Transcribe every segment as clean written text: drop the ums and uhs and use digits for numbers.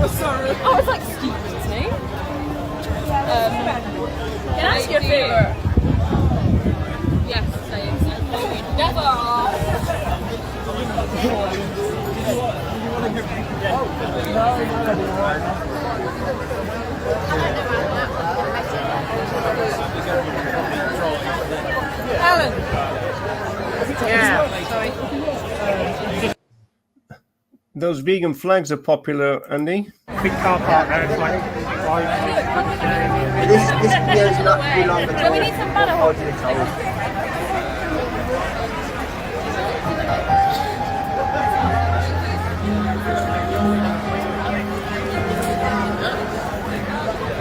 Sorry. Oh, it's like Stephen's name. Can I ask you a favour? Yes, same. Never. Alan. Yeah. Sorry. Those vegan flags are popular, Andy. Big car park there. It's like This video is not too long. So we need some butter.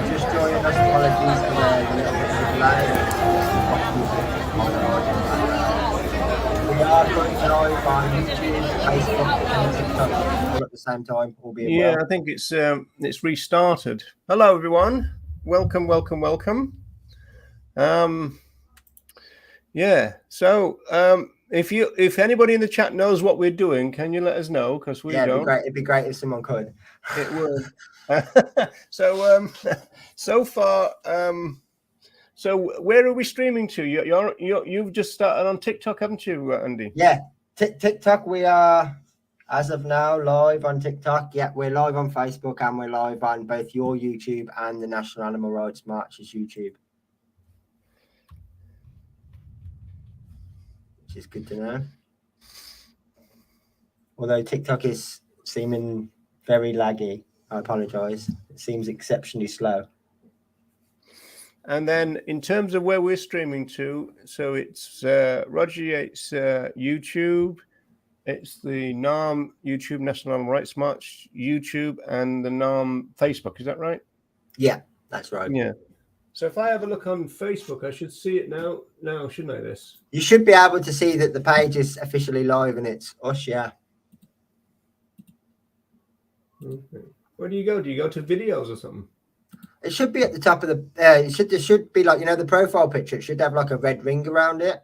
Just joining us, apologies for the little bit of delay. We are going live on YouTube, Facebook, and TikTok all at the same time, albeit Yeah, well. I think it's restarted. Hello, everyone. Welcome. Yeah. So, if anybody in the chat knows what we're doing, can you let us know? Because we don't. It'd be great if someone could. It would. So far. So where are we streaming to? You've just started on TikTok, haven't you, Andy? Yeah, TikTok. We are, as of now, live on TikTok. Yeah, we're live on Facebook and we're live on both your YouTube and the National Animal Rights March's YouTube, which is good to know. Although TikTok is seeming very laggy, I apologise. It seems exceptionally slow. And then in terms of where we're streaming to, so it's Roger Yates YouTube, it's the NARM YouTube National Animal Rights March YouTube, and the NARM Facebook. Is that right? Yeah, that's right. Yeah. So if I have a look on Facebook, I should see it now. Now, shouldn't I? This. You should be able to see that the page is officially live and it's us. Yeah. Okay. Where do you go? Do you go to videos or something? It should be at the top of the. It should be like, you know, the profile picture. It should have like a red ring around it.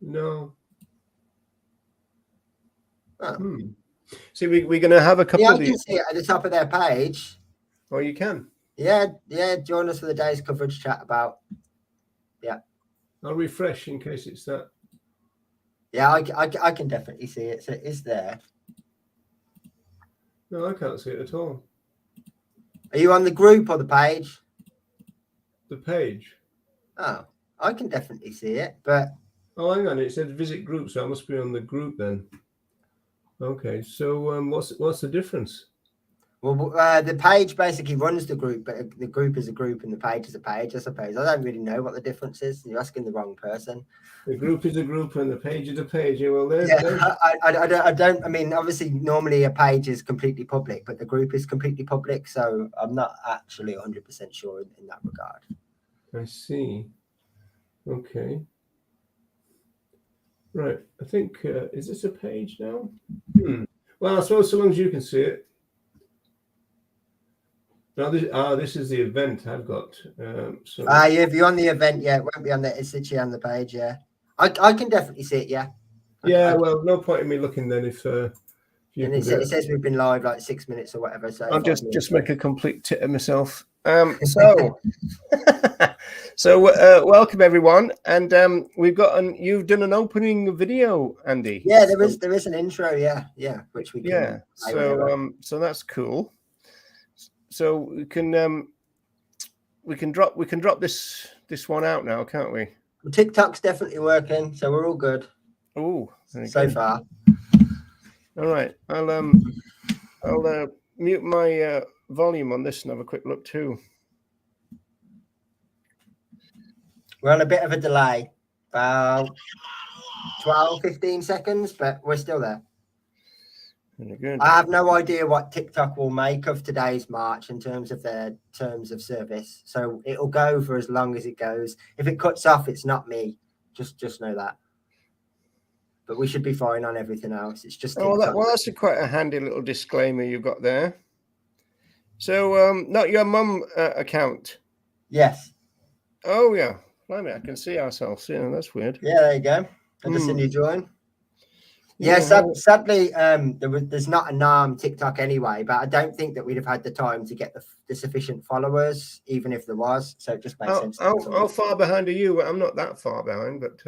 No. Oh. See, we're going to have a couple Yeah, of you these. can see it at the top of their page. Oh, you can. Yeah. Join us for the day's coverage chat about. Yeah. I'll refresh in case it's that. Yeah, I can definitely see it. So it is there. No, I can't see it at all. Are you on the group or the page? The page. Oh, I can definitely see it, but. Oh, hang on. It said visit group, so I must be on the group then. Okay, so what's the difference? Well, the page basically runs the group, but the group is a group and the page is a page, I suppose. I don't really know what the difference is. You're asking the wrong person. The group is a group and the page is a page. Yeah, well, I don't. I mean, obviously, normally a page is completely public, but the group is completely public, so I'm not actually 100% sure in that regard. I see. Okay. Right. I think is this a page now? Well, I suppose so long as you can see it. No, this is the event I've got. So Yeah, if you're on the event, yeah, it won't be on the. It's literally on the page. Yeah, I can definitely see it. Yeah. Yeah. Well, no point in me looking then if and it says we've been live like 6 minutes or whatever. So I'll just make a complete tit of myself. So welcome everyone, and we've got you've done an opening video, Andy. Yeah, there is an intro. Yeah, which we can. Yeah. So that's cool. So we can drop this one out now, can't we? Well, TikTok's definitely working, so we're all good. Oh, so far. All right, I'll mute my volume on this and have a quick look too. We're on a bit of a delay, about 12-15 seconds, but we're still there. I have no idea what TikTok will make of today's march in terms of their terms of service. So it'll go for as long as it goes. If it cuts off, it's not me. Just know that. But we should be fine on everything else. It's just TikTok. That's quite a handy little disclaimer you've got there. So not your mum account. Yes. Oh yeah. Blimey, I can see ourselves. Yeah, that's weird. Yeah, there you go. I've just seen you join. Yeah, Yeah. sadly, there's not a NARM TikTok anyway, but I don't think that we'd have had the time to get the sufficient followers, even if there was. So it just makes sense. How far behind are you? I'm not that far behind, but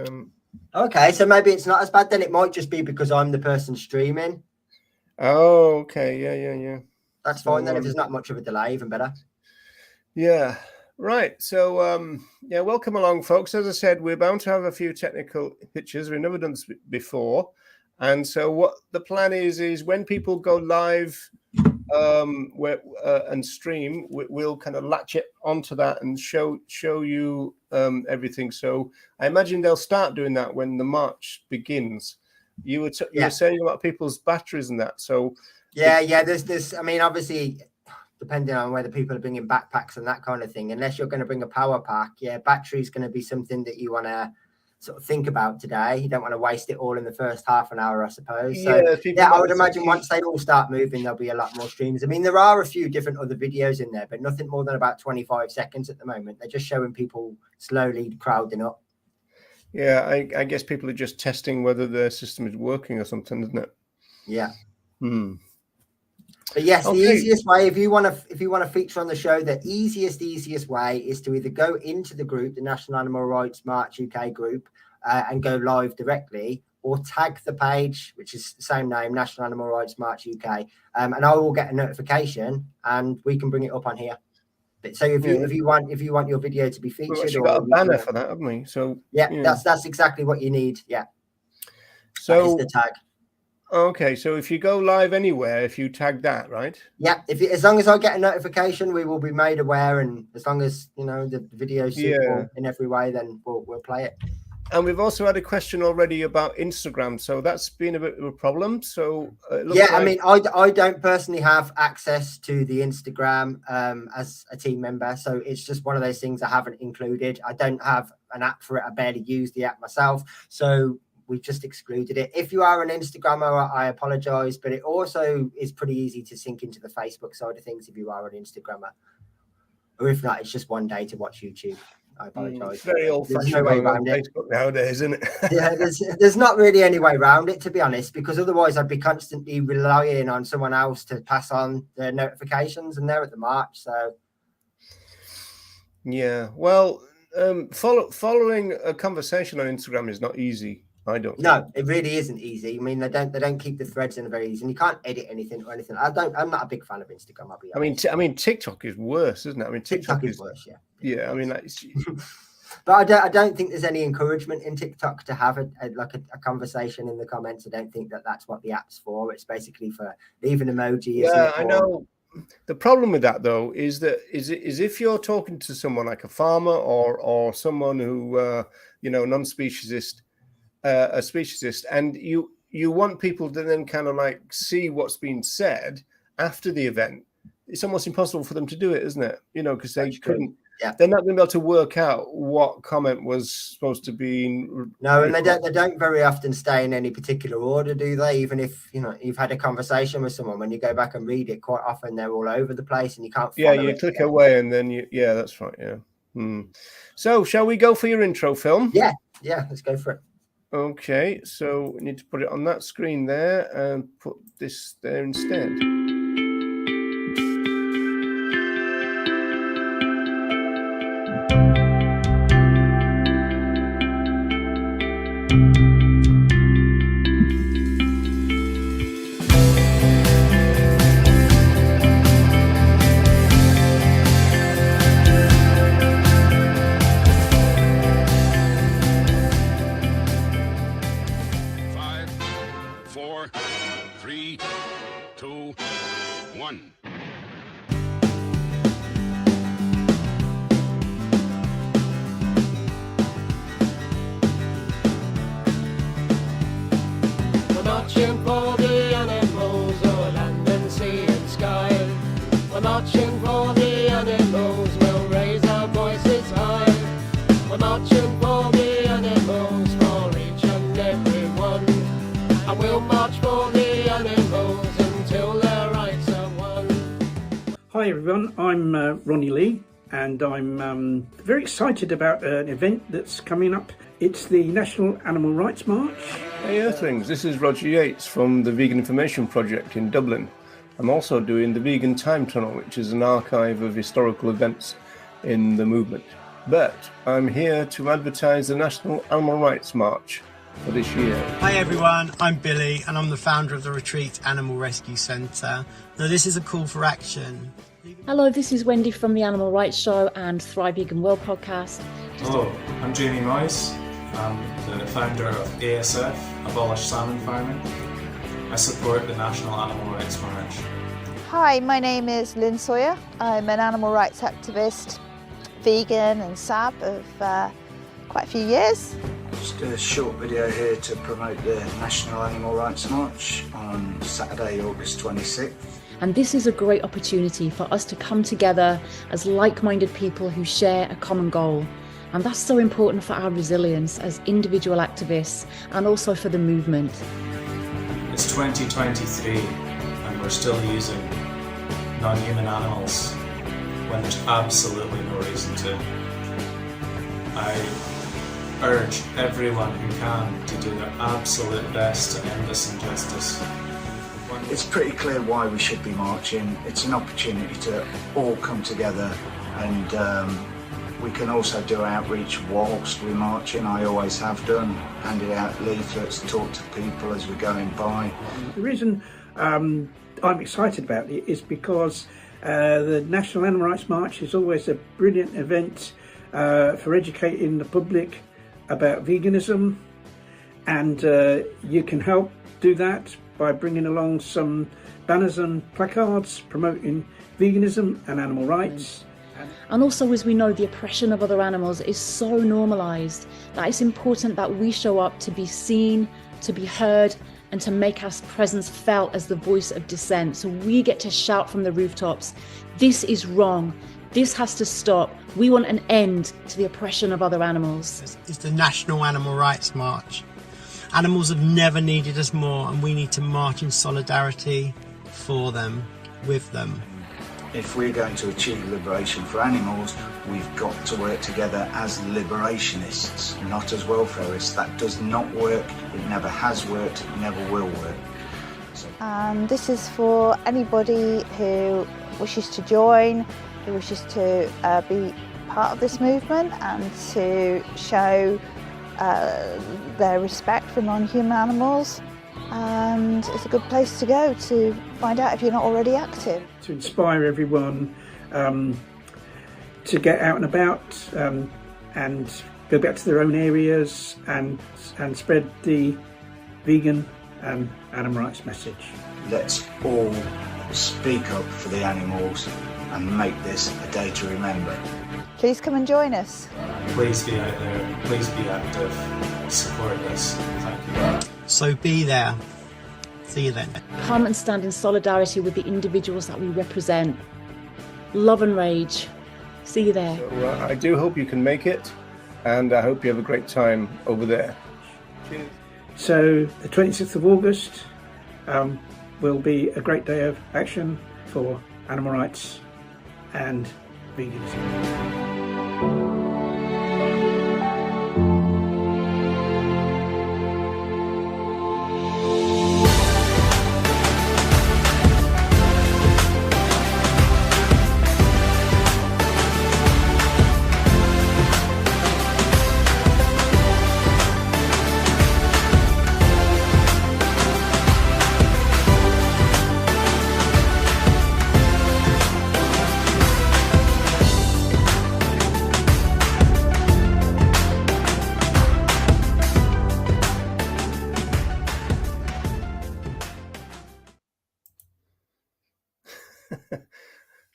okay, so maybe it's not as bad then. It might just be because I'm the person streaming. Oh, okay. Yeah. That's fine then. If there's not much of a delay, even better. Yeah. Right. So, yeah, welcome along, folks. As I said, we're bound to have a few technical hitches. We've never done this before. And so what the plan is when people go live and stream, we'll kind of latch it onto that and show you everything. So I imagine they'll start doing that when the march begins. You were saying about people's batteries and that. So there's I mean, obviously, depending on whether people are bringing backpacks and that kind of thing, unless you're going to bring a power pack, battery is going to be something that you want to sort of think about today. You don't want to waste it all in the first half an hour, I suppose. So I would imagine once they all start moving, there'll be a lot more streams. I mean, there are a few different other videos in there, but nothing more than about 25 seconds at the moment. They're just showing people slowly crowding up. Yeah, I guess people are just testing whether their system is working or something, isn't it? Yeah. But yes, the easiest way, if you want to feature on the show, the easiest way is to either go into the group, the National Animal Rights March UK group, and go live directly, or tag the page, which is the same name, National Animal Rights March UK, and I will get a notification and we can bring it up on here. But so if you want your video to be featured, we've got a banner for that, haven't we? So that's exactly what you need. Yeah. So the tag. Okay, so if you go live anywhere, if you tag that, right? Yeah, as long as I get a notification, we will be made aware, and as long as the video is suitable in every way, then we'll play it. And we've also had a question already about Instagram, so that's been a bit of a problem. So I mean, I don't personally have access to the Instagram as a team member, so it's just one of those things I haven't included. I don't have an app for it. I barely use the app myself, so we've just excluded it. If you are an Instagrammer, I apologize, but it also is pretty easy to sync into the Facebook side of things if you are an Instagrammer. Or if not, it's just one day to watch YouTube. I apologize. Very old-fashioned way around Facebook nowadays, isn't it? Yeah, there's not really any way around it, to be honest, because otherwise I'd be constantly relying on someone else to pass on the notifications, and they're at the march. So, yeah, well, following a conversation on Instagram is not easy. I don't. No, it really isn't easy. I mean, they don't keep the threads in very easy, and you can't edit anything or anything. I'm not a big fan of Instagram. I'll be honest. I mean, TikTok is worse, isn't it? I mean, TikTok is worse. Yeah. Yeah. I mean, but I don't think there's any encouragement in TikTok to have a conversation in the comments. I don't think that's what the app's for. It's basically for leaving emoji. Yeah, I know. The problem with that, though, is if you're talking to someone like a farmer or someone who non-speciesist. A speciesist, and you want people to then kind of like see what's been said after the event. It's almost impossible for them to do it, isn't it? Because they couldn't. Yeah. They're not going to be able to work out what comment was supposed to be. No, and they don't very often stay in any particular order, do they? Even if you've had a conversation with someone, when you go back and read it, quite often they're all over the place, and you can't. Yeah, you click away, and then that's right. Yeah. So, shall we go for your intro film? Yeah, let's go for it. Okay, so we need to put it on that screen there and put this there instead. Hi everyone, I'm Ronnie Lee, and I'm very excited about an event that's coming up. It's the National Animal Rights March. Hey Earthlings, this is Roger Yates from the Vegan Information Project in Dublin. I'm also doing the Vegan Time Tunnel, which is an archive of historical events in the movement. But I'm here to advertise the National Animal Rights March for this year. Hi everyone, I'm Billy and I'm the founder of the Retreat Animal Rescue Centre. Now this is a call for action. Hello, this is Wendy from the Animal Rights Show and Thrive Vegan World podcast. Hello, I'm Jamie Moyes. I'm the founder of ASF, Abolish Salmon Farming. I support the National Animal Rights March. Hi, my name is Lynn Sawyer. I'm an animal rights activist, vegan and SAB of quite a few years. Just a short video here to promote the National Animal Rights March on Saturday, August 26th. And this is a great opportunity for us to come together as like-minded people who share a common goal. And that's so important for our resilience as individual activists and also for the movement. It's 2023 and we're still using non-human animals when there's absolutely no reason to. I urge everyone who can to do their absolute best to end this injustice. It's pretty clear why we should be marching. It's an opportunity to all come together, and we can also do outreach whilst we're marching. I always have done, handed out leaflets, talked to people as we're going by. The reason I'm excited about it is because the National Animal Rights March is always a brilliant event for educating the public about veganism, and you can help do that by bringing along some banners and placards promoting veganism and animal rights. And also, as we know, the oppression of other animals is so normalised that it's important that we show up to be seen, to be heard, and to make our presence felt as the voice of dissent. So we get to shout from the rooftops, this is wrong, this has to stop. We want an end to the oppression of other animals. It's the National Animal Rights March. Animals have never needed us more, and we need to march in solidarity for them, with them. If we're going to achieve liberation for animals, we've got to work together as liberationists, not as welfareists. That does not work, it never has worked, it never will work. And this is for anybody who wishes to join, who wishes to be part of this movement and to show their respect for non-human animals. And it's a good place to go to find out if you're not already active. To inspire everyone to get out and about and go back to their own areas and spread the vegan and animal rights message. Let's all speak up for the animals and make this a day to remember. Please come and join us. Please be out there, please be active, support this. Thank you. So be there. See you then. Come and stand in solidarity with the individuals that we represent. Love and rage. See you there. So, I do hope you can make it, and I hope you have a great time over there. Cheers. So the 26th of August will be a great day of action for animal rights and veganism.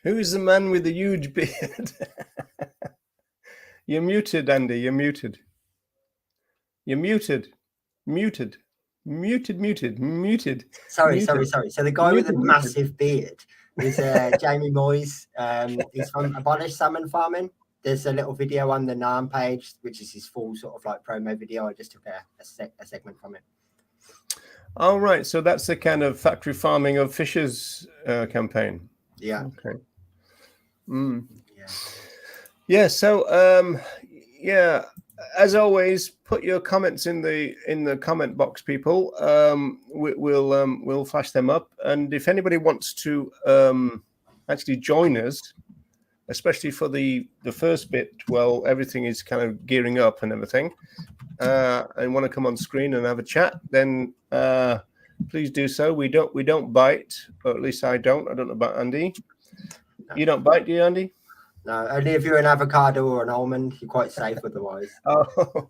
Who's the man with the huge beard? You're muted, Andy. You're muted. You're muted. Muted. Muted. Sorry. So the guy with the massive beard is Jamie Moyes. He's from Abolish Salmon Farming. There's a little video on the NARM page, which is his full sort of like promo video. I just took a segment from it. Oh, right. So that's the kind of factory farming of fishes campaign. Yeah. Okay. Mm. Yeah. Yeah. So yeah, as always, put your comments in the comment box, people. We'll flash them up, and if anybody wants to actually join us, especially for the first bit, well, everything is kind of gearing up and everything, and want to come on screen and have a chat, then please do so. We don't bite, or at least I don't know about Andy. You don't bite, do you, Andy? No, only if you're an avocado or an almond. You're quite safe otherwise. Oh,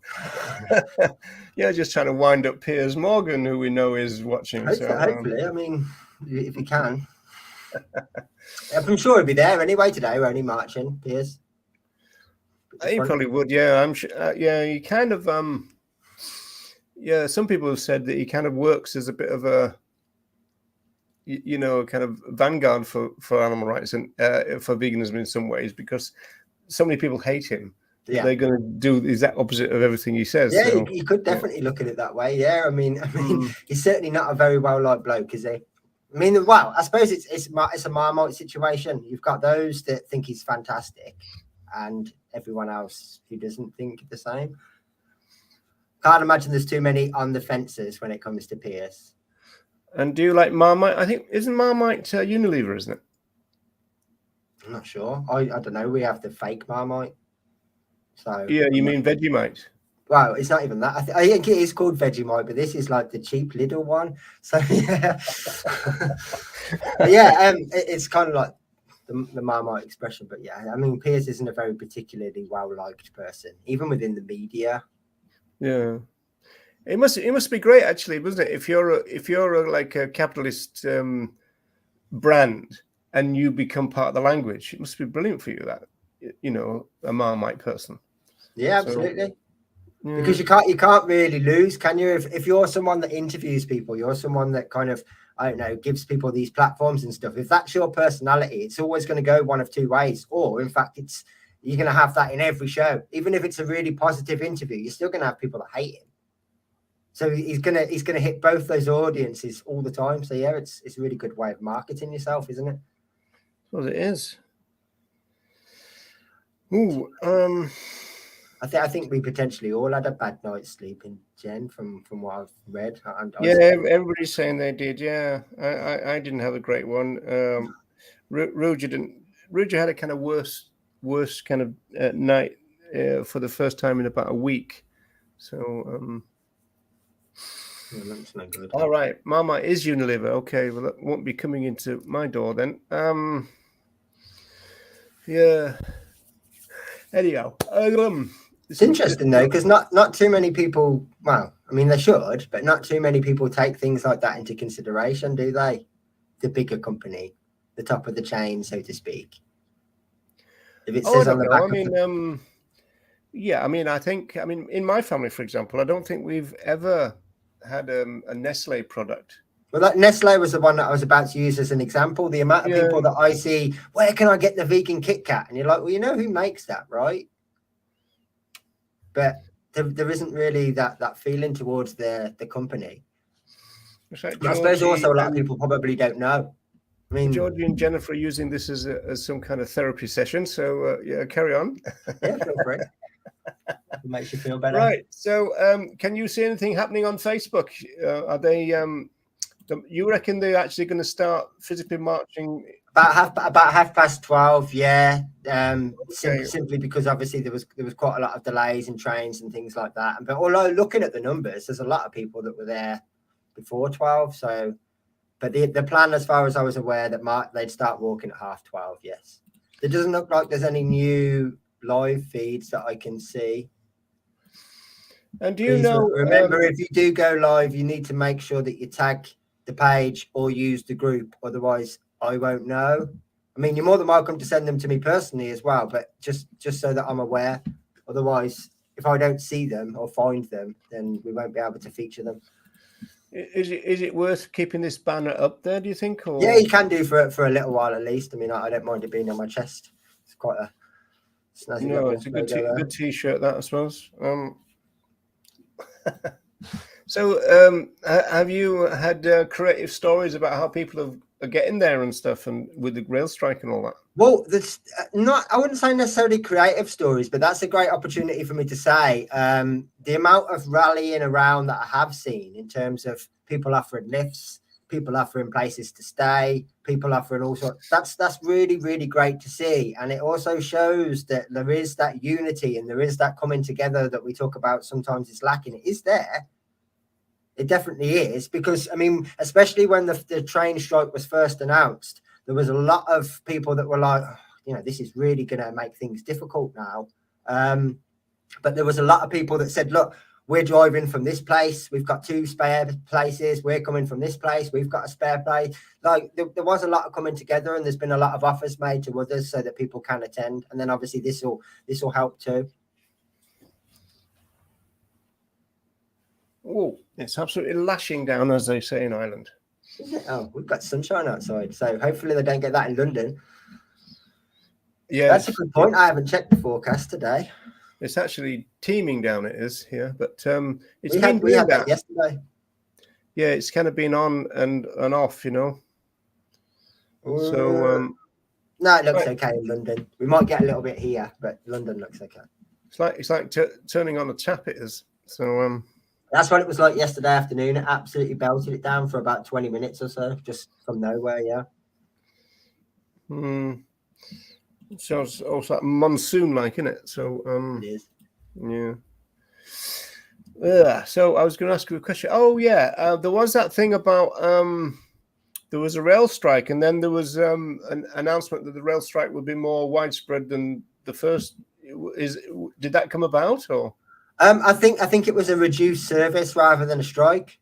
yeah, just trying to wind up Piers Morgan, who we know is watching. Hopefully, I mean, if you can. I'm sure he'll be there anyway today. We're only marching, Piers. He probably would, yeah. I'm sure. Yeah, he kind of. Yeah, some people have said that he kind of works as a bit of a, kind of vanguard for animal rights and for veganism in some ways, because so many people hate him. Yeah. They're going to do the exact opposite of everything he says. Yeah, so, you could definitely look at it that way. Yeah, I mean, he's certainly not a very well-liked bloke, is he? I mean, well, I suppose it's a Marmite situation. You've got those that think he's fantastic, and everyone else who doesn't think the same. Can't imagine there's too many on the fences when it comes to Piers. And do you like Marmite? I think, isn't Marmite Unilever, isn't it? I'm not sure. I don't know. We have the fake Marmite. So yeah, you mean Vegemite? Well, it's not even that. I think it is called Vegemite, but this is like the cheap little one. So yeah, yeah. It's kind of like the Marmite expression, but yeah, I mean, Piers isn't a very particularly well-liked person, even within the media. Yeah. It must be great, actually, wasn't it? If you're like a capitalist brand and you become part of the language, it must be brilliant for you, that a Marmite person. Yeah, absolutely. So, because you can't really lose, can you? If you're someone that interviews people, you're someone that kind of, I don't know, gives people these platforms and stuff. If that's your personality, it's always going to go one of two ways. Or in fact, you're going to have that in every show. Even if it's a really positive interview, you're still going to have people that hate him. So he's gonna hit both those audiences all the time. So yeah, it's a really good way of marketing yourself, isn't it? Well, it is. Ooh, I think we potentially all had a bad night's sleeping, Jen, from what I've read. Everybody's saying they did. Yeah, I didn't have a great one. Ruja didn't. Ruja had a kind of worse kind of night for the first time in about a week. So. That's not good. All right, Marmite is Unilever. Okay, well, that won't be coming into my door then. Yeah. Anyhow, it's interesting though, because not too many people. Well, I mean, they should, but not too many people take things like that into consideration, do they? The bigger company, the top of the chain, so to speak. If it says on the back. Yeah, I mean, in my family, for example, I don't think we've ever had a Nestle product. Well, that Nestle was the one that I was about to use as an example. The amount of people that I see, where can I get the vegan Kit Kat? And you're like, well, you know who makes that, right? But there isn't really that feeling towards the company. Like I suppose also a lot of people probably don't know. I mean, Georgie and Jennifer are using this as some kind of therapy session. So yeah, carry on. Yeah, feel free. It makes you feel better. Right. So can you see anything happening on Facebook? Are they you reckon they're actually going to start physically marching about 12:30? Yeah. Simply because obviously there was quite a lot of delays in trains and things like that. But although looking at the numbers, there's a lot of people that were there before 12. So, but the plan, as far as I was aware, that they'd start walking at 12:30. Yes. It doesn't look like there's any new live feeds that I can see. And do you know? Remember, if you do go live, you need to make sure that you tag the page or use the group. Otherwise, I won't know. I mean, you're more than welcome to send them to me personally as well, but just so that I'm aware. Otherwise, if I don't see them or find them, then we won't be able to feature them. Is it worth keeping this banner up there, do you think? Or? Yeah, you can do for a little while at least. I mean, I don't mind it being on my chest. It's quite a snazzy. No, it's a good t-shirt, that, I suppose. So have you had creative stories about how people have are getting there and stuff, and with the rail strike and all that. Well, that's not, I wouldn't say necessarily creative stories, but that's a great opportunity for me to say the amount of rallying around that I have seen in terms of people offering lifts, people offering places to stay, people offering all sorts. That's really, really great to see. And it also shows that there is that unity and there is that coming together that we talk about sometimes is lacking. It is there. It definitely is, because, I mean, especially when the train strike was first announced, there was a lot of people that were like, oh, you know, this is really going to make things difficult now. But there was a lot of people that said, look, we're driving from this place. We've got 2 spare places. We're coming from this place. We've got a spare place. Like there was a lot of coming together, and there's been a lot of offers made to others so that people can attend. And then obviously this will help too. Oh, it's absolutely lashing down, as they say in Ireland. Is it? Oh, we've got sunshine outside, so hopefully they don't get that in London. Yeah, that's a good point. I haven't checked the forecast today. It's actually teeming down. It is here, but it's we had that yesterday. Yeah, it's kind of been on and off, you know. So no, it looks okay in London. We might get a little bit here, but London looks okay. It's like turning on a tap. It is. So that's what it was like yesterday afternoon. It absolutely belted it down for about 20 minutes or so, just from nowhere. Yeah. It sounds also like monsoon-like, isn't it? So it is. Yeah. So I was going to ask you a question. Oh yeah, there was that thing about there was a rail strike, and then there was an announcement that the rail strike would be more widespread than the first. Did that come about, or? I think it was a reduced service rather than a strike.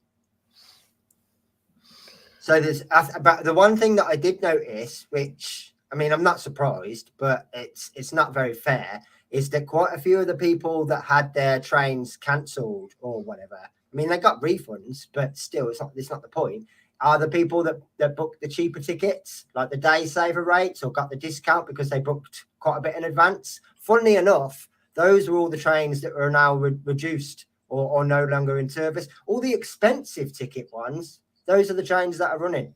So there's about the one thing that I did notice, which, I mean, I'm not surprised, but it's not very fair, is that quite a few of the people that had their trains cancelled or whatever, I mean, they got refunds, but still, it's not the point, are the people that booked the cheaper tickets, like the day saver rates, or got the discount because they booked quite a bit in advance. Funnily enough, those are all the trains that are now reduced or no longer in service. All the expensive ticket ones, those are the trains that are running.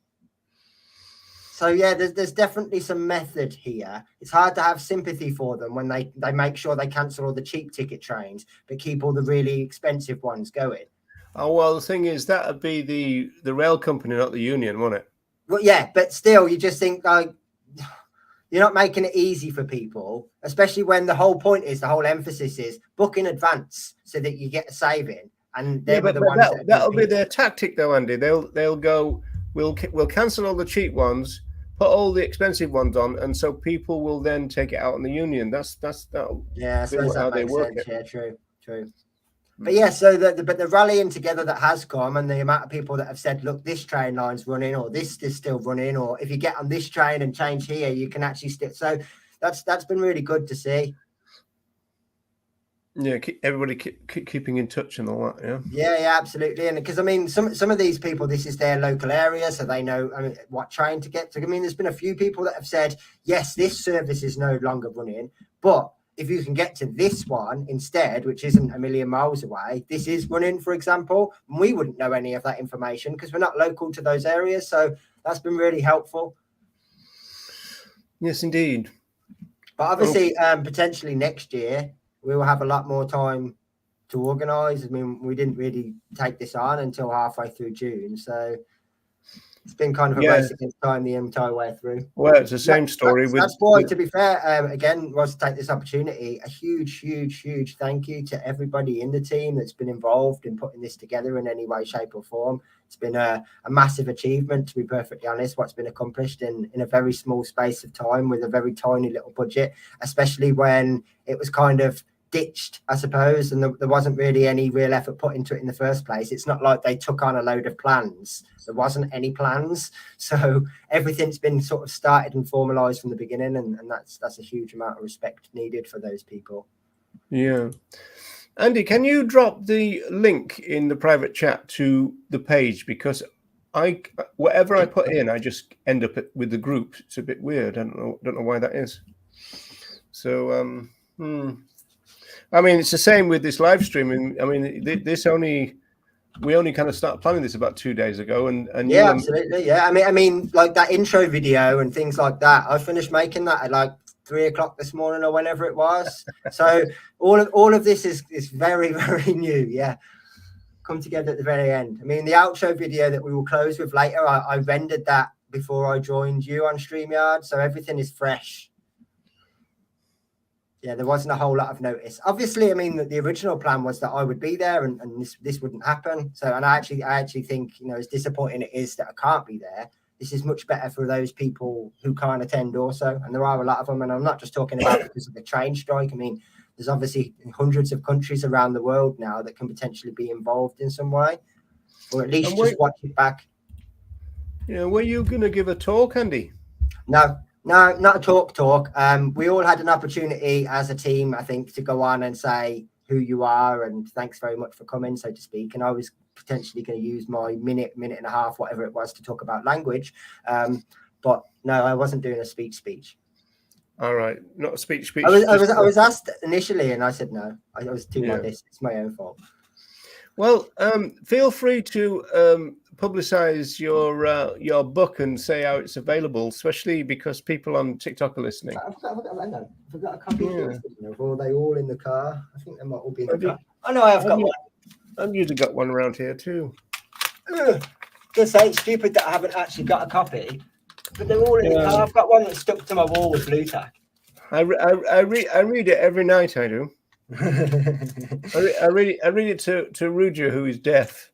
So yeah, there's definitely some method here. It's hard to have sympathy for them when they make sure they cancel all the cheap ticket trains, but keep all the really expensive ones going. Oh, well, the thing is, that would be the rail company, not the union, wouldn't it? Well, yeah, but still, you just think, like, you're not making it easy for people, especially when the whole emphasis is book in advance so that you get a saving. And they're the ones that'll be their tactic, though, Andy. They'll go, we'll cancel all the cheap ones, put all the expensive ones on, and so people will then take it out on the union. That's yeah, so how they work sense. Yeah, true. But yeah, so the rallying together that has come, and the amount of people that have said, look, this train line's running, or this is still running, or if you get on this train and change here, you can actually still. So that's been really good to see. Yeah, everybody keeping in touch and all that. Yeah, absolutely. And because, I mean, some of these people, this is their local area, so they know, I mean, what train to get to. I mean, there's been a few people that have said, yes, this service is no longer running, but if you can get to this one instead, which isn't a million miles away, this is running, for example. And we wouldn't know any of that information because we're not local to those areas. So that's been really helpful. Yes, indeed. But obviously, potentially next year, we will have a lot more time to organise. I mean, we didn't really take this on until halfway through June. So it's been kind of a race against time the entire way through. Well, it's the same story. That's why, to be fair, again, was to take this opportunity, a huge thank you to everybody in the team that's been involved in putting this together in any way, shape or form. It's been a massive achievement, to be perfectly honest, what's been accomplished in a very small space of time with a very tiny little budget, especially when it was kind of ditched, I suppose, and there wasn't really any real effort put into it in the first place. It's not like they took on a load of plans. There wasn't any plans. So everything's been sort of started and formalized from the beginning, and that's a huge amount of respect needed for those people. Yeah. Andy, can you drop the link in the private chat to the page? Because whatever I put in, I just end up with the group. It's a bit weird. I don't know why that is. So I mean, it's the same with this live streaming. I mean, this only we only kind of started planning this about 2 days ago, and yeah, absolutely, yeah. I mean, like that intro video and things like that. I finished making that at like 3 o'clock this morning or whenever it was. So all of this is very, very new. Yeah, come together at the very end. I mean, the outro video that we will close with later, I rendered that before I joined you on StreamYard, so everything is fresh. Yeah, there wasn't a whole lot of notice. Obviously, I mean, the original plan was that I would be there and this wouldn't happen. So, and I actually think, you know, as disappointing it is that I can't be there, this is much better for those people who can't attend also. And there are a lot of them. And I'm not just talking about because of the train strike. I mean, there's obviously hundreds of countries around the world now that can potentially be involved in some way, or at least just watch it back. Yeah, were you going to give a talk, Andy? No, not a talk. We all had an opportunity as a team, I think, to go on and say who you are and thanks very much for coming, so to speak. And I was potentially going to use my minute and a half, whatever it was, to talk about language. But no, I wasn't doing a speech. All right, not a speech. I was asked initially, and I said no. I was too modest. It's my own fault. Well, feel free to publicize your book and say how it's available, especially because people on TikTok are listening. I've got a copy of Are they all in the car? I think they might all be in the car. Oh no, I've got one. I've usually got one around here too. Just say it's stupid that I haven't actually got a copy, but they're all in the car. I've got one that's stuck to my wall with blue tack. I read it every night. I do. I read it to Ruja, who is deaf.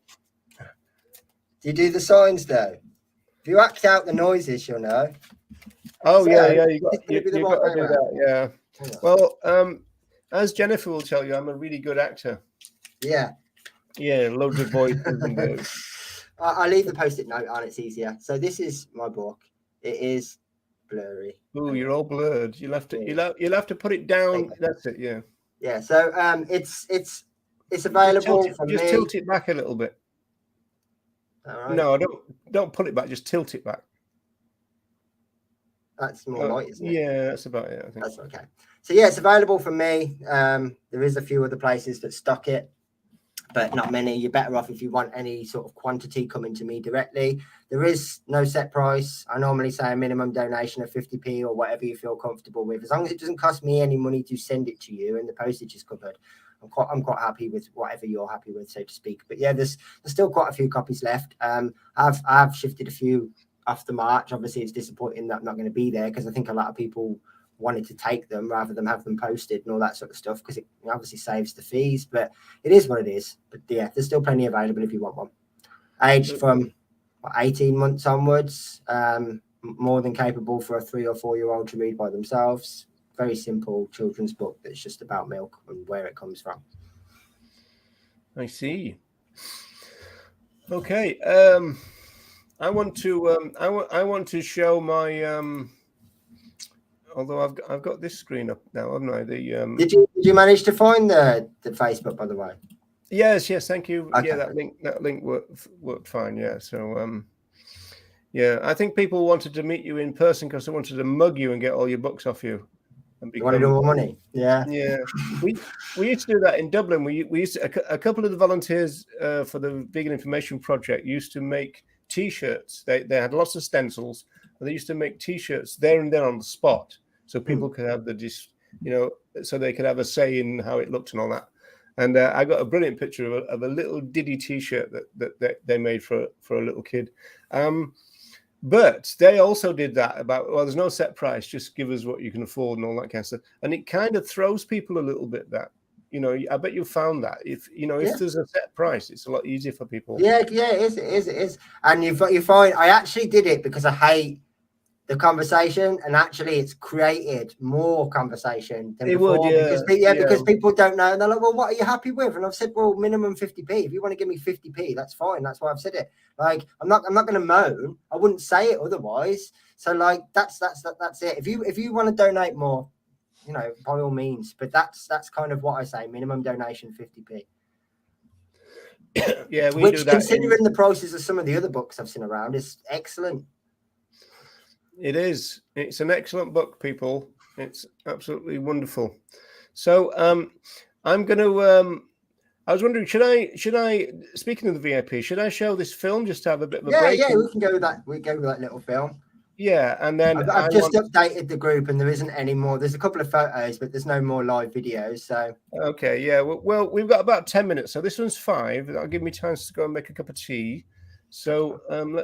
Do you do the signs though? If you act out the noises, you'll know. Oh so, yeah, you got to do that. Yeah. Well, as Jennifer will tell you, I'm a really good actor. Yeah. Yeah, loads of voices and I'll leave the post-it note on. It's easier. So this is my book. It is blurry. Oh, you're all blurred. You'll have to put it down. That's it. Yeah. Yeah. So it's available from me. Just tilt it back a little bit. All right. No, don't pull it back. Just tilt it back. That's more light, isn't it? Yeah, that's about it. I think that's okay. So yeah, it's available from me. There is a few other places that stock it, but not many. You're better off if you want any sort of quantity coming to me directly. There is no set price. I normally say a minimum donation of 50p or whatever you feel comfortable with, as long as it doesn't cost me any money to send it to you and the postage is covered. I'm quite happy with whatever you're happy with, so to speak. But yeah, there's still quite a few copies left. I've shifted a few after March. Obviously, it's disappointing that I'm not going to be there because I think a lot of people wanted to take them rather than have them posted and all that sort of stuff because it obviously saves the fees. But it is what it is. But yeah, there's still plenty available if you want one. Aged from 18 months onwards, more than capable for a 3 or 4 year old to read by themselves. Very simple children's book that's just about milk and where it comes from. I see. Okay. I want to show my although I've got this screen up now, haven't I? Did you manage to find the Facebook, by the way? Yes, thank you. Okay. Yeah, that link worked fine. Yeah. So yeah, I think people wanted to meet you in person because they wanted to mug you and get all your books off you. You want to do more money? Yeah. Yeah. We used to do that in Dublin. We used to, a couple of the volunteers for the Vegan Information Project used to make T-shirts. They had lots of stencils, and they used to make T-shirts there and then on the spot, so people could have so they could have a say in how it looked and all that. And I got a brilliant picture of a little Diddy T-shirt that they made for a little kid. But they also did that about, well, there's no set price, just give us what you can afford and all that kind of stuff. And it kind of throws people a little bit that, I bet you found that if there's a set price, it's a lot easier for people. Yeah, it is. And you find I actually did it because I hate the conversation, and actually it's created more conversation than before. Because people don't know, and they're like, well, what are you happy with? And I've said, well, minimum 50p. If you want to give me 50p, that's fine. That's why I've said it. Like, I'm not going to moan. I wouldn't say it otherwise. So like that's it. If you want to donate more, by all means. But that's kind of what I say. Minimum donation 50p. Yeah, we do that. Considering the prices of some of the other books I've seen around, is excellent. It is. It's an excellent book, people. It's absolutely wonderful. So I'm going to I was wondering, should I, speaking of the VIP, should I show this film just to have a bit of a break? Yeah, we can go with that. We go with that little film. Yeah, and then I've just updated the group, and there isn't any more. There's a couple of photos, but there's no more live videos. So okay, yeah. Well, we've got about 10 minutes, so this one's 5. That'll give me time to go and make a cup of tea. So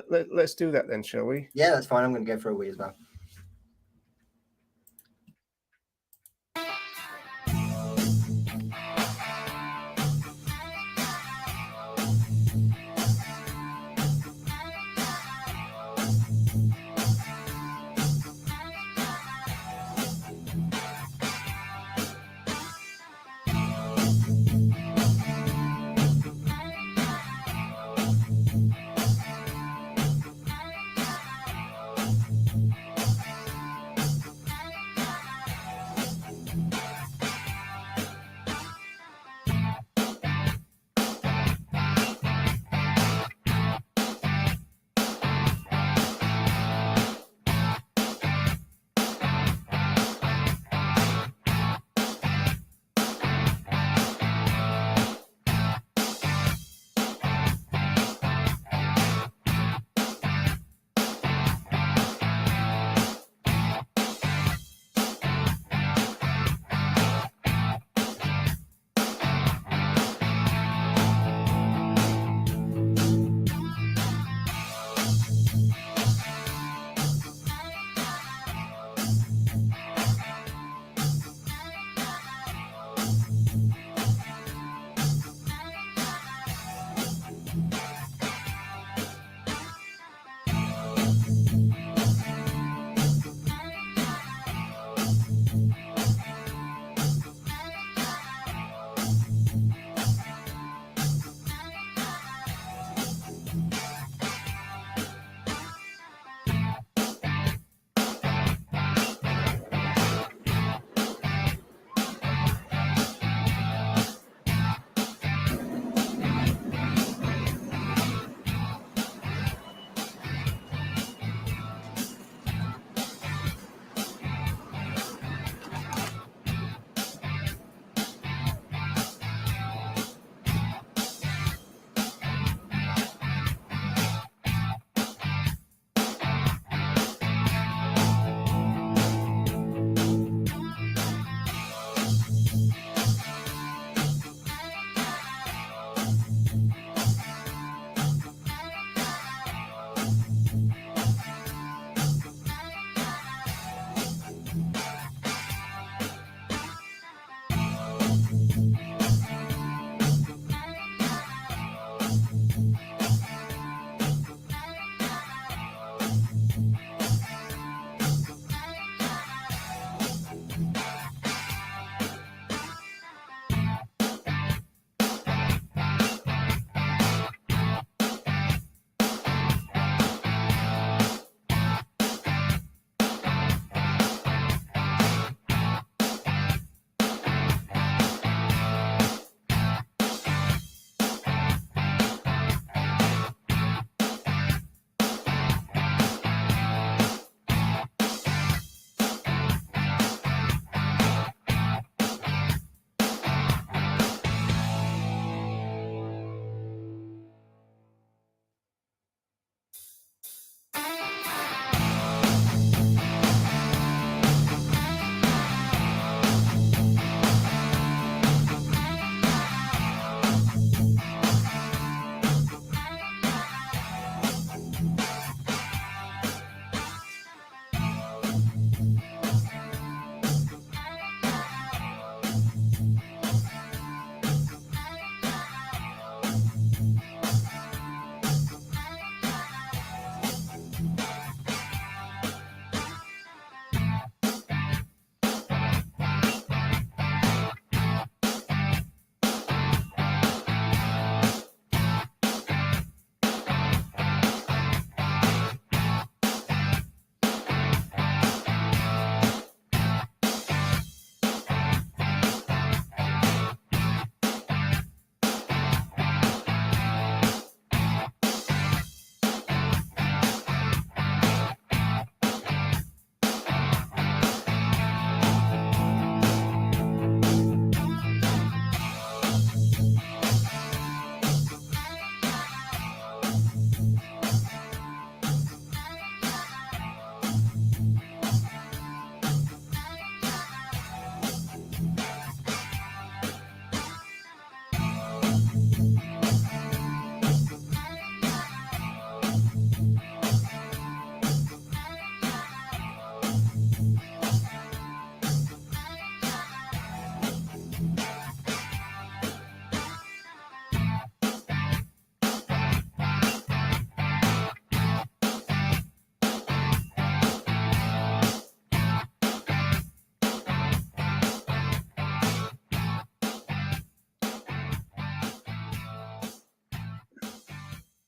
let's do that then, shall we? Yeah, that's fine. I'm going to go for a wee as well.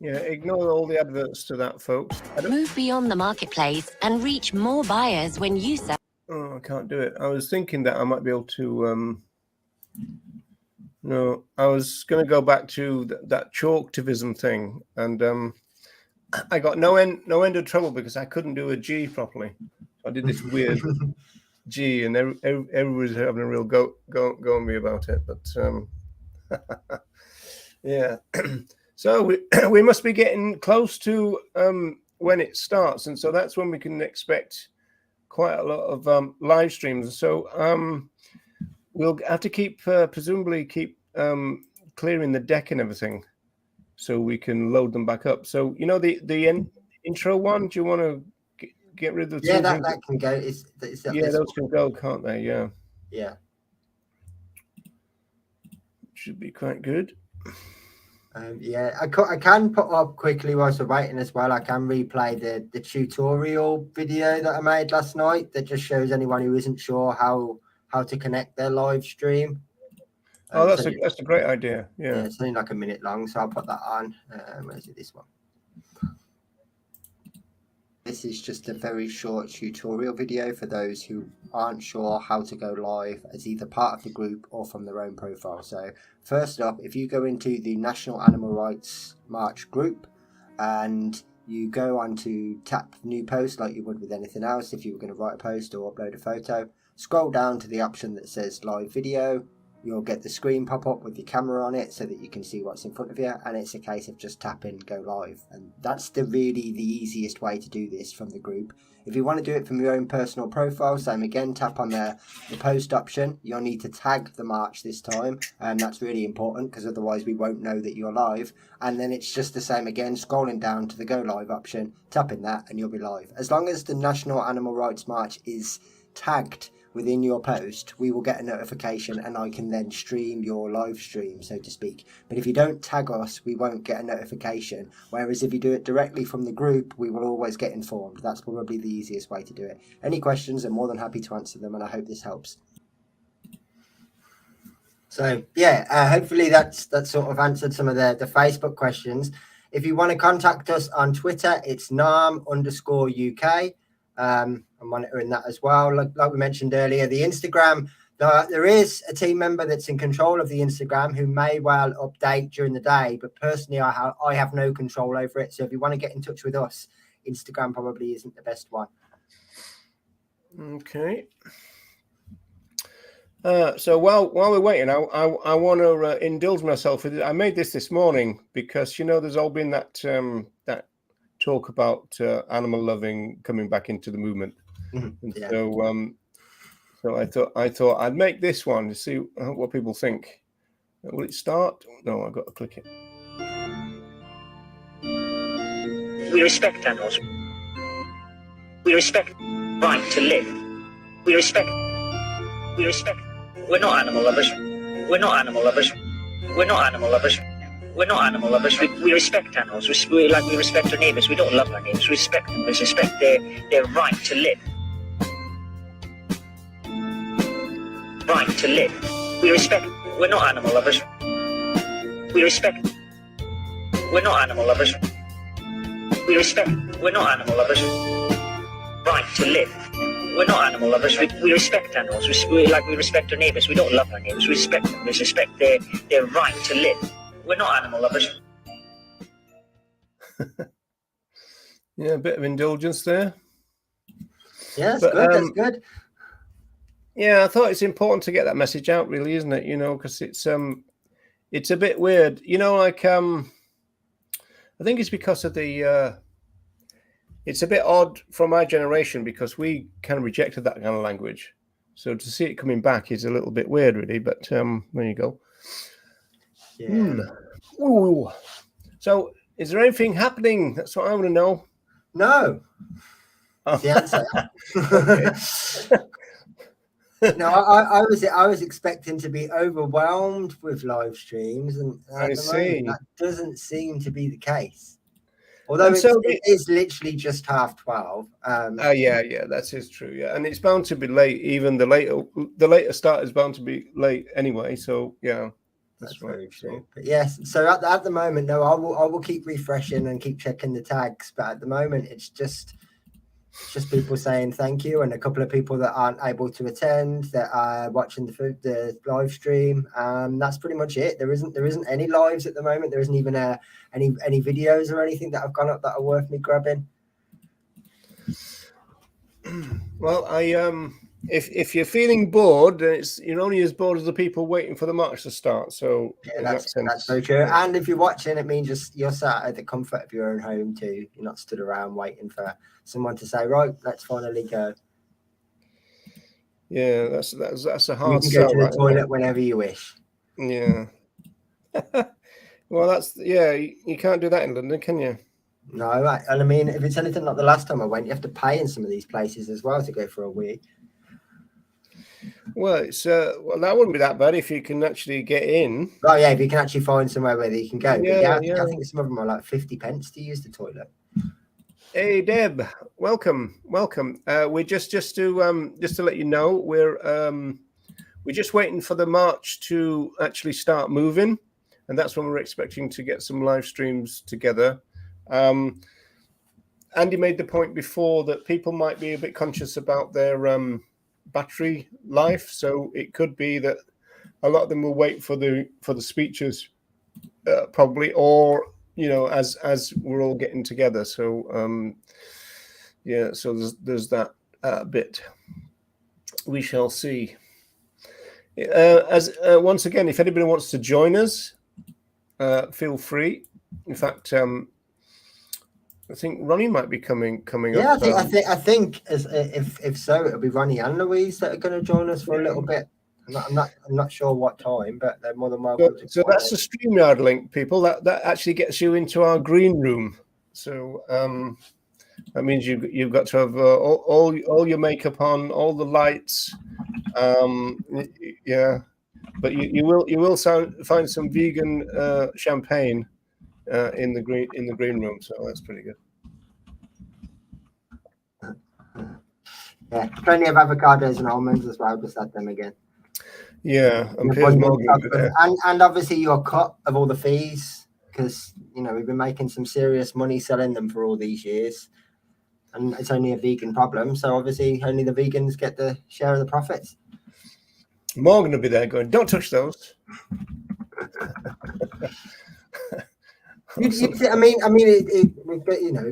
Yeah, ignore all the adverts to that, folks. Move beyond the marketplace and reach more buyers when you sell. Oh, I can't do it. I was thinking that I might be able to. No, I was going to go back to that chalktivism thing, and I got no end of trouble because I couldn't do a G properly. I did this weird G, and everybody's having a real go on me about it. But yeah, so we must be getting close to when it starts, and so that's when we can expect quite a lot of live streams. So we'll have to presumably keep clearing the deck and everything, so we can load them back up. So the intro one. Do you want to get rid of the that can go? Those can go, can't they? Yeah. Should be quite good. I can put up quickly whilst we're waiting as well. I can replay the tutorial video that I made last night that just shows anyone who isn't sure how to connect their live stream. Oh, that's a great idea. Yeah, it's only like a minute long, so I'll put that on. Where's it? This one. This is just a very short tutorial video for those who aren't sure how to go live as either part of the group or from their own profile. So first up, if you go into the National Animal Rights March group and you go on to tap new post like you would with anything else, if you were going to write a post or upload a photo, scroll down to the option that says live video. You'll get the screen pop up with your camera on it so that you can see what's in front of you, and it's a case of just tapping go live. And that's the easiest way to do this from the group. If you want to do it from your own personal profile, same again, tap on the post option. You'll need to tag the march this time, and that's really important because otherwise we won't know that you're live. And then it's just the same again, scrolling down to the go live option, tapping that, and you'll be live. As long as the National Animal Rights March is tagged within your post, we will get a notification and I can then stream your live stream, so to speak. But if you don't tag us, we won't get a notification. Whereas if you do it directly from the group, we will always get informed. That's probably the easiest way to do it. Any questions, I'm more than happy to answer them, and I hope this helps. So yeah, hopefully that's sort of answered some of the Facebook questions. If you want to contact us on Twitter, it's NARM_UK. I'm monitoring that as well. Like we mentioned earlier, the Instagram, there is a team member that's in control of the Instagram who may well update during the day, but personally I have no control over it. So if you want to get in touch with us, Instagram probably isn't the best one. Okay. So while we're waiting, I want to indulge myself with it. I made this morning because there's all been that talk about animal loving coming back into the movement. And Yeah. so I thought I'd make this one to see what people think. Will it start? No, I've got to click it. We respect animals. We respect right to live. We respect. We're not animal lovers. We're not animal lovers. We're not animal lovers. We're not animal lovers. We respect animals. We respect our neighbours. We don't love our neighbours. We respect them. We respect their right to live. Right to live. We respect. We're not animal lovers. We respect. We're not animal lovers. We respect. We're not animal lovers. Right to live. We're not animal lovers. We respect animals. We respect our neighbours. We don't love our neighbours. We respect them. We respect their right to live. We're not animal lovers. Yeah, a bit of indulgence there. Yeah, that's good. That's good. Yeah, I thought it's important to get that message out, really, isn't it? Because it's a bit weird. I think it's because of the. It's a bit odd from my generation because we kind of rejected that kind of language. So to see it coming back is a little bit weird, really. But there you go. Yeah. Ooh. So, is there anything happening? That's what I want to know. No. Oh. The answer. No, I was expecting to be overwhelmed with live streams, and at the moment, that doesn't seem to be the case. Although it is literally just 12:30. Yeah, that is true. Yeah, and it's bound to be late. Even the later start is bound to be late anyway. So yeah. That's right. Very true. But yes, so at the moment, no, I will keep refreshing and keep checking the tags. But at the moment, it's just people saying thank you, and a couple of people that aren't able to attend that are watching the live stream. That's pretty much it. There isn't any lives at the moment. There isn't even any videos or anything that have gone up that are worth me grabbing. Well, if you're feeling bored, you're only as bored as the people waiting for the march to start. So yeah, that's very true. And if you're watching, it means you're sat at the comfort of your own home too. You're not stood around waiting for someone to say, right, let's finally go. Yeah, that's a hard You can sell. go to the toilet whenever you wish. Yeah. Well, you can't do that in London, can you? No, right. And I mean, if it's anything like the last time I went, you have to pay in some of these places as well to go for a week. Well, it's that wouldn't be that bad if you can actually get in. Oh yeah, if you can actually find somewhere where you can go. Yeah, but I think some of them are like 50 pence to use the toilet. Hey Deb, welcome. We're just to let you know, we're just waiting for the march to actually start moving, and that's when we're expecting to get some live streams together. Andy made the point before that people might be a bit conscious about their battery life, so it could be that a lot of them will wait for the speeches, probably, or as we're all getting together. So so there's that bit. We shall see. Once again, if anybody wants to join us, feel free. In fact, I think Ronnie might be coming up. Yeah, I think if so, it'll be Ronnie and Louise that are going to join us for a little bit. I'm not sure what time, but they're more than welcome. So that's the StreamYard link, people. That actually gets you into our green room. So that means you've got to have all your makeup on, all the lights. Yeah, but you will find some vegan champagne in the green room. So that's pretty good. Yeah, plenty of avocados and almonds as well. Just add them again. Yeah, and obviously your cut of all the fees, because we've been making some serious money selling them for all these years, and it's only a vegan problem. So obviously only the vegans get the share of the profits. Morgan will be there going, "Don't touch those." It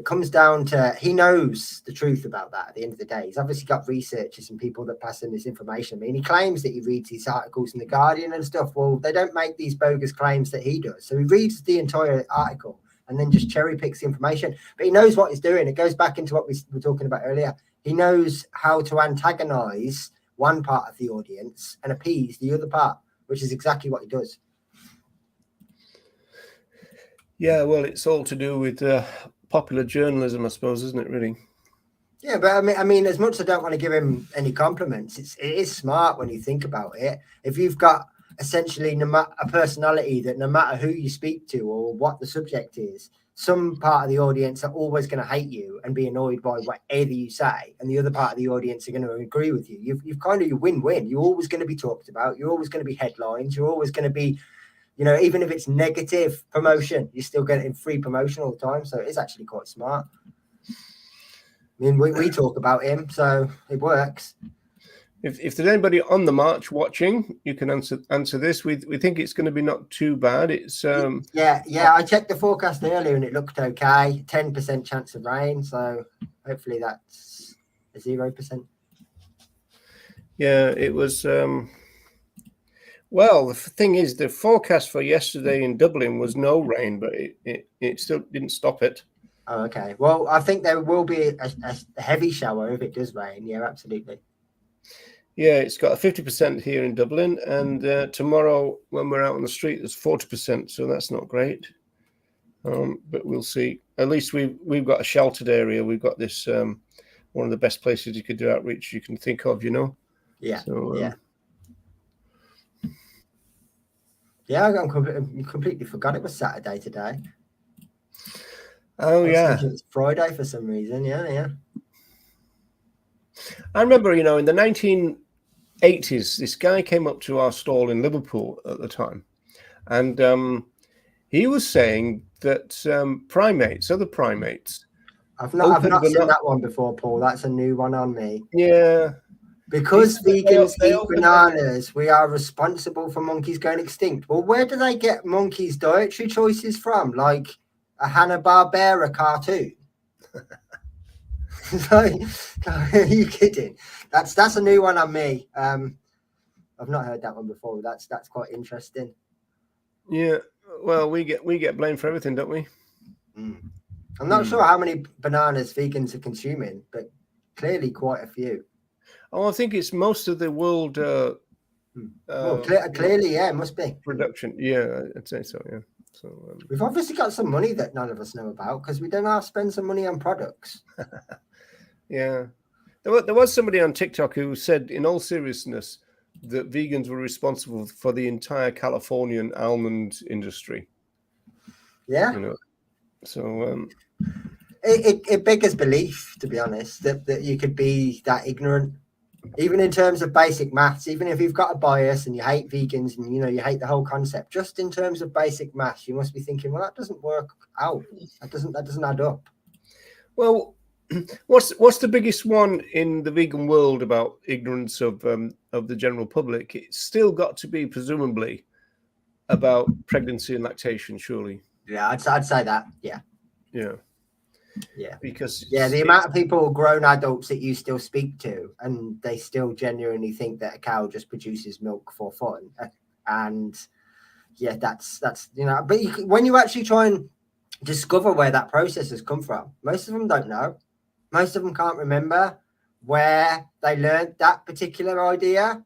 comes down to he knows the truth about that at the end of the day. He's obviously got researchers and people that pass him this information. I mean, he claims that he reads these articles in The Guardian and stuff. Well, they don't make these bogus claims that he does. So he reads the entire article and then just cherry picks the information. But he knows what he's doing. It goes back into what we were talking about earlier. He knows how to antagonize one part of the audience and appease the other part, which is exactly what he does. Yeah, well, it's all to do with popular journalism, I suppose, isn't it? Really. Yeah, but I mean, as much as I don't want to give him any compliments, it is smart when you think about it. If you've got essentially a personality that no matter who you speak to or what the subject is, some part of the audience are always going to hate you and be annoyed by whatever you say, and the other part of the audience are going to agree with you. You've kind of your win-win. You're always going to be talked about. You're always going to be headlines. You're always going to be, even if it's negative promotion, you're still getting free promotion all the time. So it's actually quite smart. I mean, we talk about him, so it works. If there's anybody on the march watching, you can answer this. We think it's going to be not too bad. It's yeah. I checked the forecast earlier and it looked okay. 10% chance of rain, so hopefully that's a 0%. Yeah, it was. Well, the thing is, the forecast for yesterday in Dublin was no rain, but it still didn't stop it. Oh, okay. Well, I think there will be a heavy shower if it does rain. Yeah, absolutely. Yeah, it's got a 50% here in Dublin, and tomorrow when we're out on the street, there's 40%. So that's not great, but we'll see. At least we've got a sheltered area. We've got this one of the best places you could do outreach you can think of. Yeah. So, yeah. Yeah, I completely forgot it was Saturday today. Oh, yeah. It's Friday for some reason. Yeah. I remember, in the 1980s, this guy came up to our stall in Liverpool at the time, and he was saying that other primates. I've not seen that one before, Paul. That's a new one on me. Yeah. Because vegans eat bananas, we are responsible for monkeys going extinct. Well, where do they get monkeys' dietary choices from? Like a Hanna-Barbera cartoon? Are you kidding? That's a new one on me. I've not heard that one before. That's quite interesting. Yeah. Well, we get blamed for everything, don't we? I'm not sure how many bananas vegans are consuming, but clearly quite a few. Oh, I think it's most of the world. Clearly, yeah, it must be production. Yeah, I'd say so. Yeah. So we've obviously got some money that none of us know about because we don't have to spend some money on products. Yeah, there was somebody on TikTok who said, in all seriousness, that vegans were responsible for the entire Californian almond industry. Yeah. You know, so it beggars belief, to be honest, that you could be that ignorant. Even in terms of basic maths, even if you've got a bias and you hate vegans and you hate the whole concept, just in terms of basic maths, you must be thinking, well, that doesn't work out. That doesn't add up. Well, what's the biggest one in the vegan world about ignorance of the general public? It's still got to be presumably about pregnancy and lactation, surely. Yeah, I'd say that. Yeah. Yeah. Yeah, because the amount of people, grown adults, that you still speak to, and they still genuinely think that a cow just produces milk for fun, and yeah, that's but when you actually try and discover where that process has come from, most of them don't know. Most of them can't remember where they learned that particular idea,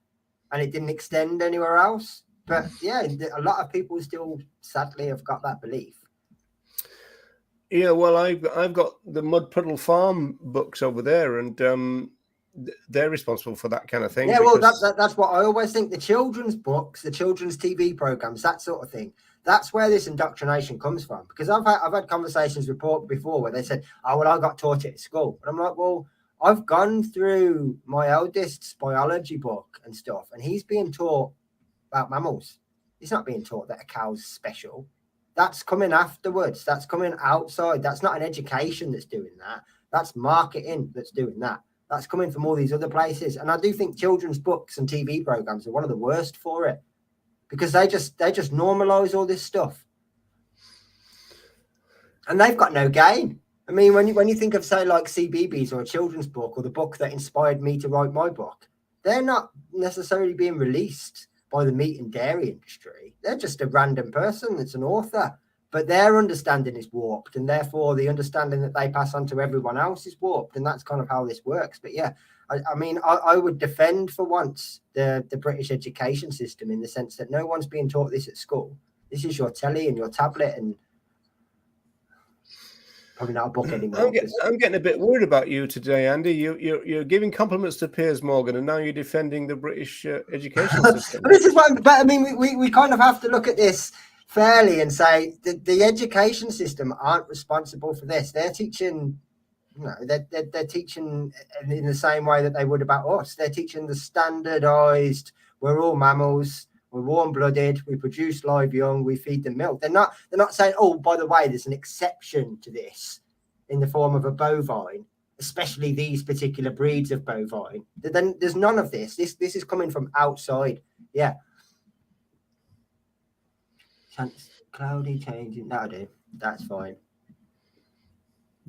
and it didn't extend anywhere else. But yeah, a lot of people still sadly have got that belief. Yeah, well, I've got the Mud Puddle Farm books over there, and they're responsible for that kind of thing. Yeah, well, that's what I always think. The children's books, the children's TV programs, that sort of thing. That's where this indoctrination comes from. Because I've had conversations before where they said, "Oh, well, I got taught it at school," and I'm like, "Well, I've gone through my eldest's biology book and stuff, and he's being taught about mammals. He's not being taught that a cow's special." That's coming afterwards. That's coming outside. That's not an education that's doing that. That's marketing that's doing that. That's coming from all these other places. And I do think children's books and TV programs are one of the worst for it, because they just normalize all this stuff. And they've got no gain. I mean, when you think of, say, like CBeebies or a children's book or the book that inspired me to write my book, they're not necessarily being released by the meat and dairy industry. They're just a random person that's an author, but their understanding is warped, and therefore the understanding that they pass on to everyone else is warped, and that's kind of how this works. But yeah, I mean, I would defend for once the British education system, in the sense that no one's being taught this at school. This is your telly and your tablet, and probably not a book anymore. I'm getting a bit worried about you today, Andy. You're giving compliments to Piers Morgan, and now you're defending the British education system. This is what, but I mean, we kind of have to look at this fairly and say the education system aren't responsible for this. They're teaching, they're teaching in the same way that they would about us. They're teaching the standardized. We're all mammals. We're warm-blooded. We produce live young. We feed them milk. They're not saying, oh, by the way, there's an exception to this in the form of a bovine, especially these particular breeds of bovine. Then there's none of this. This is coming from outside. Yeah. Chance cloudy changing. That'll do. That's fine.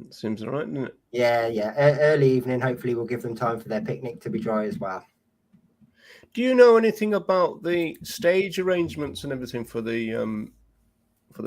It seems all right, doesn't it? Yeah. Early evening. Hopefully, we'll give them time for their picnic to be dry as well. Do you know anything about the stage arrangements and everything for the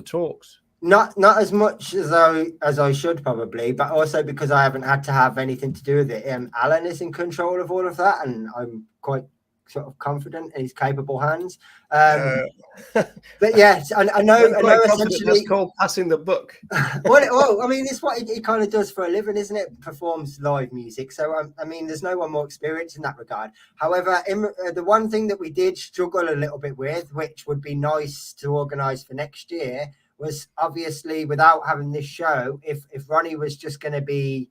talks? Not as much as I should probably, but also because I haven't had to have anything to do with it. Alan is in control of all of that, and I'm quite sort of confident in his capable hands. But yes, I know essentially that's called passing the buck. Well, I mean, it's what he kind of does for a living, isn't it? Performs live music. So I mean, there's no one more experienced in that regard. However, the one thing that we did struggle a little bit with, which would be nice to organise for next year, was obviously, without having this show, if Ronnie was just going to be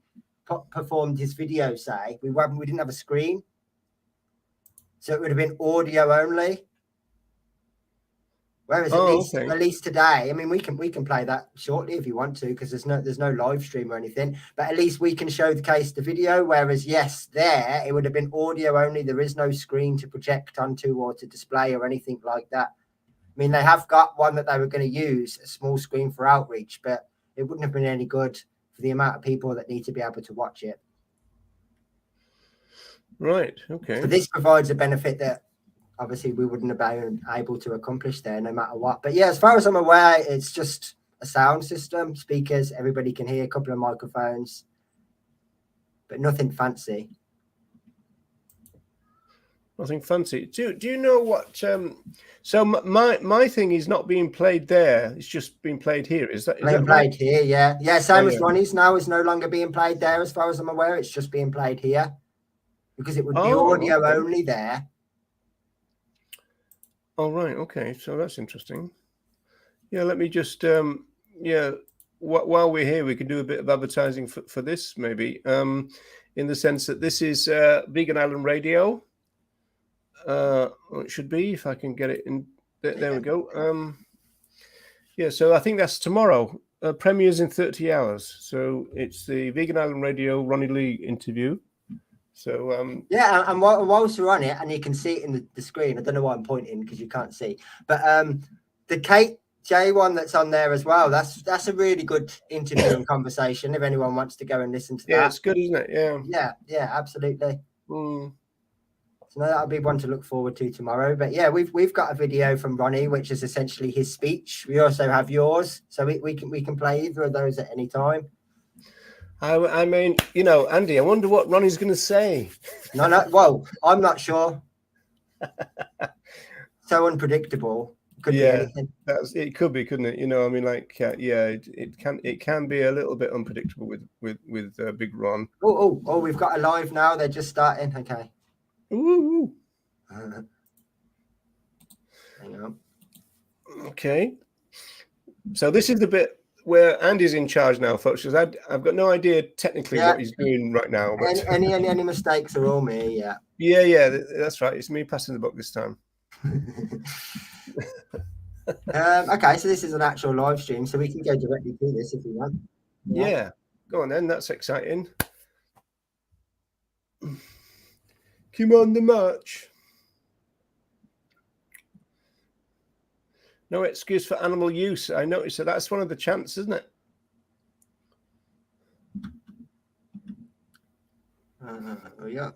performed his video, say, we didn't have a screen. So it would have been audio only. Whereas at least today, I mean, we can play that shortly if you want to, because there's no live stream or anything. But at least we can showcase the video. Whereas there it would have been audio only. There is no screen to project onto or to display or anything like that. I mean, they have got one that they were going to use, a small screen for outreach, but it wouldn't have been any good for the amount of people that need to be able to watch it. Right. Okay. So this provides a benefit that obviously we wouldn't have been able to accomplish there no matter what. But yeah, as far as I'm aware, it's just a sound system, speakers, everybody can hear, a couple of microphones, but nothing fancy. Nothing fancy. Do you know what? So my thing is not being played there. It's just being played here. Is that played right? Here? Yeah. Same as Ronnie's now is no longer being played there, as far as I'm aware. It's just being played here because it would be audio only there. Oh, right. Okay. So that's interesting. Yeah. Let me just, while we're here, we can do a bit of advertising for this, maybe, in the sense that this is Vegan Island Radio. It should be, if I can get it in. There we go. So I think that's tomorrow. Premieres in 30 hours. So it's the Vegan Island Radio Ronnie Lee interview. So and whilst we're on it, and you can see it in the screen, I don't know why I'm pointing because you can't see, but the Kate J one that's on there as well, that's a really good interview and conversation if anyone wants to go and listen to that. Yeah, it's good, isn't it? Yeah, absolutely. So that'll be one to look forward to tomorrow. But yeah, we've got a video from Ronnie, which is essentially his speech. We also have yours, so we can play either of those at any time. I mean, Andy, I wonder what Ronnie's going to say. No, well, I'm not sure. So unpredictable. Could be anything. It could be, couldn't it? I mean, it can be a little bit unpredictable with Big Ron. Oh, we've got a live now. They're just starting. Okay. Ooh. Hang on. Okay. So this is the bit where Andy's in charge now, folks. Because I've got no idea technically what he's doing right now. But... Any mistakes are all me. Yeah. Yeah, that's right. It's me passing the buck this time. Okay, so this is an actual live stream, so we can go directly to this if you want. Yeah. Go on then. That's exciting. Come on the march. No excuse for animal use. I noticed that's one of the chants, isn't it? Yeah.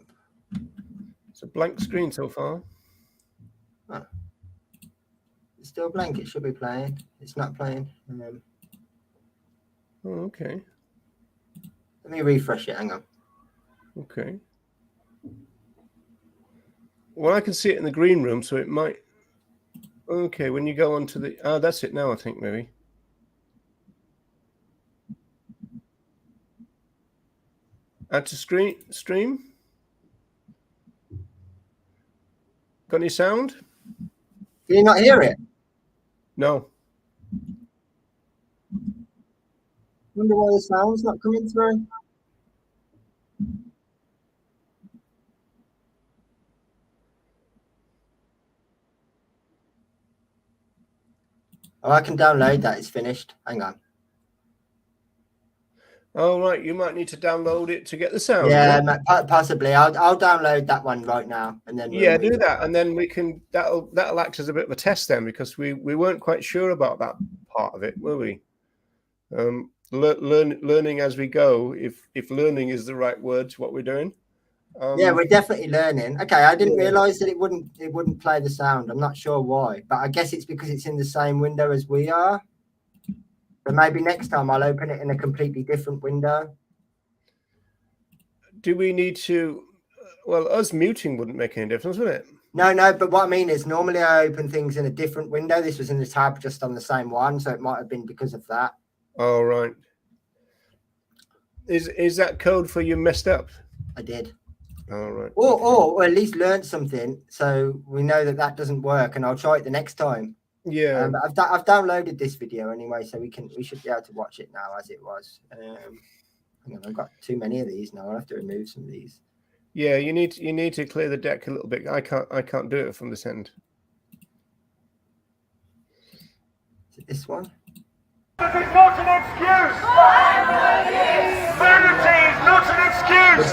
It's a blank screen so far. It's still blank. It should be playing. It's not playing. Okay. Let me refresh it. Hang on. Okay. Well, I can see it in the green room, so it might. Okay, when you go onto the... that's it now, I think, maybe. Add to stream. Got any sound? Can you not hear it? No. Wonder why the sound's not coming through. Oh, I can download that. It's finished. Hang on. Oh, right. You might need to download it to get the sound. Yeah, possibly. I'll download that one right now, and then do that, and then we can. That'll act as a bit of a test then, because we weren't quite sure about that part of it, were we? Learning as we go. If learning is the right word to what we're doing. Yeah, we're definitely learning. Okay, I didn't realize that it wouldn't play the sound. I'm not sure why, but I guess it's because it's in the same window as we are. But maybe next time I'll open it in a completely different window. Do we need to? Well, us muting wouldn't make any difference, would it? No. But what I mean is, normally I open things in a different window. This was in the tab just on the same one, so it might have been because of that. Oh, right. Is that code for you messed up? I did. All right. Or at least learned something, so we know that doesn't work, and I'll try it the next time. Yeah. But I've downloaded this video anyway, so we should be able to watch it now as it was. Hang on, I've got too many of these now. I'll have to remove some of these. Yeah, you need to clear the deck a little bit. I can't do it from this end. This one. Vanity is not an excuse. Vanity is not an excuse.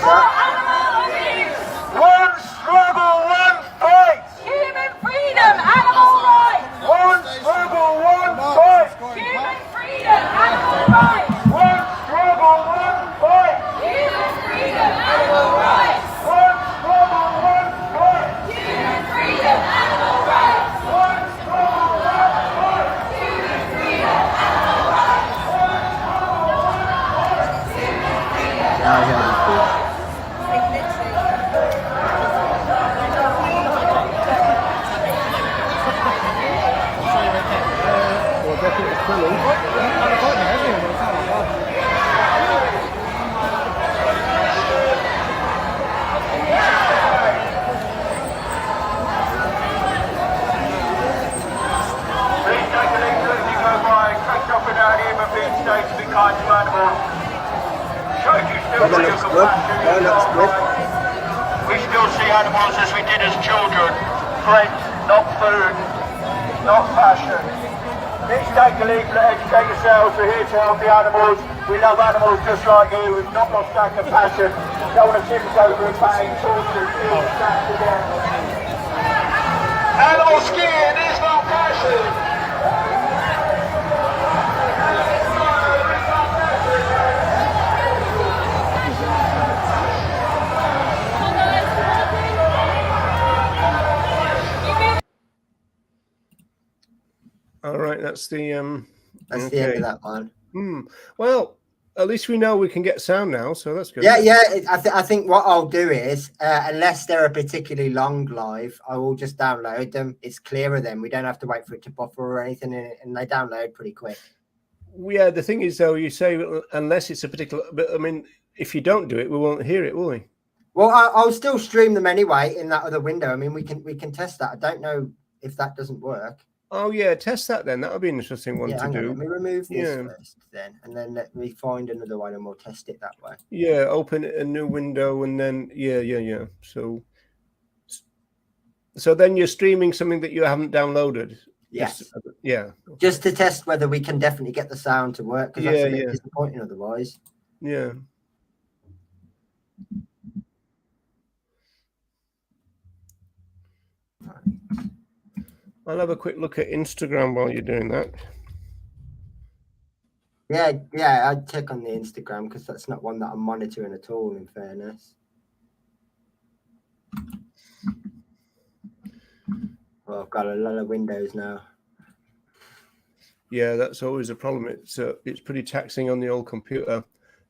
One struggle, one fight. Human freedom, animal rights. One struggle, one fight. Human freedom, animal rights. One struggle, one fight. Human freedom, animal rights. One struggle, one fight. Human freedom, animal rights. One struggle, one fight. Human freedom, animal rights. Please take a leaf as you go by. Catch up in our human being state to be kind to animals. Should you still That feel looks good. compassion That in looks our good. lives? We still see animals as we did as children. Friends, not food, not fashion. Please take a leaflet, educate yourselves. We're here to help the animals. We love animals just like you. We've not lost our compassion. Don't want to see them go through pain, torture, fear, stabbed to death. Animal skin is not passion. All right, that's the That's the end of that one. Well, at least we know we can get sound now, so that's good. Yeah, yeah. I think what I'll do is, unless they're a particularly long live, I will just download them. It's clearer then. We don't have to wait for it to buffer or anything, and they download pretty quick. Yeah, the thing is, though, you say unless it's a particular, but I mean, if you don't do it, we won't hear it, will we? Well, I'll still stream them anyway in that other window. I mean, we can test that. I don't know if that doesn't work. Oh yeah, test that then. That would be an interesting one to Hang on, do. let me remove this first, then, and then let me find another one, and we'll test it that way. Yeah, open a new window, and then yeah. So then you're streaming something that you haven't downloaded. Yes. Just to test whether we can definitely get the sound to work, because that's a bit disappointing otherwise. Yeah. I'll have a quick look at Instagram while you're doing that. Yeah, I'd check on the Instagram because that's not one that I'm monitoring at all, in fairness. Well, I've got a lot of windows now. Yeah, that's always a problem. It's pretty taxing on the old computer.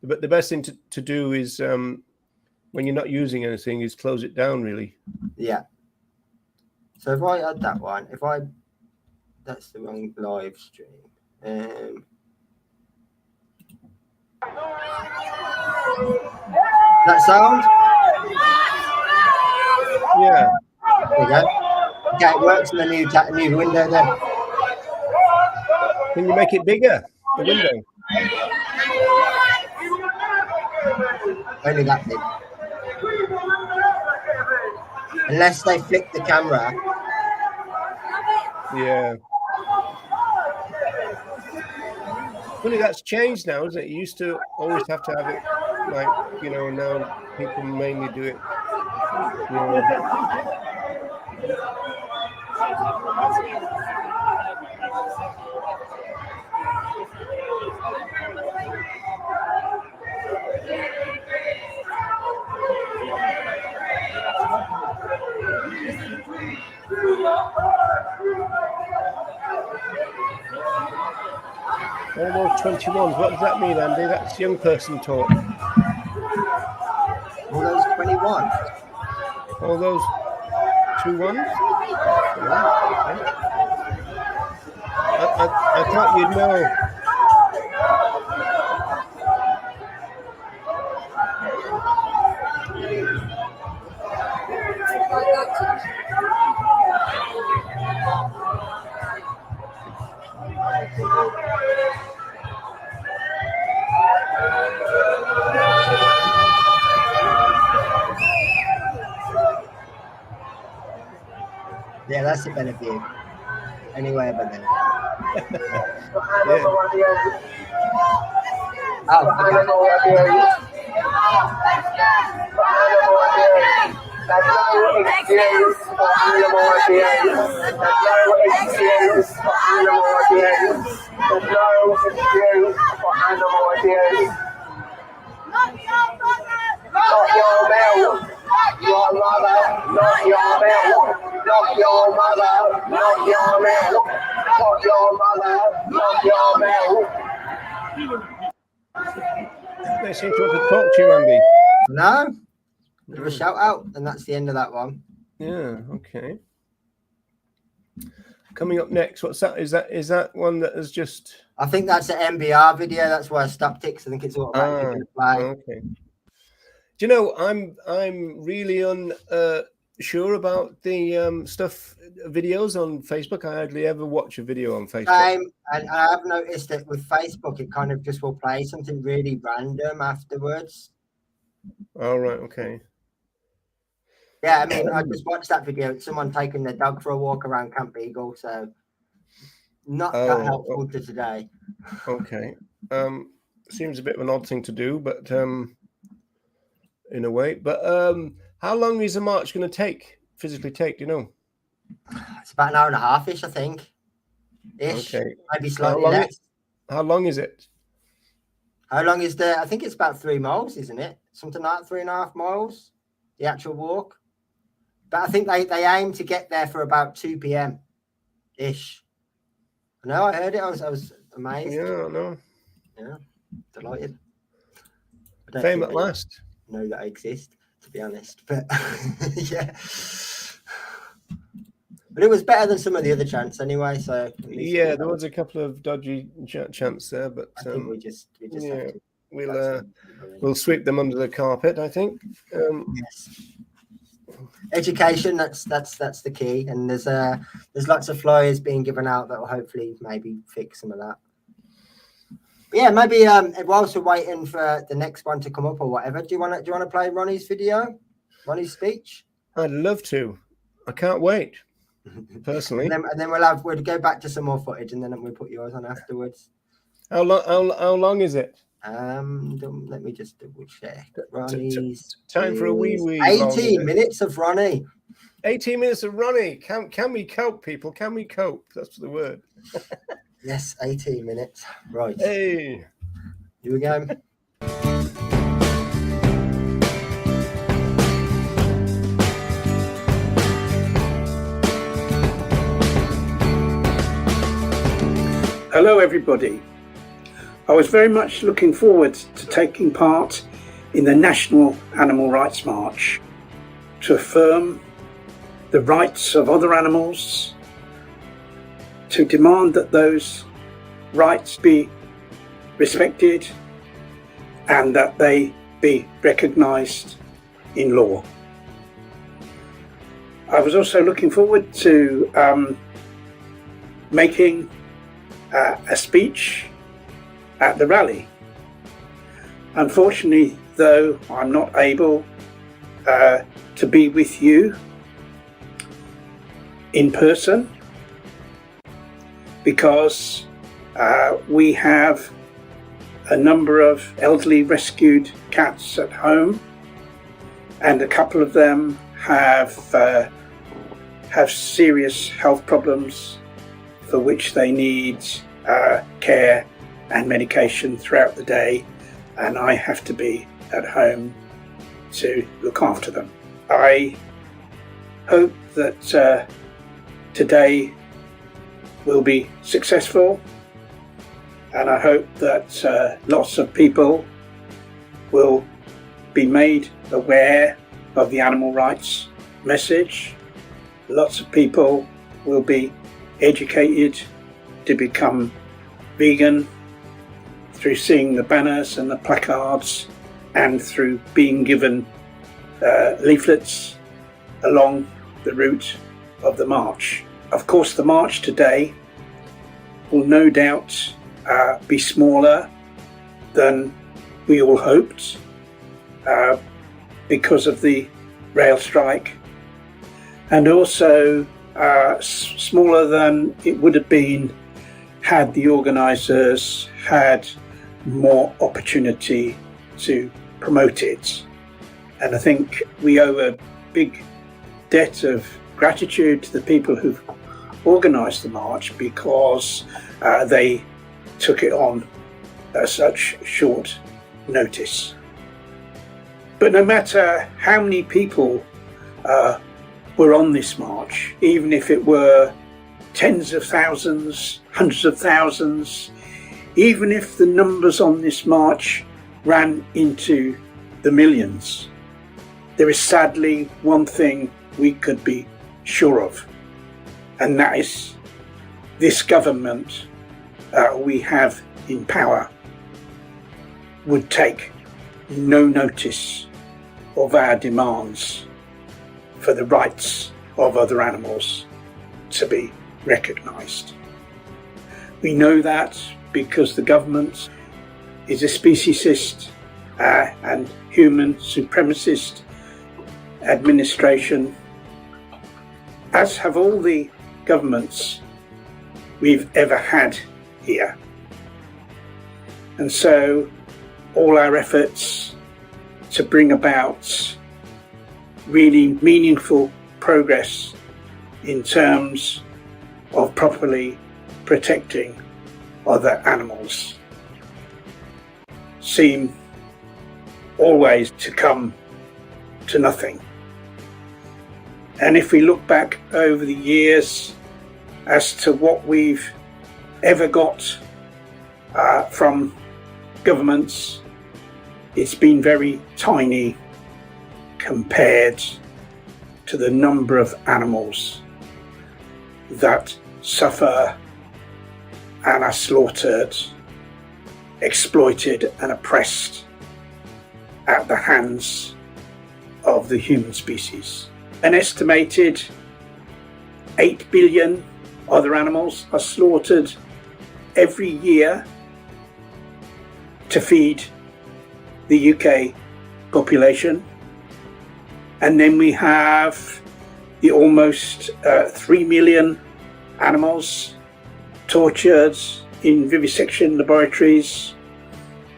But the best thing to do is when you're not using anything is close it down, really. Yeah. So if I add that one, that's the wrong live stream. That sound? Yeah. There you go. Okay, it works in the new window then. Can you make it bigger? The window. Only that big. Unless they flick the camera. Yeah. Funny, that's changed now, isn't it? You used to always have to have it, like, now people mainly do it. Almost 21s. What does that mean, Andy? That's young person talk. All those 21s. All those 2 1s? I thought you'd know. Yeah, that's a better view. Anyway, but then. animal abuse. For animal abuse. For animal abuse. There's no excuse for animal abuse. There's no excuse for animal abuse. There's no excuse for animal abuse. Not your milk. Your mother, not your milk. Not your mother, not your milk. Not your mother, not your milk. They seem to want to talk to you, Andy. No. Give a shout out, and that's the end of that one. Yeah, okay. Coming up next, what's that? Is that one that is just? I think that's an MBR video. That's why I stopped it, 'cause I think it's automatically going to play. Okay. Do you know, I'm really unsure about the videos on Facebook. I hardly ever watch a video on Facebook. And I have noticed that with Facebook, it kind of just will play something really random afterwards. All right, okay. Yeah, I mean, I just watched that video. It's someone taking their dog for a walk around Camp Eagle, so not that helpful to today. Okay. Seems a bit of an odd thing to do, but in a way. But how long is the march going to physically take, do you know? It's about an hour and a half-ish, I think. Okay. Maybe slightly less. How long is it? How long is I think it's about 3 miles, isn't it? Something like 3.5 miles, the actual walk. But I think they aim to get there for about 2 p.m.-ish. No, I heard it. I was amazed. Yeah, I know. Yeah, delighted. Fame at last. Know that I exist, to be honest. But yeah. But it was better than some of the other chants anyway. So yeah, there was a couple of dodgy chants there, but I think we just yeah, we'll sweep them under the carpet, I think. Yes. Education, that's the key, and there's lots of flyers being given out that will hopefully maybe fix some of that. But yeah, maybe whilst we're waiting for the next one to come up or whatever, do you want to play Ronnie's video, Ronnie's speech? I'd love to. I can't wait. Personally, and then we'll go back to some more footage, and then we'll put yours on afterwards. How long is it? Let me just double check. Ronnie's time for a wee 18 minutes of Ronnie. 18 minutes of Ronnie. Can we cope, people? Can we cope? That's the word. Yes, 18 minutes. Right. Hey. Here we go. Hello everybody. I was very much looking forward to taking part in the National Animal Rights March to affirm the rights of other animals, to demand that those rights be respected and that they be recognised in law. I was also looking forward to making a speech at the rally. Unfortunately, though, I'm not able to be with you in person because we have a number of elderly rescued cats at home, and a couple of them have serious health problems for which they need care and medication throughout the day, and I have to be at home to look after them. I hope that today will be successful, and I hope that lots of people will be made aware of the animal rights message. Lots of people will be educated to become vegan through seeing the banners and the placards and through being given leaflets along the route of the march. Of course, the march today will no doubt be smaller than we all hoped because of the rail strike, and also smaller than it would have been had the organisers had more opportunity to promote it. And I think we owe a big debt of gratitude to the people who've organised the march, because they took it on at such short notice. But no matter how many people were on this march, even if it were tens of thousands, hundreds of thousands, even if the numbers on this march ran into the millions, there is sadly one thing we could be sure of, and that is this government we have in power would take no notice of our demands for the rights of other animals to be recognised. We know that because the government is a speciesist and human supremacist administration, as have all the governments we've ever had here. And so all our efforts to bring about really meaningful progress in terms of properly protecting other animals seem always to come to nothing. And if we look back over the years as to what we've ever got from governments, it's been very tiny compared to the number of animals that suffer and are slaughtered, exploited and oppressed at the hands of the human species. An estimated 8 billion other animals are slaughtered every year to feed the UK population. And then we have the almost 3 million animals tortured in vivisection laboratories,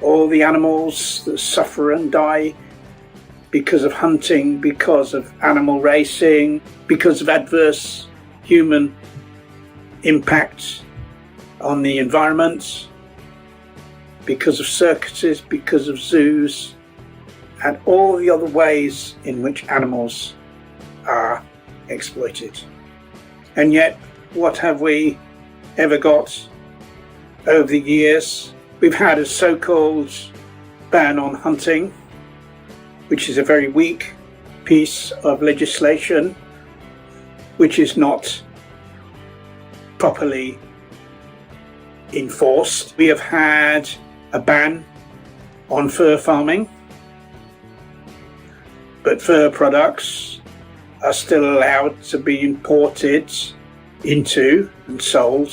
all the animals that suffer and die because of hunting, because of animal racing, because of adverse human impact on the environment, because of circuses, because of zoos, and all the other ways in which animals are exploited. And yet, what have we ever got over the years? We've had a so-called ban on hunting, which is a very weak piece of legislation, which is not properly enforced. We have had a ban on fur farming, but fur products are still allowed to be imported into and sold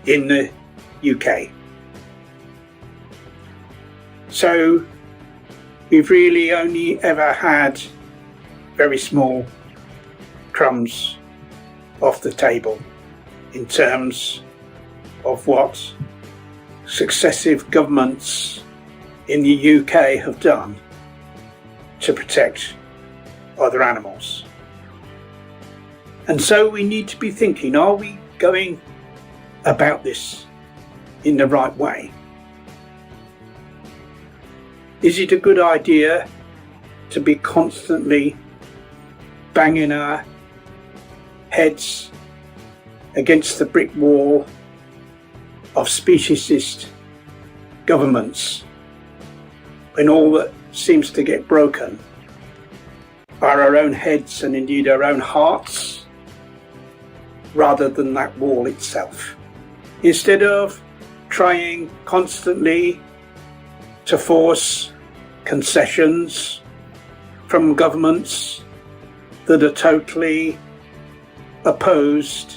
in the UK. So we've really only ever had very small crumbs off the table in terms of what successive governments in the UK have done to protect other animals. And so we need to be thinking, are we going about this in the right way? Is it a good idea to be constantly banging our heads against the brick wall of speciesist governments when all that seems to get broken are our own heads and indeed our own hearts, rather than that wall itself? Instead of trying constantly to force concessions from governments that are totally opposed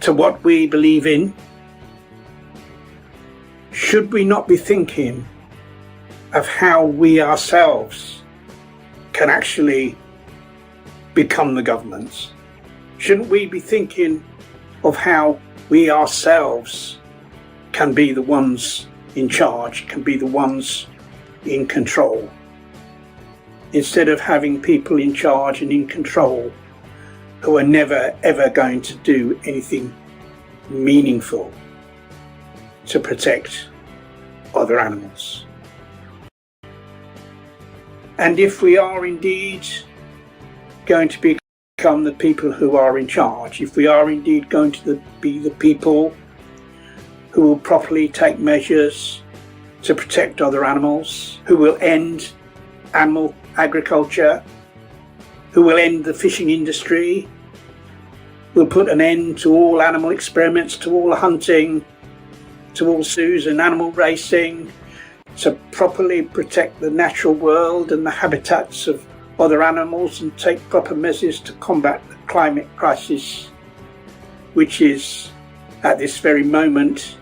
to what we believe in, should we not be thinking of how we ourselves can actually become the governments? Shouldn't we be thinking of how we ourselves can be the ones in charge, can be the ones in control. Instead of having people in charge and in control who are never ever going to do anything meaningful to protect other animals. And if we are indeed going to become the people who are in charge, if we are indeed going to be the people who will properly take measures to protect other animals, who will end animal agriculture, who will end the fishing industry, will put an end to all animal experiments, to all hunting, to all zoos and animal racing, to properly protect the natural world and the habitats of other animals and take proper measures to combat the climate crisis, which is at this very moment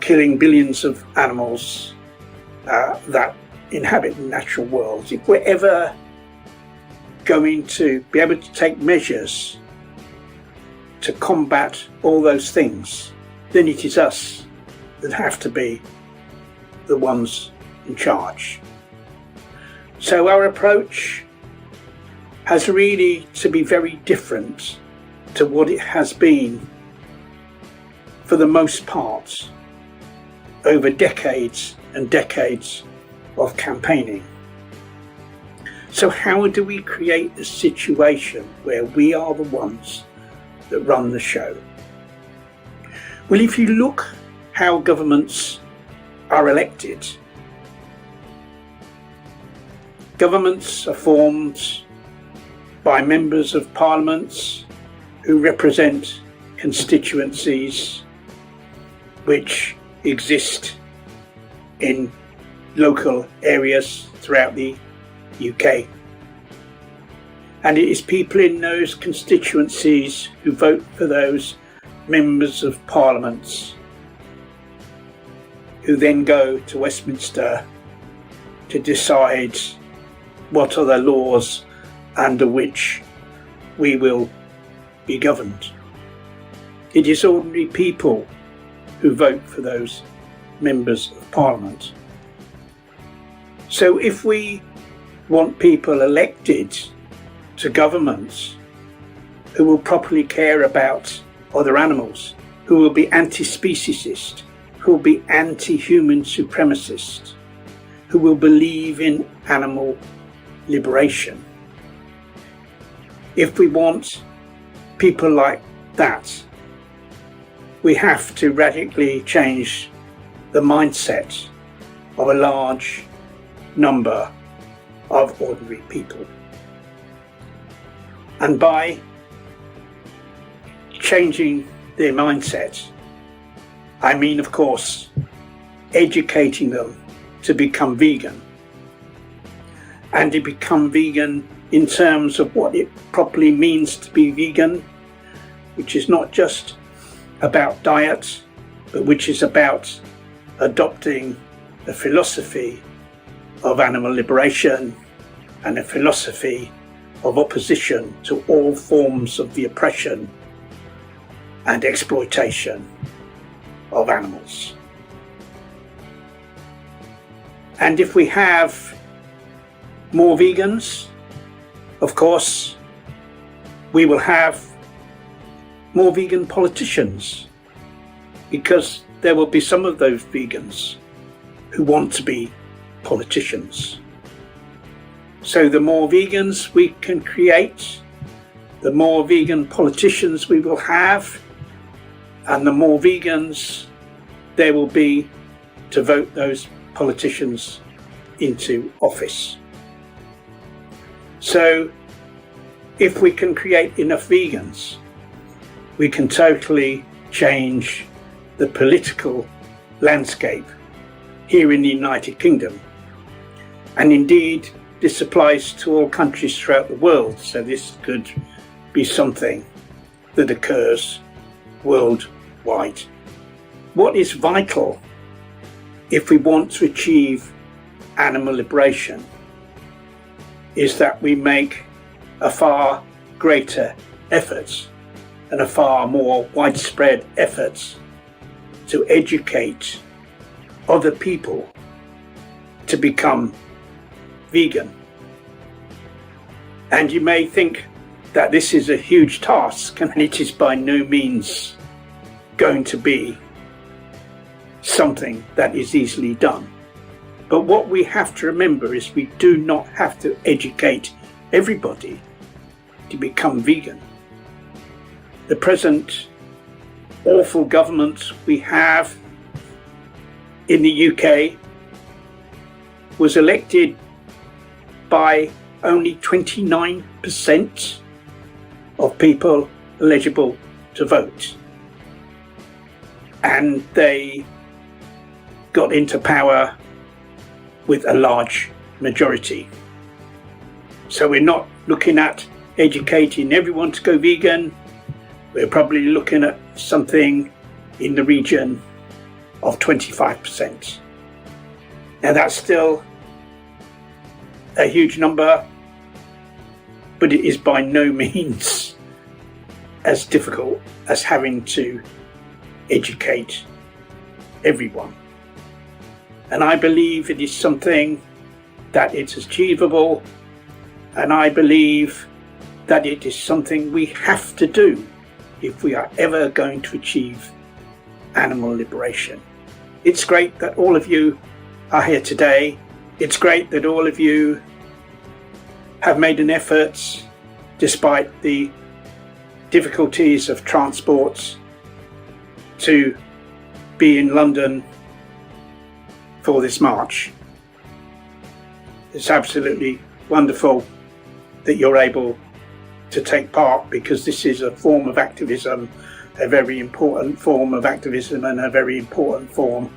killing billions of animals that inhabit the natural world. If we're ever going to be able to take measures to combat all those things, then it is us that have to be the ones in charge. So our approach has really to be very different to what it has been for the most part over decades and decades of campaigning. So how do we create a situation where we are the ones that run the show? Well, if you look how governments are elected, governments are formed by members of parliaments who represent constituencies which exist in local areas throughout the UK. And it is people in those constituencies who vote for those members of parliaments who then go to Westminster to decide what are the laws under which we will be governed. It is ordinary people who vote for those members of parliament. So if we want people elected to governments who will properly care about other animals, who will be anti-speciesist, who will be anti-human supremacist, who will believe in animal liberation. If we want people like that, we have to radically change the mindset of a large number of ordinary people. And by changing their mindset, I mean, of course, educating them to become vegan, and to become vegan in terms of what it properly means to be vegan, which is not just about diet, but which is about adopting a philosophy of animal liberation and a philosophy of opposition to all forms of the oppression and exploitation of animals. And if we have more vegans, of course, we will have more vegan politicians, because there will be some of those vegans who want to be politicians. So the more vegans we can create, the more vegan politicians we will have, and the more vegans there will be to vote those politicians into office. So if we can create enough vegans, we can totally change the political landscape here in the United Kingdom. And indeed, this applies to all countries throughout the world, so this could be something that occurs worldwide. What is vital if we want to achieve animal liberation is that we make a far greater effort and a far more widespread efforts to educate other people to become vegan. And you may think that this is a huge task, and it is by no means going to be something that is easily done. But what we have to remember is we do not have to educate everybody to become vegan. The present awful government we have in the UK was elected by only 29% of people eligible to vote. And they got into power with a large majority. So we're not looking at educating everyone to go vegan. We're probably looking at something in the region of 25%. Now that's still a huge number, but it is by no means as difficult as having to educate everyone. And I believe it is something that it's achievable, and I believe that it is something we have to do if we are ever going to achieve animal liberation. It's great that all of you are here today. It's great that all of you have made an effort, despite the difficulties of transport, to be in London for this march. It's absolutely wonderful that you're able to take part, because this is a form of activism, a very important form of activism, and a very important form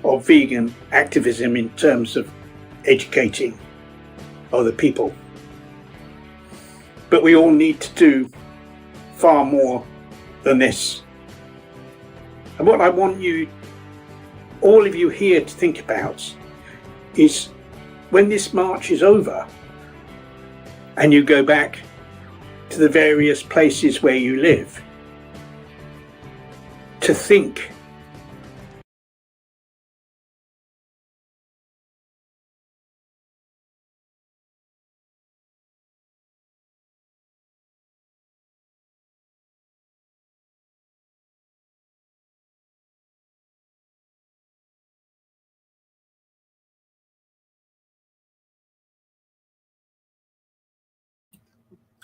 of vegan activism in terms of educating other people. But we all need to do far more than this. And what I want you, all of you here, to think about is when this march is over and you go back to the various places where you live, to think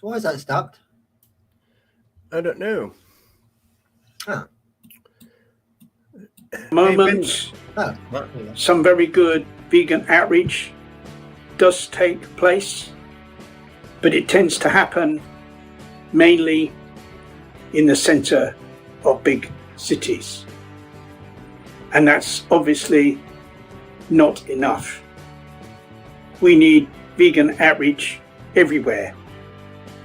Why is that stopped? I don't know. Moment, some very good vegan outreach does take place, but it tends to happen mainly in the centre of big cities. And that's obviously not enough. We need vegan outreach everywhere,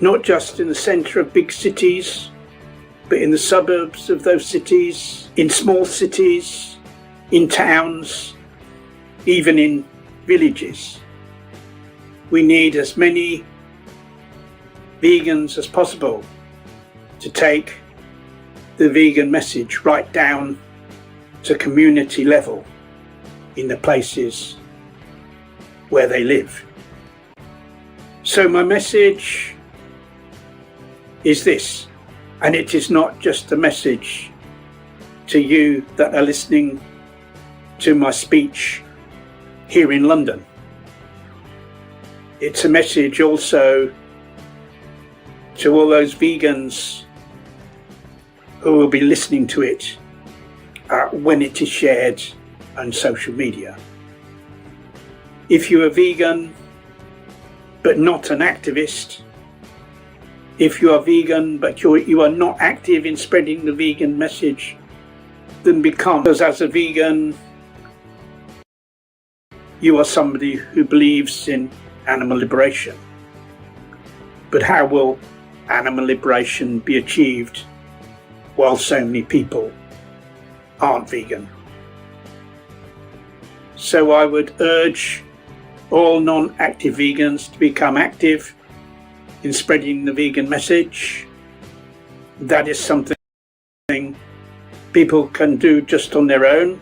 not just in the centre of big cities, but in the suburbs of those cities, in small cities, in towns, even in villages. We need as many vegans as possible to take the vegan message right down to community level in the places where they live. So my message is this, and it is not just a message to you that are listening to my speech here in London. It's a message also to all those vegans who will be listening to it when it is shared on social media. If you are vegan but not an activist, if you are vegan but you are not active in spreading the vegan message, then because as a vegan you are somebody who believes in animal liberation. But how will animal liberation be achieved while so many people aren't vegan? So I would urge all non-active vegans to become active in spreading the vegan message. that is something people can do just on their own.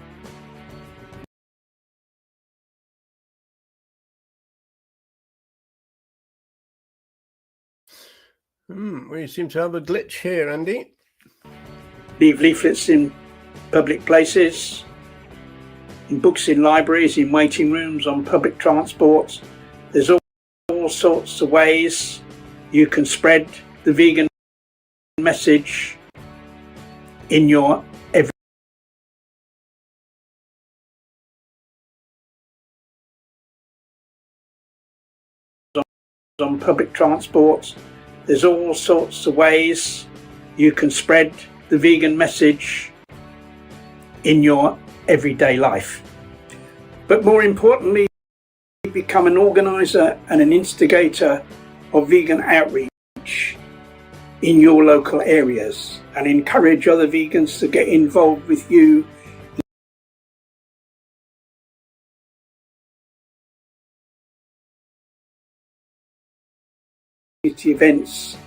We seem to have a glitch here, Andy. Leave leaflets in public places, in books in libraries, in waiting rooms, on public transport. There's all sorts of ways you can spread the vegan message in your every on public transport. There's all sorts of ways you can spread the vegan message in your everyday life. But more importantly, become an organizer and an instigator of vegan outreach in your local areas and encourage other vegans to get involved with you in events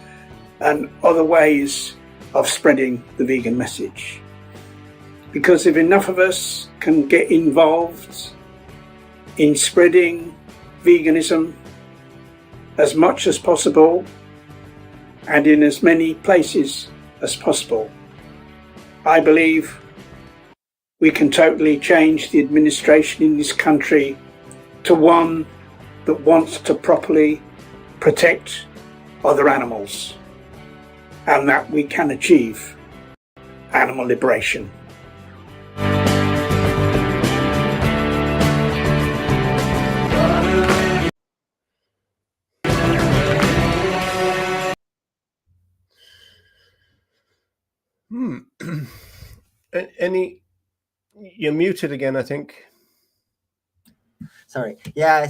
and other ways of spreading the vegan message. Because if enough of us can get involved in spreading veganism as much as possible and in as many places as possible, I believe we can totally change the administration in this country to one that wants to properly protect other animals, and that we can achieve animal liberation. You're muted again, I think. Sorry.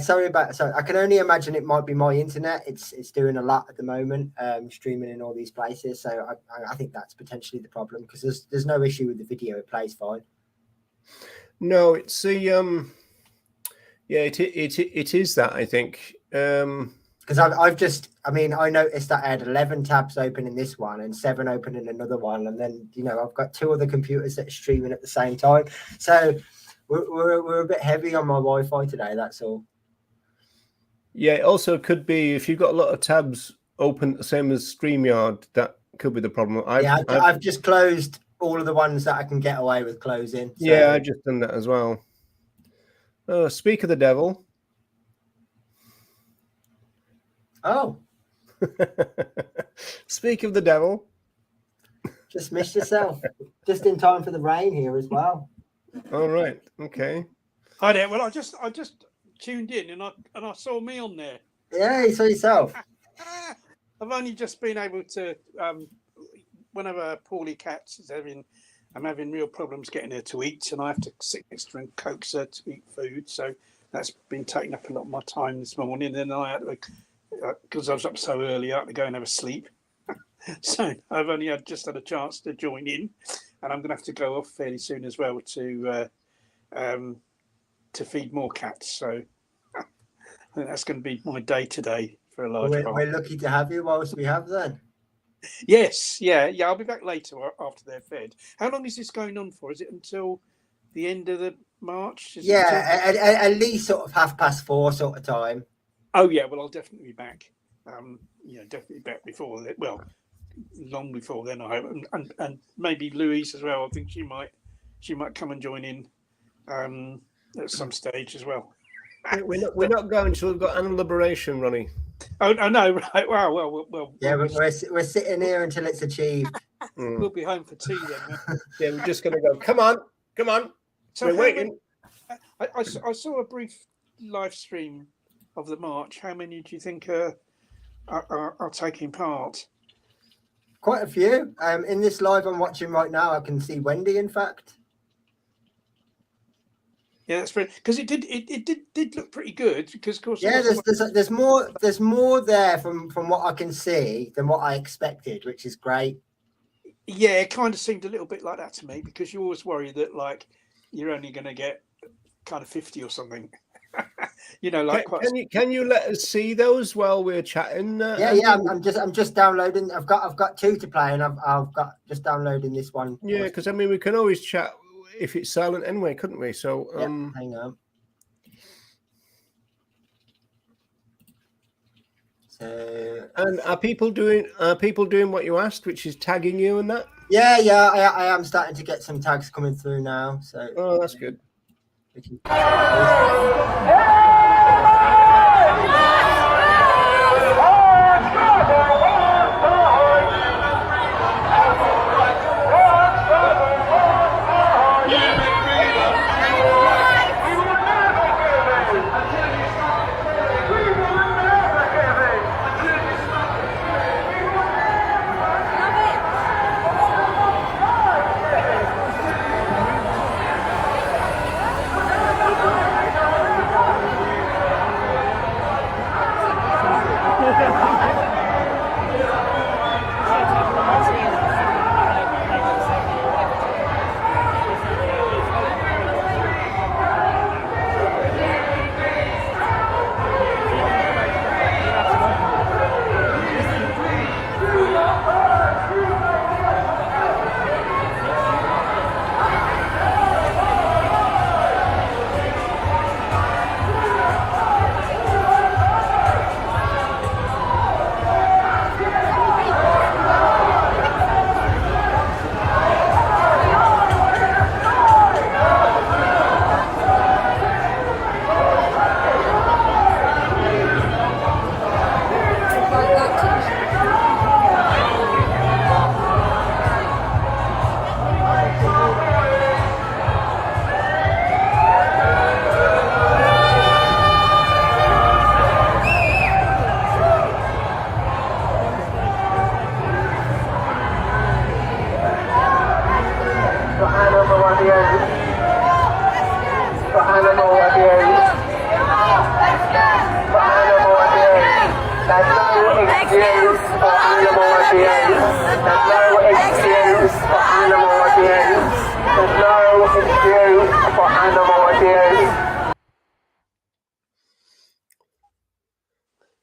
Sorry. I can only imagine it might be my internet. It's doing a lot at the moment, streaming in all these places. So I think that's potentially the problem, because there's no issue with the video. It plays fine. No, it's it is that, I think. Because I noticed that I had 11 tabs open in this one and 7 open in another one, and then I've got 2 other computers that are streaming at the same time. So we're a bit heavy on my Wi-Fi today. That's all. Yeah, it also could be if you've got a lot of tabs open, the same as StreamYard. That could be the problem. I've just closed all of the ones that I can get away with closing. So. Yeah, I've just done that as well. Oh, speak of the devil. Oh. Speak of the devil. Just missed yourself. Just in time for the rain here as well. All right. Okay. Hi there. Well, I just tuned in and I saw me on there. Yeah, you saw yourself. I've only just been able to whenever Paulie Cats is I'm having real problems getting her to eat, and I have to sit next to her and coax her to eat food. So that's been taking up a lot of my time this morning. And then I had to, because I was up so early, I had to go and have a sleep. So I've only just had a chance to join in, and I'm going to have to go off fairly soon as well to feed more cats. So I think that's going to be my day today for a large part. We're lucky to have you whilst we have then. Yes, yeah. I'll be back later after they're fed. How long is this going on for? Is it until the end of the March? At least sort of 4:30 sort of time. Oh yeah, well I'll definitely be back. Definitely back before that. Well, long before then, I hope, and maybe Louise as well. I think she might come and join in at some stage as well. We're not going until we've got animal liberation, Ronnie. Oh no, right? Wow, well. Yeah, we're sitting here until it's achieved. We'll be home for tea then. Yeah, we're just going to go. Come on. So we're waiting. I saw a brief live stream of the march. How many do you think are taking part? Quite a few. In this live I'm watching right now, I can see Wendy. In fact. Yeah, that's pretty. Because it did look pretty good. Because of course. Yeah, there's more there from what I can see than what I expected, which is great. Yeah, it kind of seemed a little bit like that to me, because you always worry that like you're only going to get kind of 50 or something. you know, like can you let us see those while we're chatting? Yeah. I'm just downloading. I've got 2 to play, and I've got just downloading this one. Yeah, because I mean, we can always chat if it's silent anyway, couldn't we? So hang on. So, and are people doing what you asked, which is tagging you and that? Yeah, I am starting to get some tags coming through now. So that's good.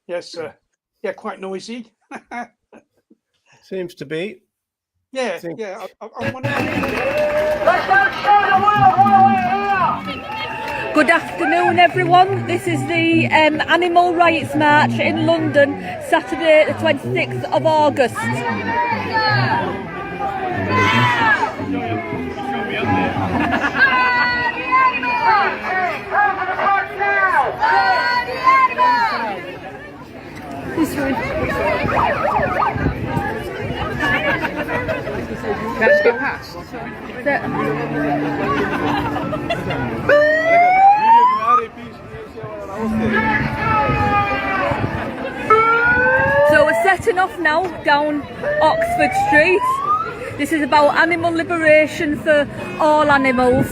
Yes, yeah, quite noisy. Seems to be. Yeah, yeah. I'm wondering. Good afternoon, everyone. This is the Animal Rights March in London, Saturday, the 26th of August. Let's go past. So we're setting off now down Oxford Street. This is about animal liberation for all animals.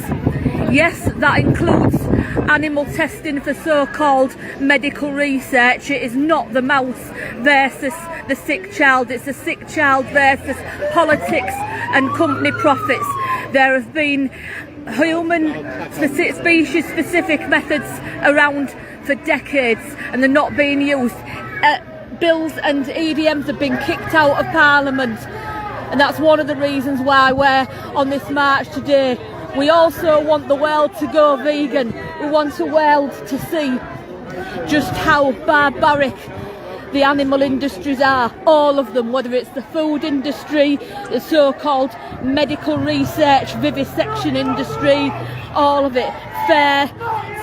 Yes, that includes animal testing for so-called medical research. It is not the mouse versus the sick child. It's the sick child versus politics and company profits. There have been human species-specific methods around for decades, and they're not being used. Bills and EDMs have been kicked out of Parliament, and that's one of the reasons why we're on this march today. We also want the world to go vegan. We want the world to see just how barbaric the animal industries are, all of them, whether it's the food industry, the so-called medical research, vivisection industry, all of it, fair,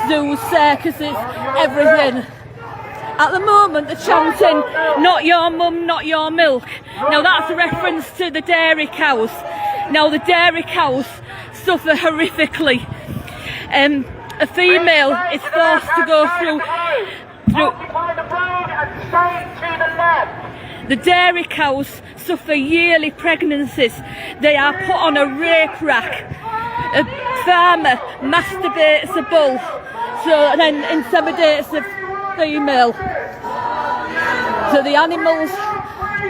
zoos, circuses, everything. At the moment, they're chanting, "Not your mum, not your milk." Now that's a reference to the dairy cows. Now the dairy cows suffer horrifically. A female is forced to go through the dairy cows suffer yearly pregnancies. They are put on a rape rack. A farmer masturbates a bull, and then inseminates a female. So the animals,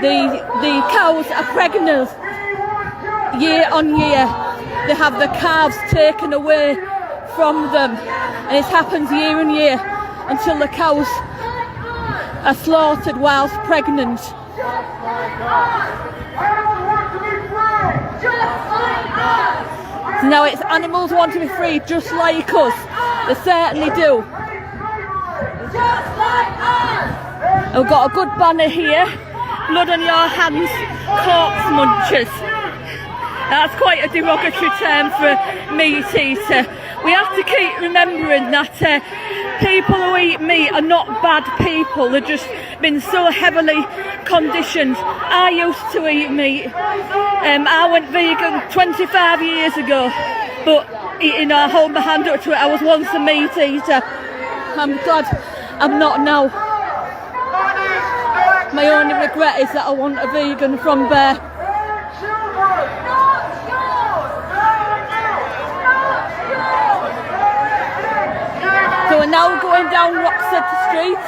the cows are pregnant year on year. They have the calves taken away from them, and it happens year on year. until the cows are slaughtered whilst pregnant. So now it's animals want to be free just like us. They certainly do. And we've got a good banner here. Blood on your hands, corpse munchers. That's quite a derogatory term for a meat eater. We have to keep remembering that people who eat meat are not bad people. They've just been so heavily conditioned. I used to eat meat. I went vegan 25 years ago, but I hold my hand up to it. I was once a meat eater. I'm glad I'm not now. My only regret is that I want a vegan from Bear. So we're now going down Roxett Street.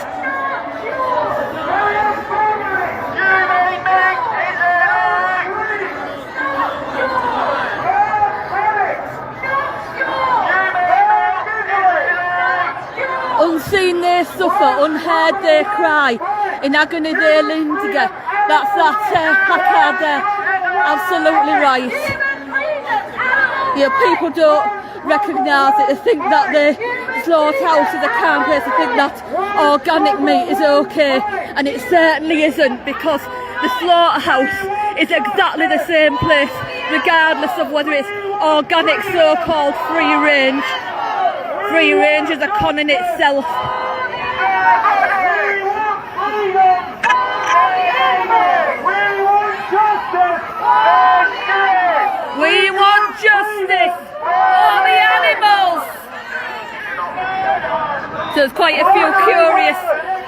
Unseen they suffer, unheard they cry, in agony they linger. That's that placard there, absolutely right. Yeah, people don't recognise it, they think that the slaughterhouse is a calm place, they think that organic meat is okay, and it certainly isn't, because the slaughterhouse is exactly the same place, regardless of whether it's organic, so-called free range. Free range is a con in itself. We want justice for the animals. So there's quite a few curious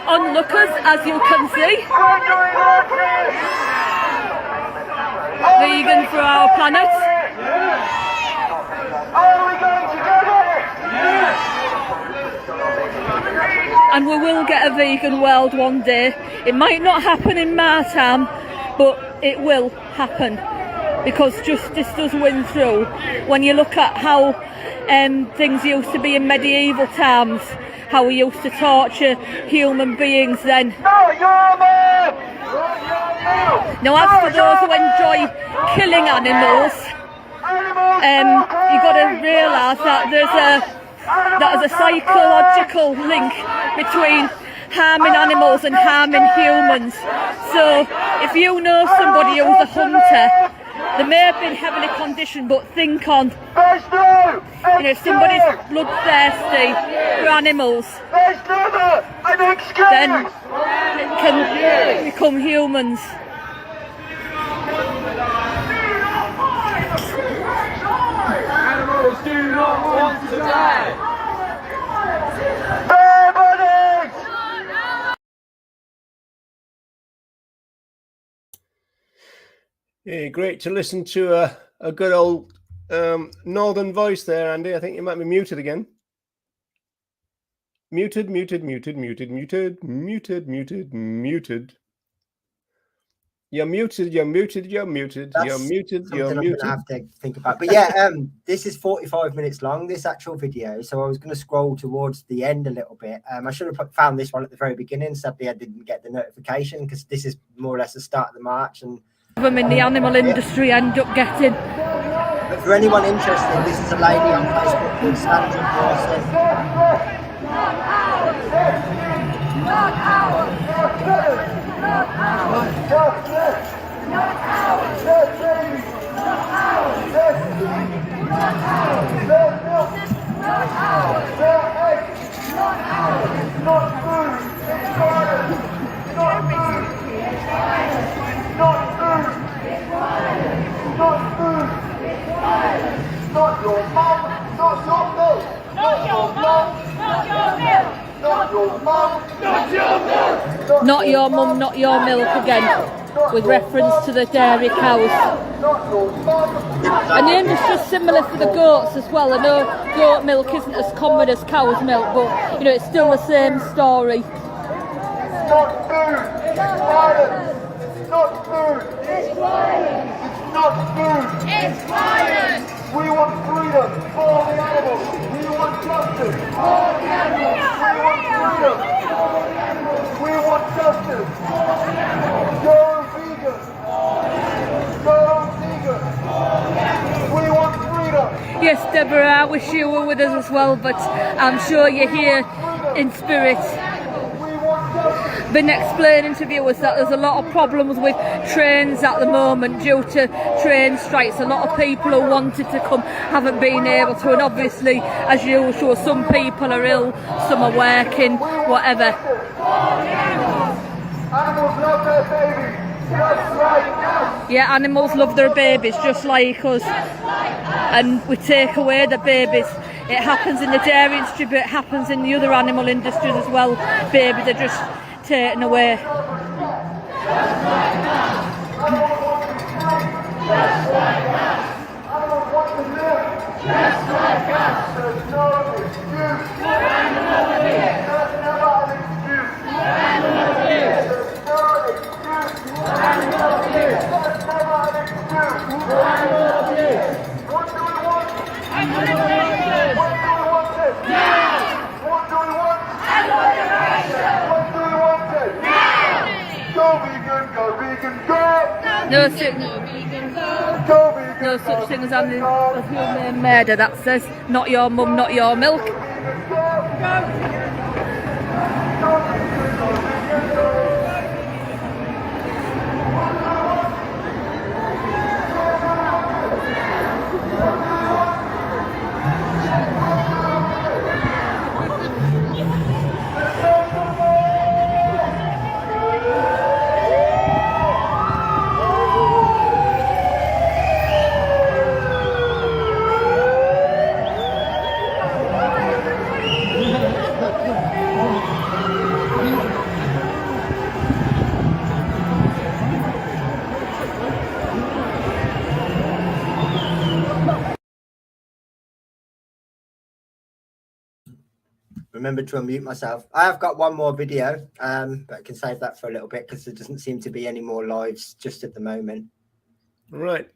onlookers, as you can see. Vegan for our planet. And we will get a vegan world one day. It might not happen in my time, but it will happen, because justice does win through. When you look at how things used to be in medieval times, how we used to torture human beings then. Now, as for those who enjoy killing animals, you've got to realise that there's a psychological link between harming animals and harming humans. So if you know somebody who's a hunter, they may have been heavily conditioned, but think on, if somebody's bloodthirsty for animals, then it can become humans. Animals do not want to die. Yeah, great to listen to a good old northern voice there, Andy. I think you might be muted again. Muted. You're muted. I'm gonna have to think about. But yeah, this is 45 minutes long, this actual video. So I was going to scroll towards the end a little bit. I should have found this one at the very beginning. Sadly, I didn't get the notification, because this is more or less the start of the march, and them in the animal industry end up getting. But for anyone interested, this is a lady on Facebook called Sandra Dawson. Not your mum, not your milk. Not your mum, not your milk. Not your mum, not your milk. Not your mum, not your milk again, with reference to the dairy cows. And the industry's similar for the goats as well. I know goat milk isn't as common as cow's milk, but it's still the same story. Not food, it's violence. Not food, it's violence. It's not food, it's violence. We want freedom for the animals. We want justice for the animals. We want freedom. freedom. We want justice. Go vegan. Go vegan. We want freedom. Yes, Deborah, I wish you were with us as well, but I'm sure you're here in spirit. Been explaining to viewers that there's a lot of problems with trains at the moment due to train strikes. A lot of people who wanted to come haven't been able to, and obviously, as usual, some people are ill, some are working, whatever. Animals love their babies, just like us. Yeah, animals love their babies just like us, and we take away the babies. It happens in the dairy industry, but it happens in the other animal industries as well. Babies are just taken away. No such thing as human murder. That says not your mum, not your milk. Remember to unmute myself. I have got one more video, but I can save that for a little bit because there doesn't seem to be any more lives just at the moment. Right.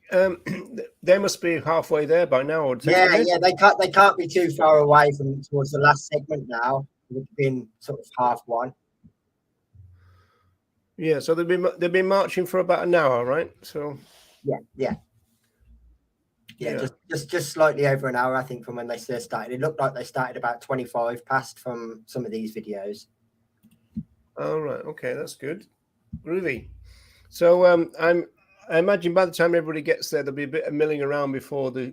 They must be halfway there by now. Yeah, they can't be too far away from towards the last segment now. It's been sort of half one. Yeah, so they've been marching for about an hour, right? So yeah, just slightly over an hour, I think, from when they started. It looked like they started about 25 past from some of these videos. All right, okay, that's good, groovy. So I imagine by the time everybody gets there, there'll be a bit of milling around before the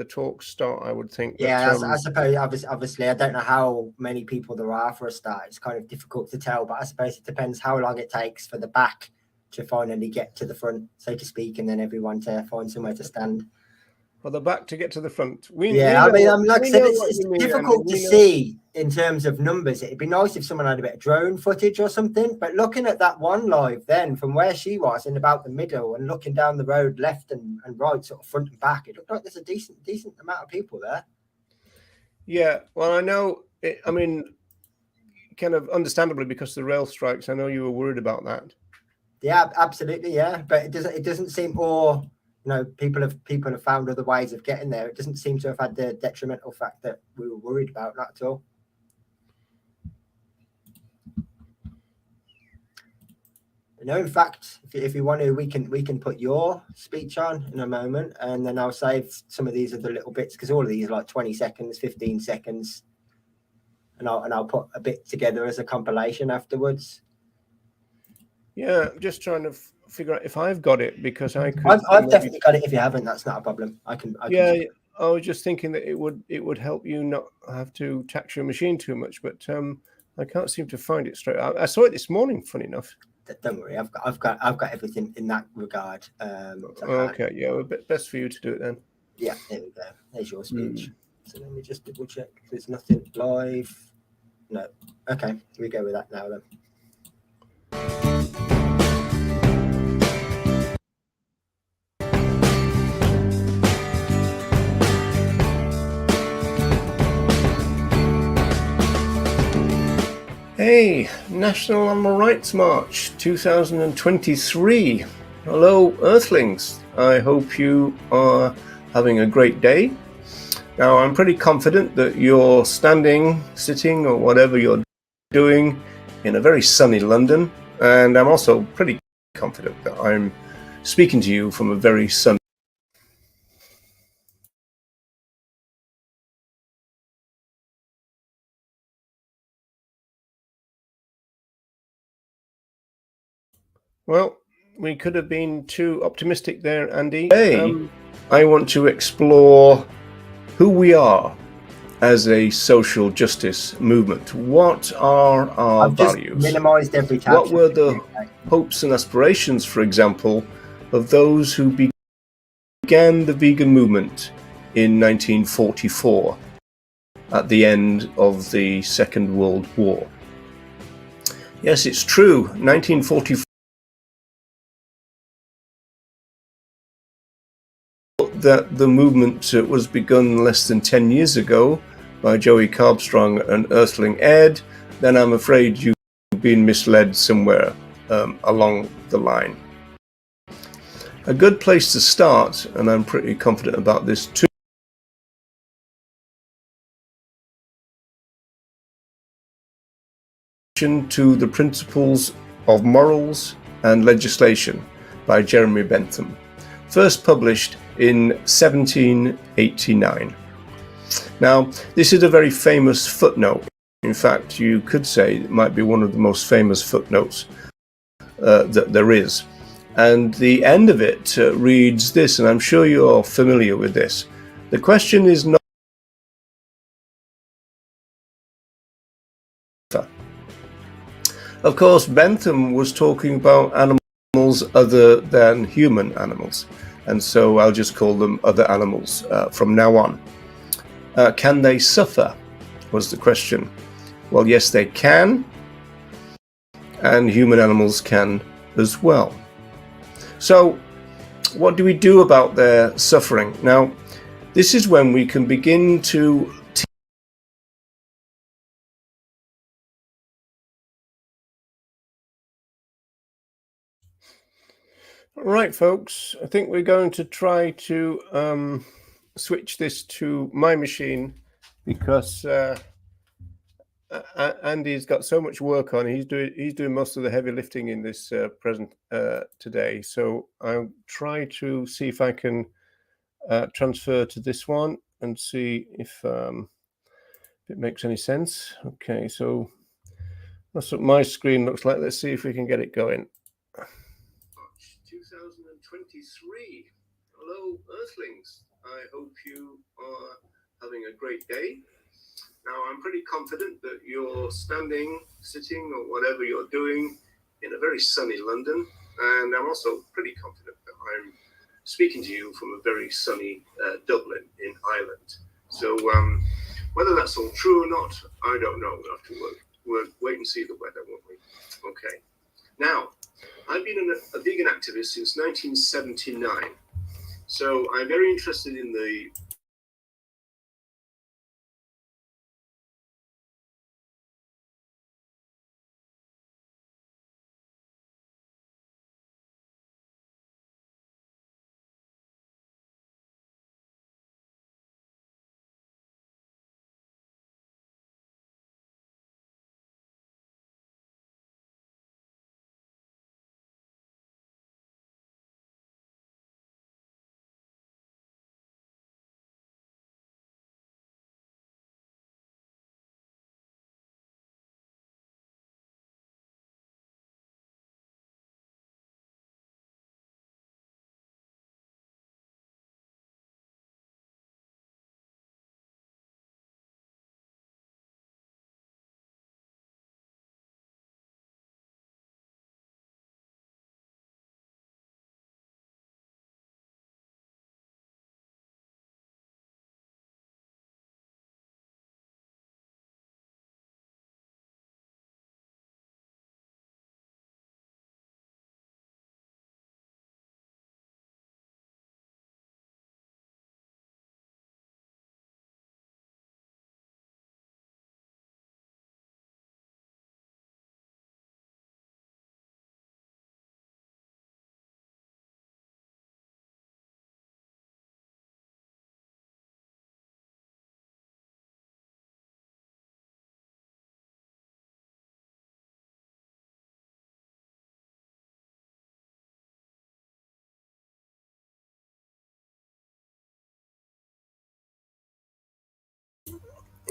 talks start, I would think. Yeah, I suppose. Obviously, I don't know how many people there are for a start. It's kind of difficult to tell, but I suppose it depends how long it takes for the back to finally get to the front, so to speak, and then everyone to find somewhere to stand. For the back to get to the front. Like I said, it's difficult to see in terms of numbers. It'd be nice if someone had a bit of drone footage or something, but looking at that one live then from where she was in about the middle and looking down the road left and right, sort of front and back, it looked like there's a decent amount of people there. Yeah, well, I know, I mean, kind of understandably because of the rail strikes, I know you were worried about that. Yeah, absolutely, yeah, but it doesn't seem, or you know, people have found other ways of getting there. It doesn't seem to have had the detrimental fact that we were worried about, not at all. You know, in fact, if you want to, we can put your speech on in a moment, and then I'll save some of these other little bits because all of these are like 20 seconds, 15 seconds, and I'll put a bit together as a compilation afterwards. Yeah, I'm just trying to figure out if I've got it because I've definitely got it. If you haven't, that's not a problem. I was just thinking that it would help you not have to tax your machine too much, but I can't seem to find it straight. I saw it this morning. Funny enough. Don't worry, I've got everything in that regard. Okay, yeah, well, best for you to do it then. Yeah, there we go. There's your speech. So let me just double check. There's nothing live. No. Okay, we go with that now then. Hey, National Animal Rights March 2023. Hello, Earthlings. I hope you are having a great day. Now, I'm pretty confident that you're standing, sitting, or whatever you're doing in a very sunny London, and I'm also pretty confident that I'm speaking to you from a very sunny. Well, we could have been too optimistic there, Andy. Today, I want to explore who we are as a social justice movement. What are our values? Minimized every tab. What were the hopes and aspirations, for example, of those who began the vegan movement in 1944 at the end of the Second World War? Yes, it's true. 1944. That the movement was begun less than 10 years ago by Joey Carbstrong and Earthling Ed, then I'm afraid you've been misled somewhere along the line. A good place to start, and I'm pretty confident about this too, to the Principles of Morals and Legislation by Jeremy Bentham, first published in 1789. Now, this is a very famous footnote. In fact, you could say it might be one of the most famous footnotes that there is. And the end of it reads this, and I'm sure you're familiar with this. The question is not Of course, Bentham was talking about animals other than human animals, and so I'll just call them other animals from now on. Can they suffer, was the question. Well, yes, they can, and human animals can as well. So, what do we do about their suffering? Now, this is when we can begin to Right, folks, I think we're going to try to switch this to my machine because Andy's got so much work on. He's doing most of the heavy lifting in this present today. So I'll try to see if I can transfer to this one and see if it makes any sense. Okay, so that's what my screen looks like. Let's see if we can get it going. 2023. Hello, Earthlings. I hope you are having a great day. Now, I'm pretty confident that you're standing, sitting, or whatever you're doing in a very sunny London. And I'm also pretty confident that I'm speaking to you from a very sunny Dublin in Ireland. So whether that's all true or not, I don't know. We'll have to wait and see the weather, won't we? Okay. Now, I've been a vegan activist since 1979. So I'm very interested in the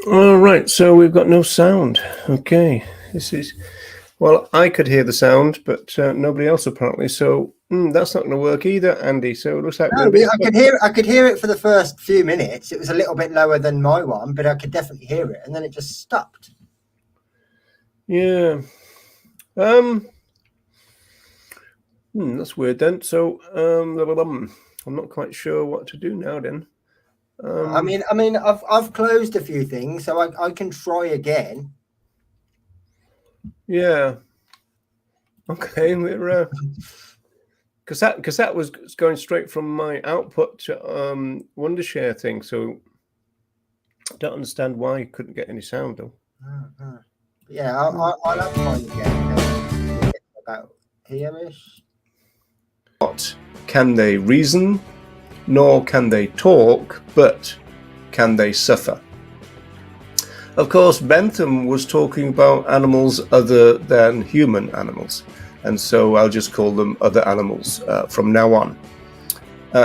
All right, so we've got no sound. Okay, this is, well, I could hear the sound, but nobody else apparently. So that's not going to work either, Andy. So it looks like No, I could hear it for the first few minutes. It was a little bit lower than my one, but I could definitely hear it, and then it just stopped. Yeah. That's weird then. So I'm not quite sure what to do now then. I mean, I've closed a few things, so I can try again. Yeah. Okay. We're because that was going straight from my output to Wondershare thing. So I don't understand why you couldn't get any sound though. Yeah, I'll have fun again. About here-ish. Not can they reason, nor can they talk, but can they suffer? Of course, Bentham was talking about animals other than human animals, and so I'll just call them other animals from now on.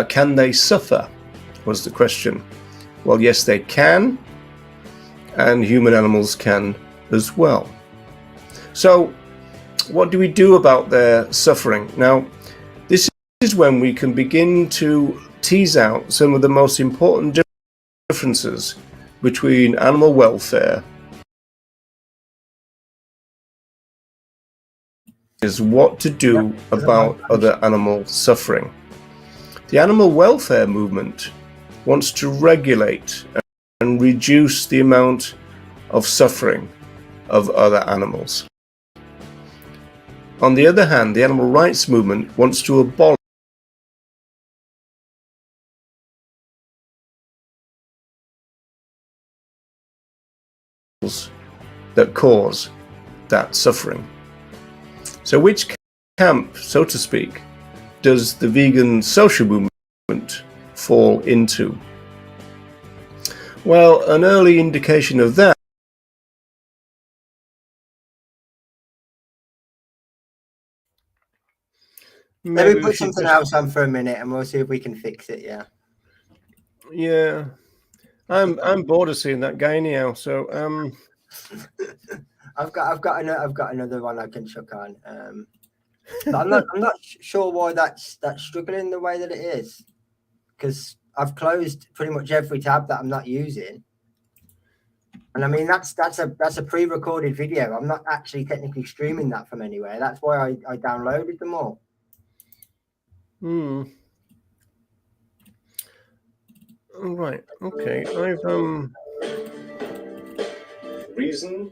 Can they suffer, was the question. Well, yes, they can, and human animals can as well. So, what do we do about their suffering? Now, this is when we can begin to tease out some of the most important differences between animal welfare is what to do about other animal suffering. The animal welfare movement wants to regulate and reduce the amount of suffering of other animals. On the other hand, the animal rights movement wants to abolish that cause that suffering. So which camp, so to speak, does the vegan social movement fall into? Well, an early indication of that Let me put something else on for a minute and we'll see if we can fix it, yeah. Yeah. I'm bored of seeing that guy anyhow, so I've got another one I can chuck on. But I'm not sure why that's struggling the way that it is, because I've closed pretty much every tab that I'm not using, and I mean that's a pre-recorded video. I'm not actually technically streaming that from anywhere. That's why I downloaded them all. All right. Okay. I've reason.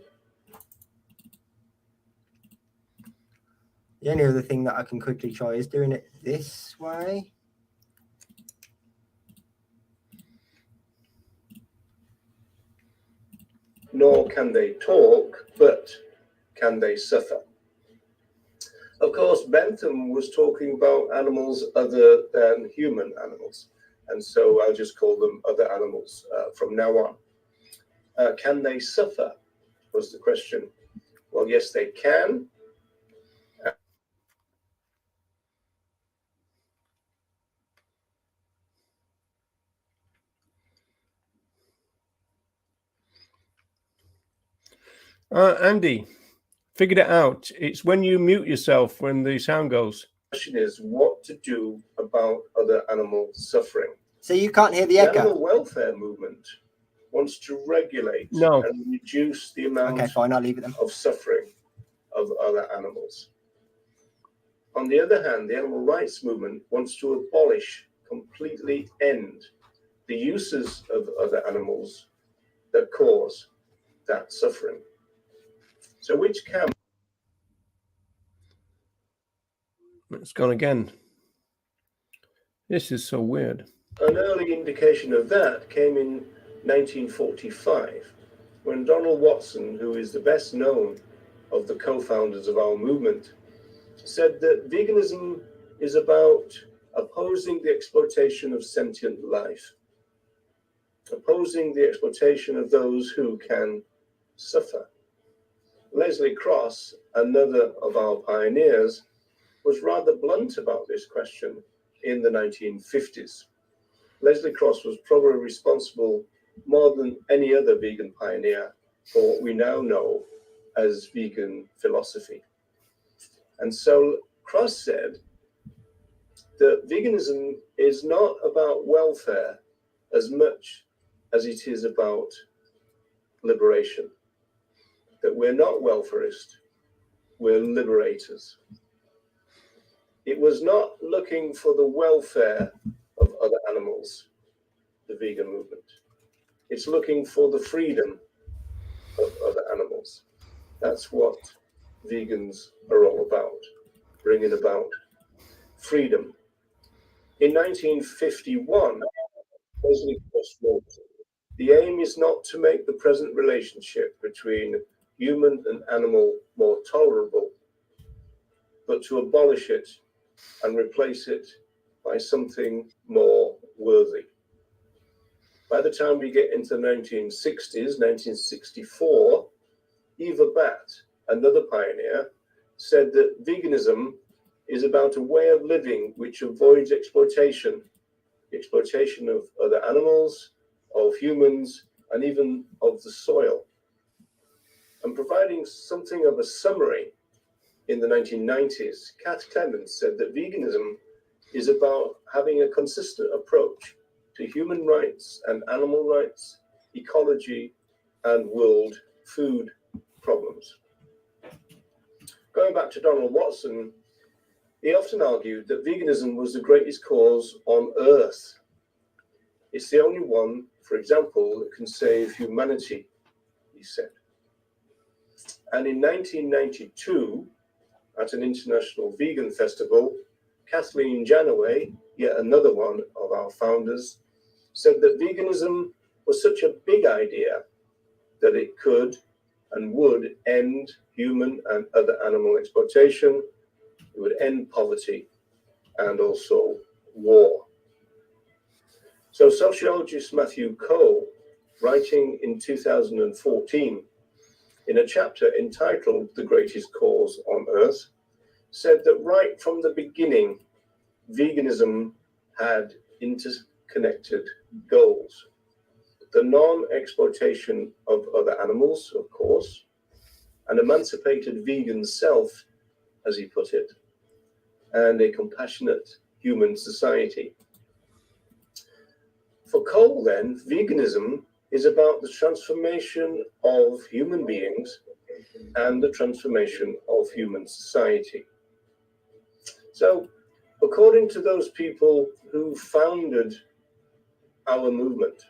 The only other thing that I can quickly try is doing it this way. Nor can they talk, but can they suffer? Of course, Bentham was talking about animals other than human animals, and so I'll just call them other animals from now on. Can they suffer, was the question. Well, yes, they can. Andy, figured it out. It's when you mute yourself when the sound goes. The question is what to do about other animal suffering. So you can't hear the echo? The animal welfare movement wants to regulate and reduce the amount of suffering of other animals. On the other hand, the animal rights movement wants to abolish, completely end the uses of other animals that cause that suffering. So which camp? It's gone again. This is so weird. An early indication of that came in 1945, when Donald Watson, who is the best known of the co-founders of our movement, said that veganism is about opposing the exploitation of sentient life, opposing the exploitation of those who can suffer. Leslie Cross, another of our pioneers, was rather blunt about this question in the 1950s. Leslie Cross was probably responsible more than any other vegan pioneer for what we now know as vegan philosophy. And so Cross said that veganism is not about welfare as much as it is about liberation. That we're not welfarist, we're liberators. It was not looking for the welfare of other animals, the vegan movement. It's looking for the freedom of other animals. That's what vegans are all about, bringing about freedom. In 1951, Leslie Cross wrote, "The aim is not to make the present relationship between human and animal more tolerable, but to abolish it and replace it by something more worthy." By the time we get into the 1960s, 1964, Eva Batt, another pioneer, said that veganism is about a way of living which avoids exploitation of other animals, of humans, and even of the soil. And providing something of a summary in the 1990s, Kat Clemens said that veganism is about having a consistent approach to human rights and animal rights, ecology, and world food problems. Going back to Donald Watson, he often argued that veganism was the greatest cause on Earth. It's the only one, for example, that can save humanity, he said. And in 1992, at an international vegan festival, Kathleen Janaway, yet another one of our founders, said that veganism was such a big idea that it could and would end human and other animal exploitation, it would end poverty and also war. So sociologist Matthew Cole, writing in 2014 in a chapter entitled "The Greatest Cause on Earth," said that right from the beginning, veganism had interconnected goals. The non-exploitation of other animals, of course, an emancipated vegan self, as he put it, and a compassionate human society. For Cole, then, veganism is about the transformation of human beings and the transformation of human society. So, according to those people who founded our movement,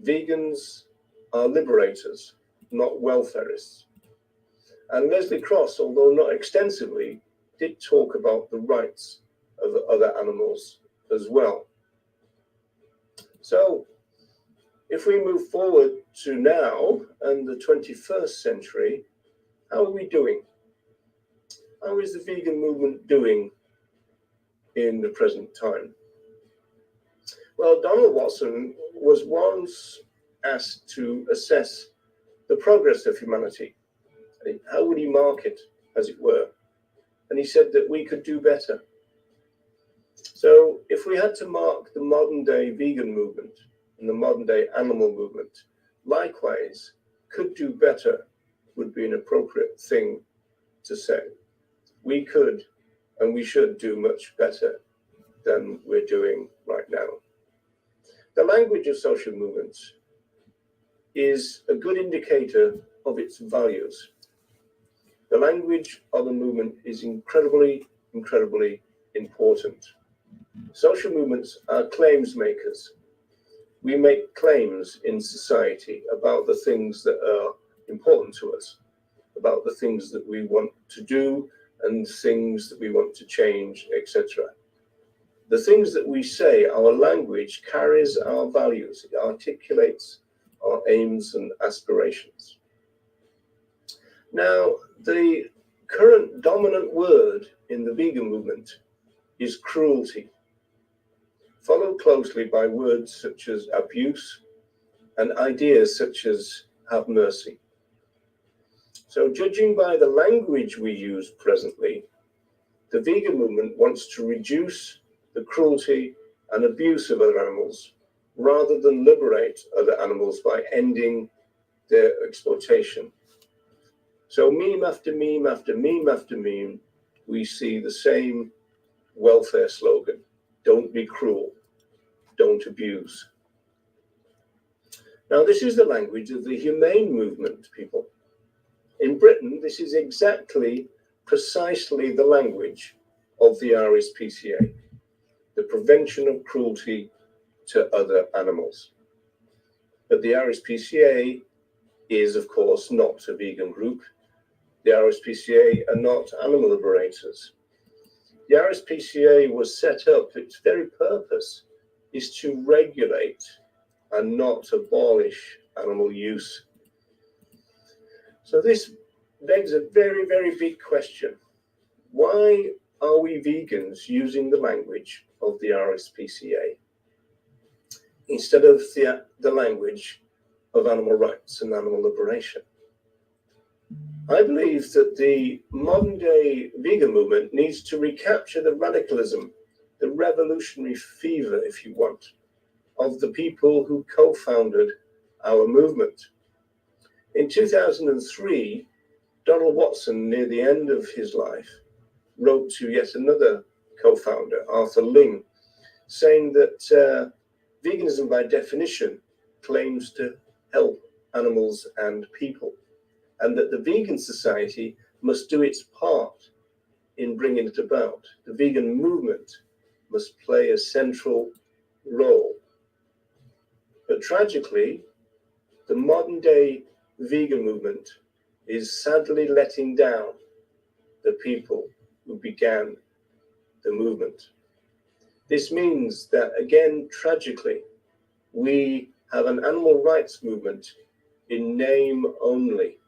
vegans are liberators, not welfarists. And Leslie Cross, although not extensively, did talk about the rights of other animals as well. So, if we move forward to now and the 21st century, how are we doing? How is the vegan movement doing in the present time? Well, Donald Watson was once asked to assess the progress of humanity. How would he mark it, as it were? And he said that we could do better. So if we had to mark the modern day vegan movement and the modern day animal movement, likewise, could do better would be an appropriate thing to say. We could and we should do much better than we're doing right now. The language of social movements is a good indicator of its values. The language of a movement is incredibly, incredibly important. Social movements are claims makers. We make claims in society about the things that are important to us, about the things that we want to do and things that we want to change, etc. The things that we say, our language carries our values, it articulates our aims and aspirations. Now, the current dominant word in the vegan movement is cruelty, followed closely by words such as abuse and ideas such as have mercy. So judging by the language we use presently, the vegan movement wants to reduce the cruelty and abuse of other animals rather than liberate other animals by ending their exploitation. So meme after meme after meme after meme, we see the same welfare slogan: don't be cruel, don't abuse. Now, this is the language of the humane movement, people. In Britain, this is precisely the language of the RSPCA, the prevention of cruelty to other animals. But the RSPCA is, of course, not a vegan group. The RSPCA are not animal liberators. The RSPCA was set up, its very purpose is to regulate and not abolish animal use. So this begs a very, very big question. Why are we vegans using the language of the RSPCA instead of the language of animal rights and animal liberation? I believe that the modern day vegan movement needs to recapture the radicalism, the revolutionary fever, if you want, of the people who co-founded our movement. In 2003, Donald Watson, near the end of his life, wrote to yet another co-founder, Arthur Ling, saying that veganism by definition claims to help animals and people, and that the vegan society must do its part in bringing it about. The vegan movement must play a central role. But tragically, the modern day vegan movement is sadly letting down the people who began the movement. This means that, again, tragically, we have an animal rights movement in name only.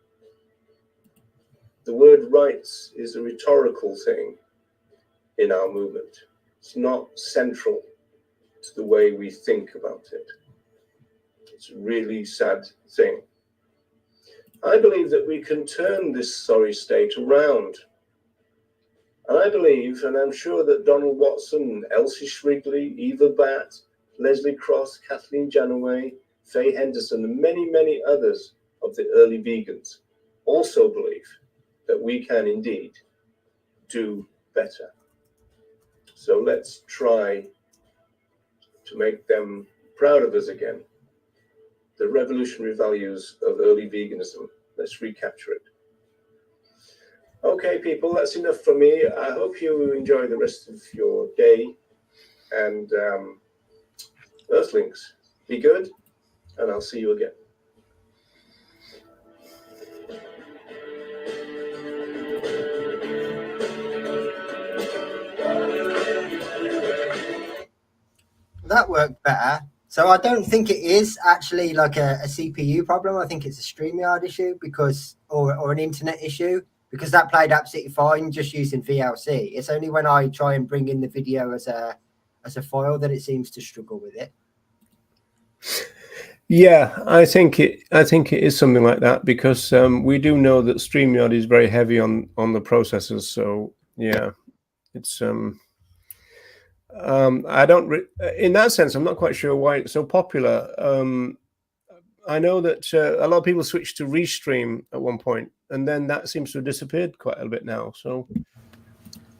The word rights is a rhetorical thing in our movement. It's not central to the way we think about it. It's a really sad thing. I believe that we can turn this sorry state around. And I believe, and I'm sure that Donald Watson, Elsie Shrigley, Eva Batt, Leslie Cross, Kathleen Janaway, Faye Henderson, and many, many others of the early vegans also believe that we can indeed do better. So let's try to make them proud of us again. The revolutionary values of early veganism. Let's recapture it. Okay, people, that's enough for me. I hope you enjoy the rest of your day. And Earthlings, be good, and I'll see you again. That worked better. So I don't think it is actually like a CPU problem. I think it's a StreamYard issue or an internet issue, because that played absolutely fine just using VLC. It's only when I try and bring in the video as a file that it seems to struggle with it. Yeah, I think it is something like that, because we do know that StreamYard is very heavy on the processors. So yeah, it's I don't in that sense, I'm not quite sure why it's so popular. I know that a lot of people switched to Restream at one point, and then that seems to have disappeared quite a bit now. So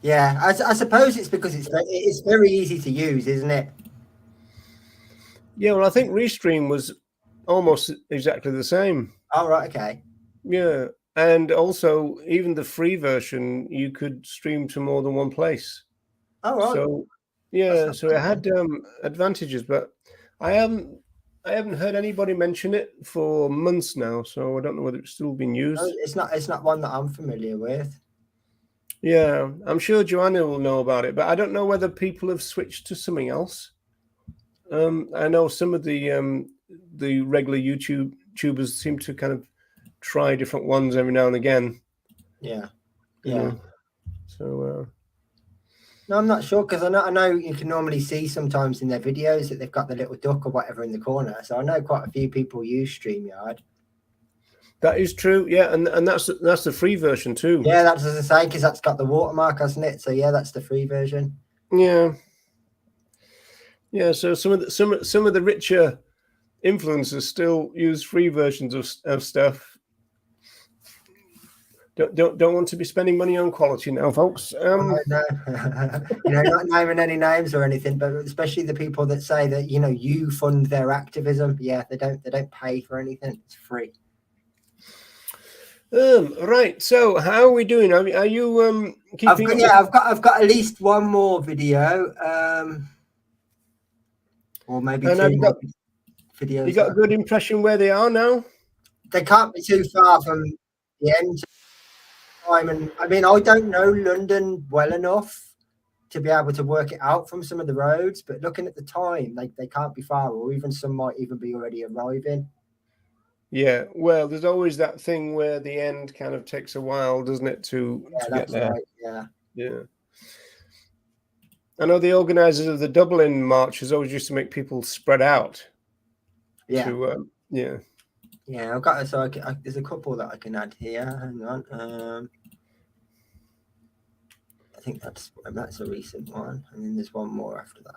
yeah, I suppose it's because it's very easy to use, isn't it? Yeah, well, I think Restream was almost exactly the same. Oh, right, okay. Yeah, and also even the free version, you could stream to more than one place. Oh, right. So yeah, so it had advantages, but I haven't heard anybody mention it for months now, so I don't know whether it's still being used. No, it's not one that I'm familiar with. Yeah, I'm sure Joanna will know about it, but I don't know whether people have switched to something else. I know some of the regular YouTubers seem to kind of try different ones every now and again. Yeah, yeah. You know? So no, I'm not sure, because I know you can normally see sometimes in their videos that they've got the little duck or whatever in the corner. So I know quite a few people use StreamYard. That is true, yeah, and that's the free version too. Yeah, that's as I say, because that's got the watermark, hasn't it? So yeah, that's the free version. Yeah. Yeah, so some of the richer influencers still use free versions of stuff. Don't want to be spending money on quality now, folks. No. Not naming any names or anything, but especially the people that say that you fund their activism. Yeah, they don't pay for anything; it's free. Right. So, how are we doing? Are you keeping? I've got at least one more video, or maybe two more videos. You got a good impression where they are now? They can't be too far from the end. And I mean, I don't know London well enough to be able to work it out from some of the roads, but looking at the time, they can't be far, or even some might even be already arriving. Yeah, well, there's always that thing where the end kind of takes a while, doesn't it, to get there? Right, yeah. I know the organisers of the Dublin marches always used to make people spread out. Yeah. Yeah, I've got there's a couple that I can add here. Hang on. I think that's a recent one, and then there's one more after that.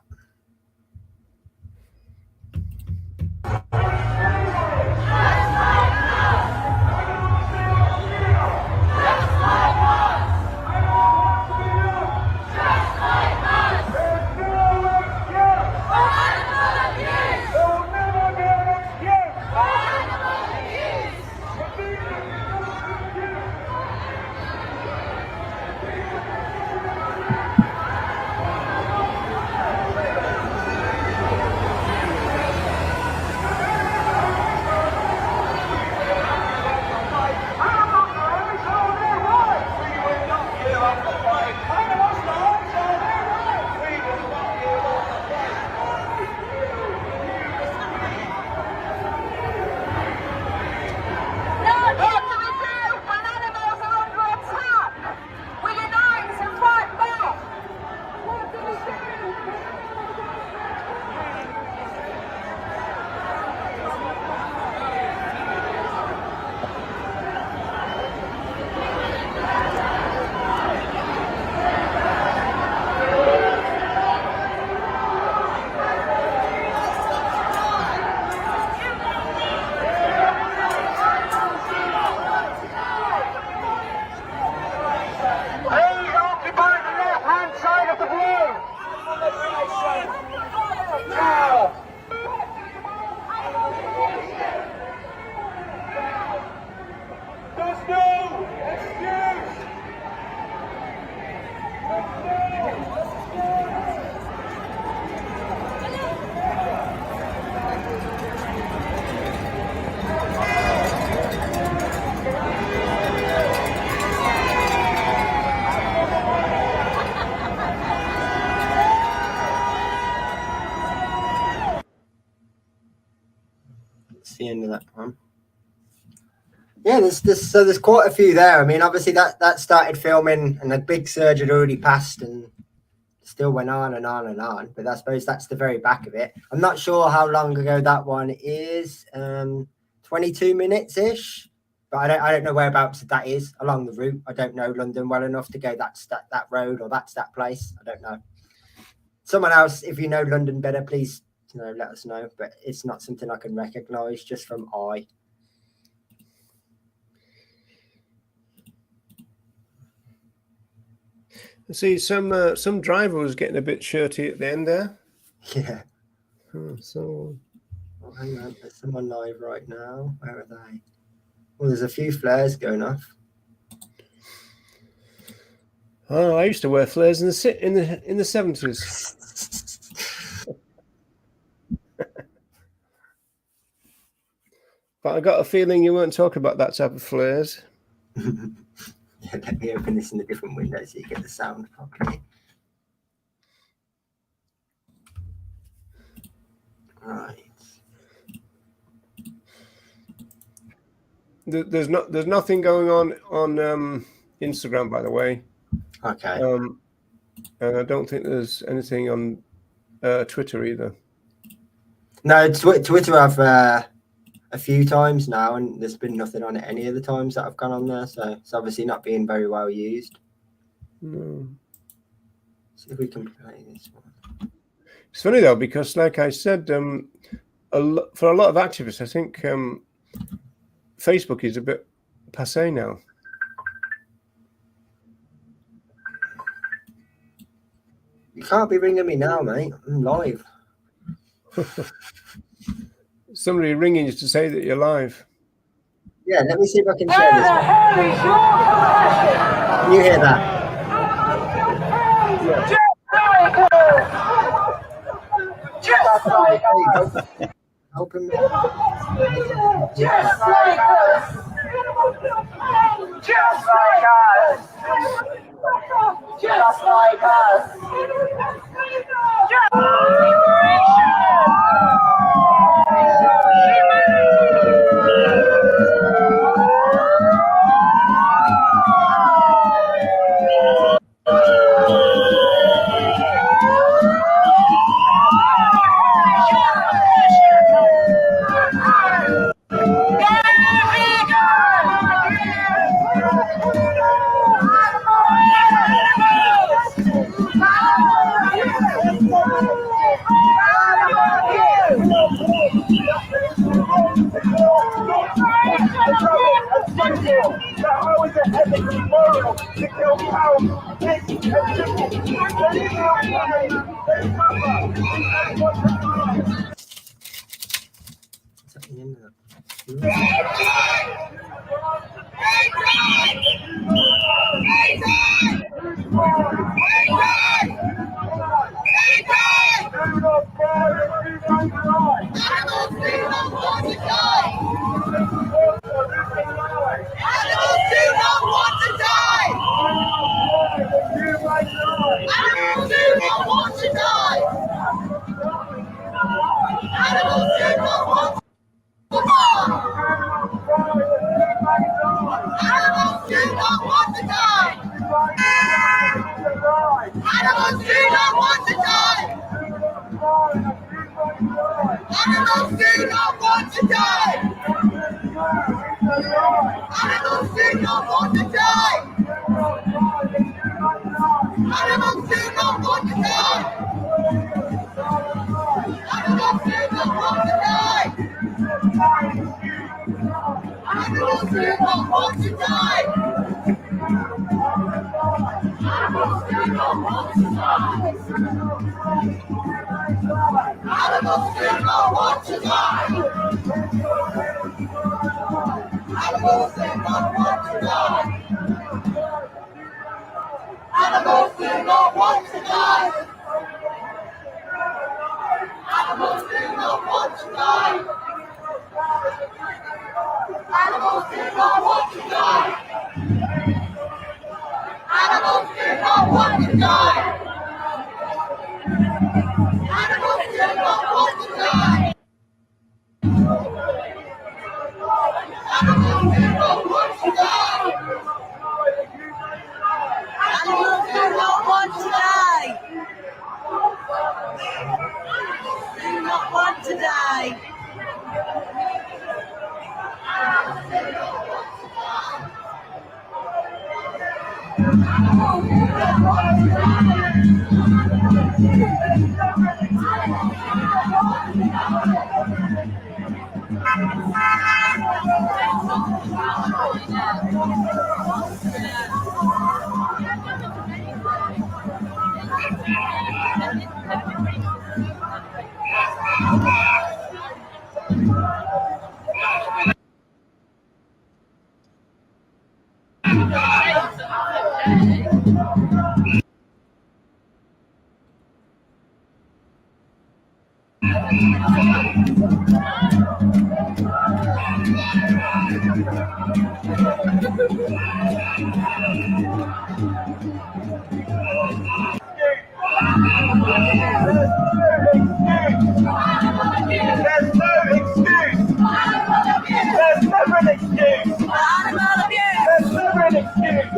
The end of that one. Yeah, there's quite a few there. I mean, obviously that started filming and a big surge had already passed and still went on and on and on. But I suppose that's the very back of it. I'm not sure how long ago that one is. 22 minutes ish. But I don't know whereabouts that is along the route. I don't know London well enough to go that's that road or that's that place. I don't know. Someone else, if you know London better, please let us know. But it's not something I can recognise just from eye. I see some driver was getting a bit shirty at the end there. Yeah. So. Oh, hang on, there's someone live right now. Where are they? Well, there's a few flares going off. Oh, I used to wear flares in the 70s. But I got a feeling you weren't talking about that type of flares. Yeah, let me open this in a different window so you get the sound properly. Right. There's nothing going on Instagram, by the way. Okay. And I don't think there's anything on Twitter either. No, Twitter I've a few times now, and there's been nothing on it any of the times that I've gone on there, so it's obviously not being very well used. No. See if we can play this one. It's funny though, because like I said, for a lot of activists, I think Facebook is a bit passé now. You can't be ringing me now, mate. I'm live. Somebody ringing you to say that you're live. Yeah, let me see if I can share this. Can you hear that? Just like us. Open me. Just like us. Just like us. Just like us.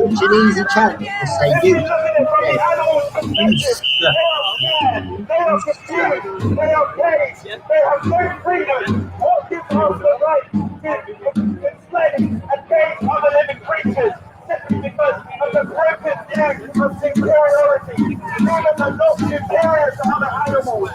It's an easy challenge to say you. They are caged. They have no freedom. What gives us the right to enslave and cage other living creatures simply because of the broken act of superiority? Humans are not superior to other animals.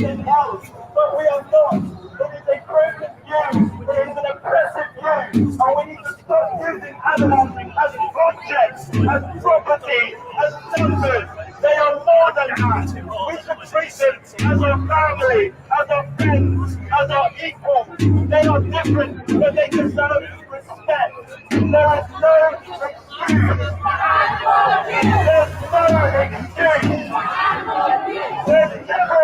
anything else, but we are not. It is a broken view. It is an oppressive view. And we need to stop using animals as objects, as property, as numbers. They are more than that. We should treat them as our family, as our friends, as our equals. They are different, but they deserve respect. There is no excuse. There's no excuse. There's never an excuse. There's never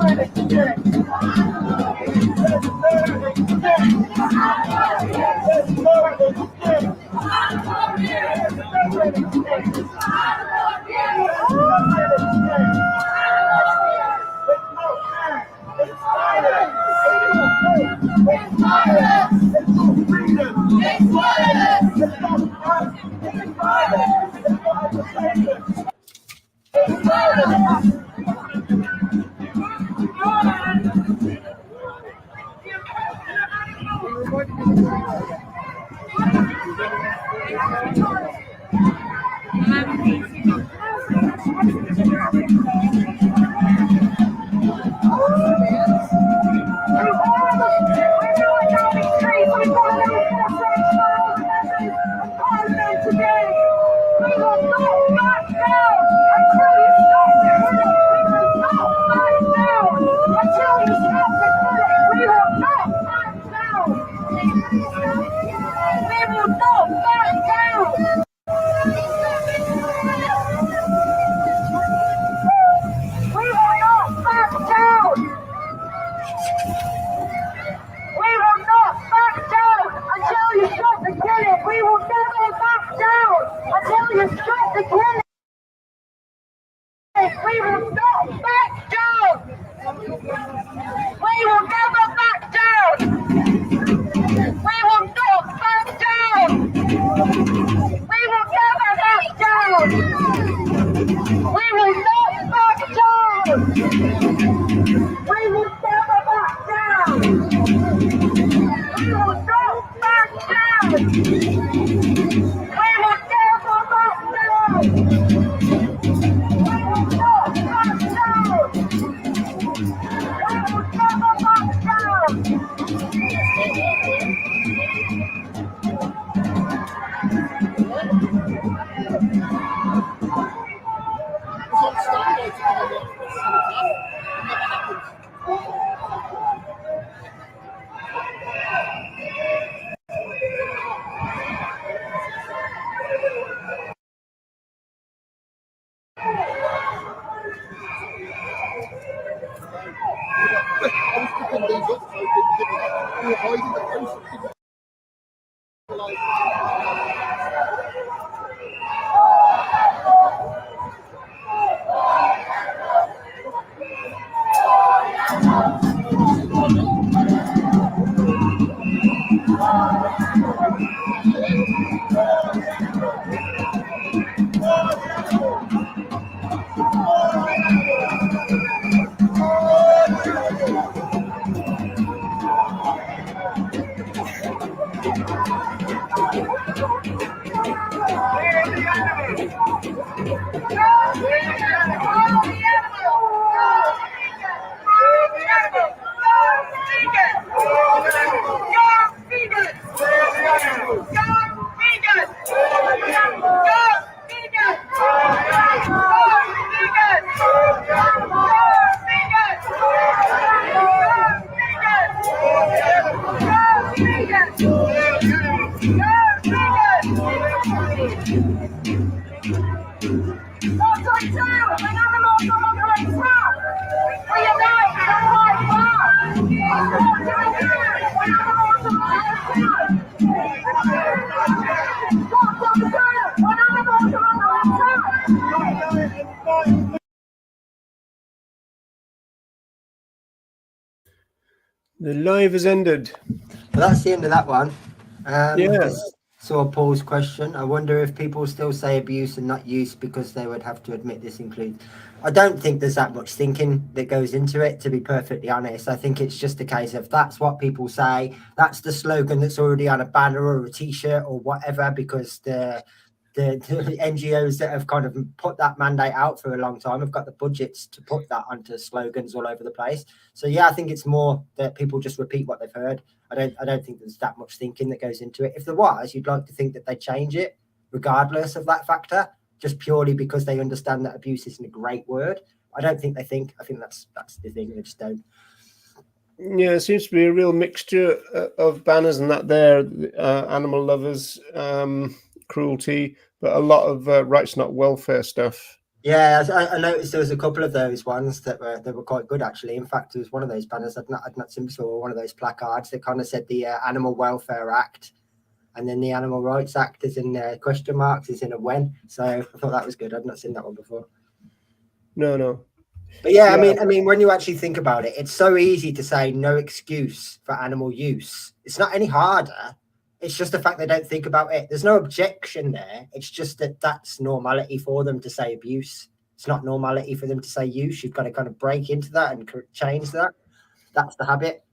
an excuse. There's no excuse. There's no excuse. The live has ended. Well, that's the end of that one. Yeah. Saw Paul's question. I wonder if people still say abuse and not use because they would have to admit this includes. I don't think there's that much thinking that goes into it, to be perfectly honest. I think it's just a case of that's what people say. That's the slogan that's already on a banner or a T-shirt or whatever, because the the NGOs that have kind of put that mandate out for a long time have got the budgets to put that onto slogans all over the place. So yeah, I think it's more that people just repeat what they've heard. I don't think there's that much thinking that goes into it. If there was, you'd like to think that they change it regardless of that factor, just purely because they understand that abuse isn't a great word. I don't think they think. I think that's the thing. They just don't. Yeah, it seems to be a real mixture of banners and that there, animal lovers, cruelty, but a lot of rights not welfare stuff. Yeah, I noticed there was a couple of those ones that were quite good actually. In fact, there was one of those banners I'd not seen before, one of those placards that kind of said the Animal Welfare Act, and then the Animal Rights Act is in question marks, is in a when. So I thought that was good. I'd not seen that one before. No. But yeah, I mean, when you actually think about it, it's so easy to say no excuse for animal use. It's not any harder. It's just the fact they don't think about it. There's no objection there. It's just that that's normality for them to say abuse. It's not normality for them to say use. You've got to kind of break into that and change that. That's the habit.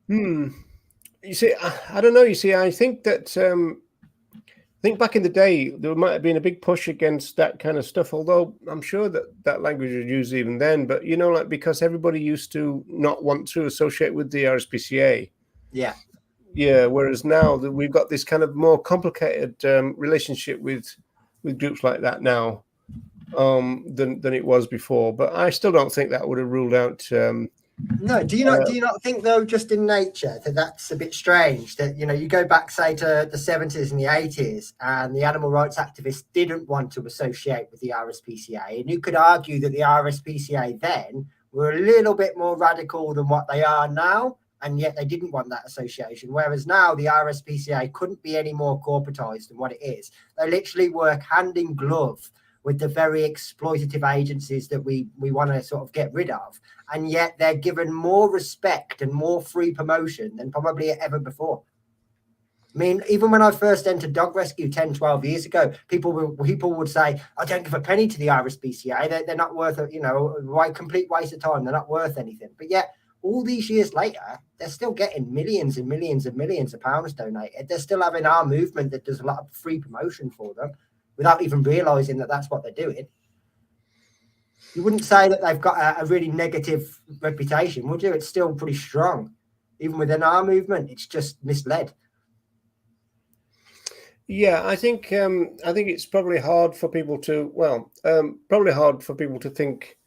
You see, I don't know. You see, I think that I think back in the day, there might have been a big push against that kind of stuff, although I'm sure that language was used even then. But, you know, like because everybody used to not want to associate with the RSPCA. Yeah. Yeah, whereas now that we've got this kind of more complicated relationship with groups like that now than it was before. But I still don't think that would have ruled out... No, do you not think though, just in nature, that that's a bit strange? That, you know, you go back, say, to the 70s and the 80s, and the animal rights activists didn't want to associate with the RSPCA, and you could argue that the RSPCA then were a little bit more radical than what they are now, and yet they didn't want that association. Whereas now the RSPCA couldn't be any more corporatized than what it is. They literally work hand in glove with the very exploitative agencies that we want to sort of get rid of. And yet they're given more respect and more free promotion than probably ever before. I mean, even when I first entered dog rescue 10, 12 years ago, people would say, I don't give a penny to the RSPCA. They're not worth, complete waste of time. They're not worth anything. But yet, all these years later, they're still getting millions and millions and millions of pounds donated. They're still having our movement that does a lot of free promotion for them, without even realizing that that's what they're doing. You wouldn't say that they've got a really negative reputation, would you? It's still pretty strong. Even within our movement, it's just misled. Yeah, I think it's probably hard for people to, think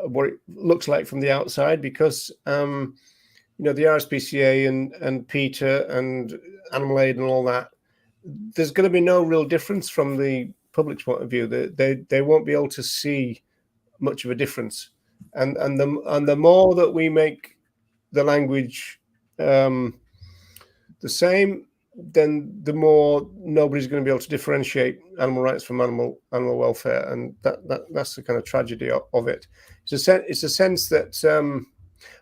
what it looks like from the outside, because, the RSPCA and PETA and Animal Aid and all that, there's going to be no real difference from the public's point of view. They won't be able to see much of a difference, and the more that we make the language the same, then the more nobody's going to be able to differentiate animal rights from animal welfare, and that's the kind of tragedy of it. It's a sense that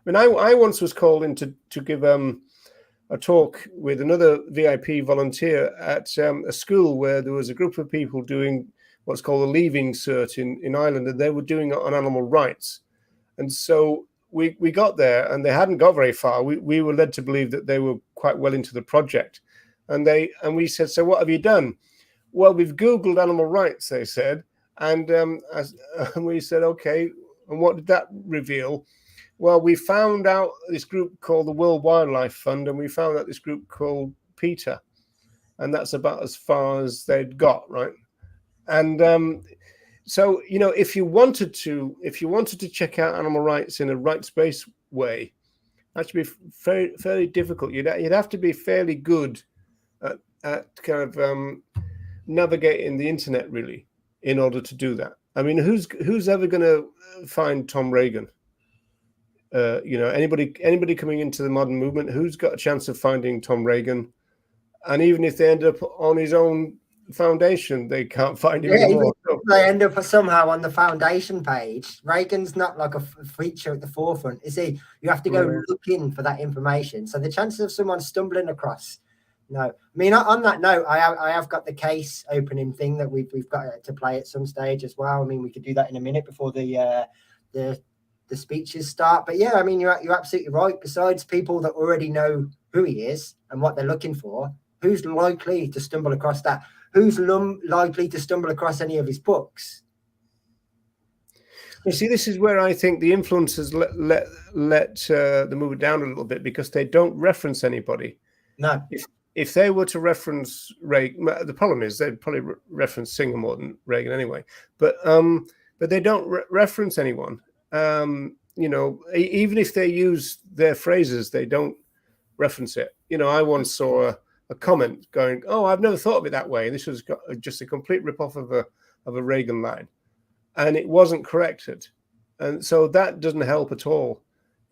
I once was called in to give a talk with another VIP volunteer at a school where there was a group of people doing what's called a leaving cert in Ireland, and they were doing it on animal rights. And so we got there, and they hadn't got very far. We were led to believe that they were quite well into the project. And we said, so what have you done? Well, we've Googled animal rights, they said. And we said, okay, and what did that reveal? Well, we found out this group called the World Wildlife Fund, and we found out this group called PETA, and that's about as far as they'd got, right? And so, if you wanted to check out animal rights in a rights-based way, that should be fairly difficult. You'd have to be fairly good at kind of navigating the internet, really, in order to do that. I mean, who's ever going to find Tom Regan? Anybody coming into the modern movement, who's got a chance of finding Tom Regan? And even if they end up on his own foundation, they can't find him anymore. They end up somehow on the foundation page. Reagan's not like a feature at the forefront, is he? You have to go looking for that information. So the chances of someone stumbling across, no. I mean, on that note, I have got the case opening thing that we've got to play at some stage as well. I mean, we could do that in a minute before the speeches start. But yeah, I mean, you're absolutely right. Besides people that already know who he is and what they're looking for, Who's likely to stumble across that? Who's likely to stumble across any of his books? You see, this is where I think the influencers let the movie down a little bit, because they don't reference anybody. No. If they were to reference Reagan, the problem is they'd probably reference Singer more than Reagan anyway. But they don't reference anyone. You know, even if they use their phrases, they don't reference it. You know, I once saw a comment going, "Oh, I've never thought of it that way." And this was just a complete rip-off of a Reagan line, and it wasn't corrected. And so that doesn't help at all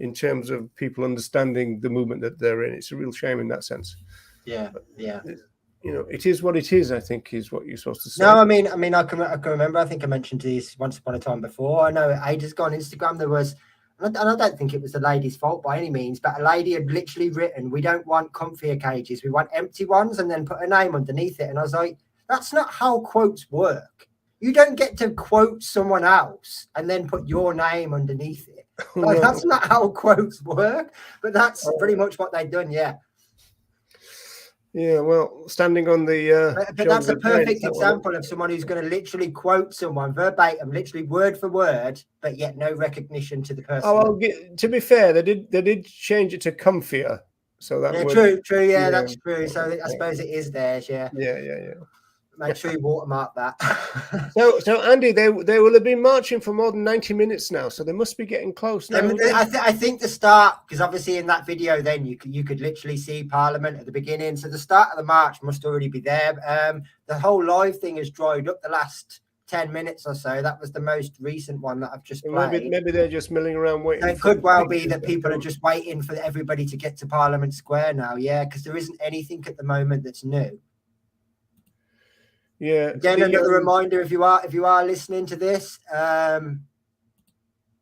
in terms of people understanding the movement that they're in. It's a real shame in that sense. Yeah, yeah. You know, it is what it is, I think, is what you're supposed to say. No, I mean, I can remember. I think I mentioned this once upon a time before. I know ages ago on Instagram there was, and I don't think it was the lady's fault by any means, but a lady had literally written, "We don't want comfier cages, we want empty ones," and then put a name underneath it. And I was like, that's not how quotes work. You don't get to quote someone else and then put your name underneath it. Like, that's not how quotes work. But that's pretty much what they've done, yeah. Yeah, well, standing on the... but that's a perfect example of someone who's going to literally quote someone verbatim, literally word for word, but yet no recognition to the person. Oh, to be fair, they did change it to comfier. So that true, yeah, that's true. So I suppose it is theirs, yeah. Yeah. Make sure you watermark that. So Andy, they will have been marching for more than 90 minutes now, so they must be getting close now. I think the start, because obviously in that video, then you could literally see Parliament at the beginning. So the start of the march must already be there. The whole live thing has dried up the last 10 minutes or so. That was the most recent one that I've just played. Maybe they're just milling around waiting. So it could well be that people are just waiting for everybody to get to Parliament Square now. Yeah, because there isn't anything at the moment that's new. Yeah. Again, another reminder: if you are listening to this,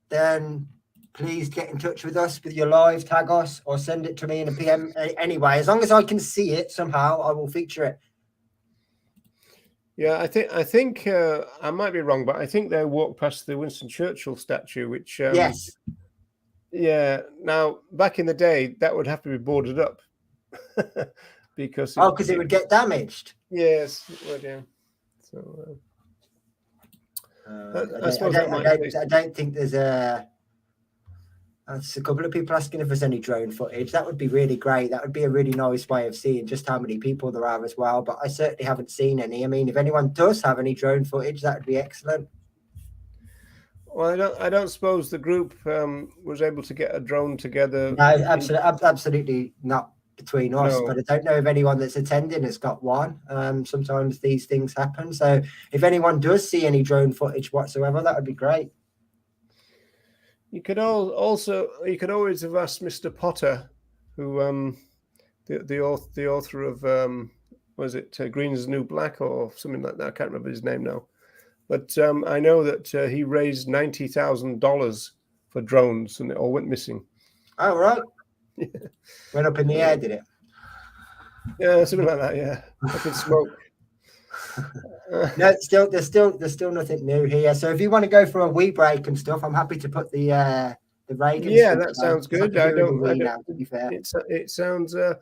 then please get in touch with us with your live, tag us, or send it to me in a PM. Anyway, as long as I can see it somehow, I will feature it. Yeah, I think I might be wrong, but I think they walked past the Winston Churchill statue, which yes. Yeah. Now, back in the day, that would have to be boarded up. Because it would get damaged. Yes, it would, yeah. So I don't think there's a couple of people asking if there's any drone footage. That would be really great. That would be a really nice way of seeing just how many people there are as well. But I certainly haven't seen any. I mean, if anyone does have any drone footage, that would be excellent. Well, I don't suppose the group was able to get a drone together. No, absolutely not between us. No. But I don't know if anyone that's attending has got one. Sometimes these things happen. So if anyone does see any drone footage whatsoever, that would be great. You could always have asked Mr. Potter, who the author of was it Green is the New Black or something like that? I can't remember his name now. But I know that he raised $90,000 for drones, and it all went missing. Oh, right. Yeah. Went up in the air, did it? Yeah, something like that. Yeah, up in smoke. No, there's still nothing new here. So if you want to go for a wee break and stuff, I'm happy to put the Reagan. Yeah, that sounds good. I don't. Now, to be fair, it sounds a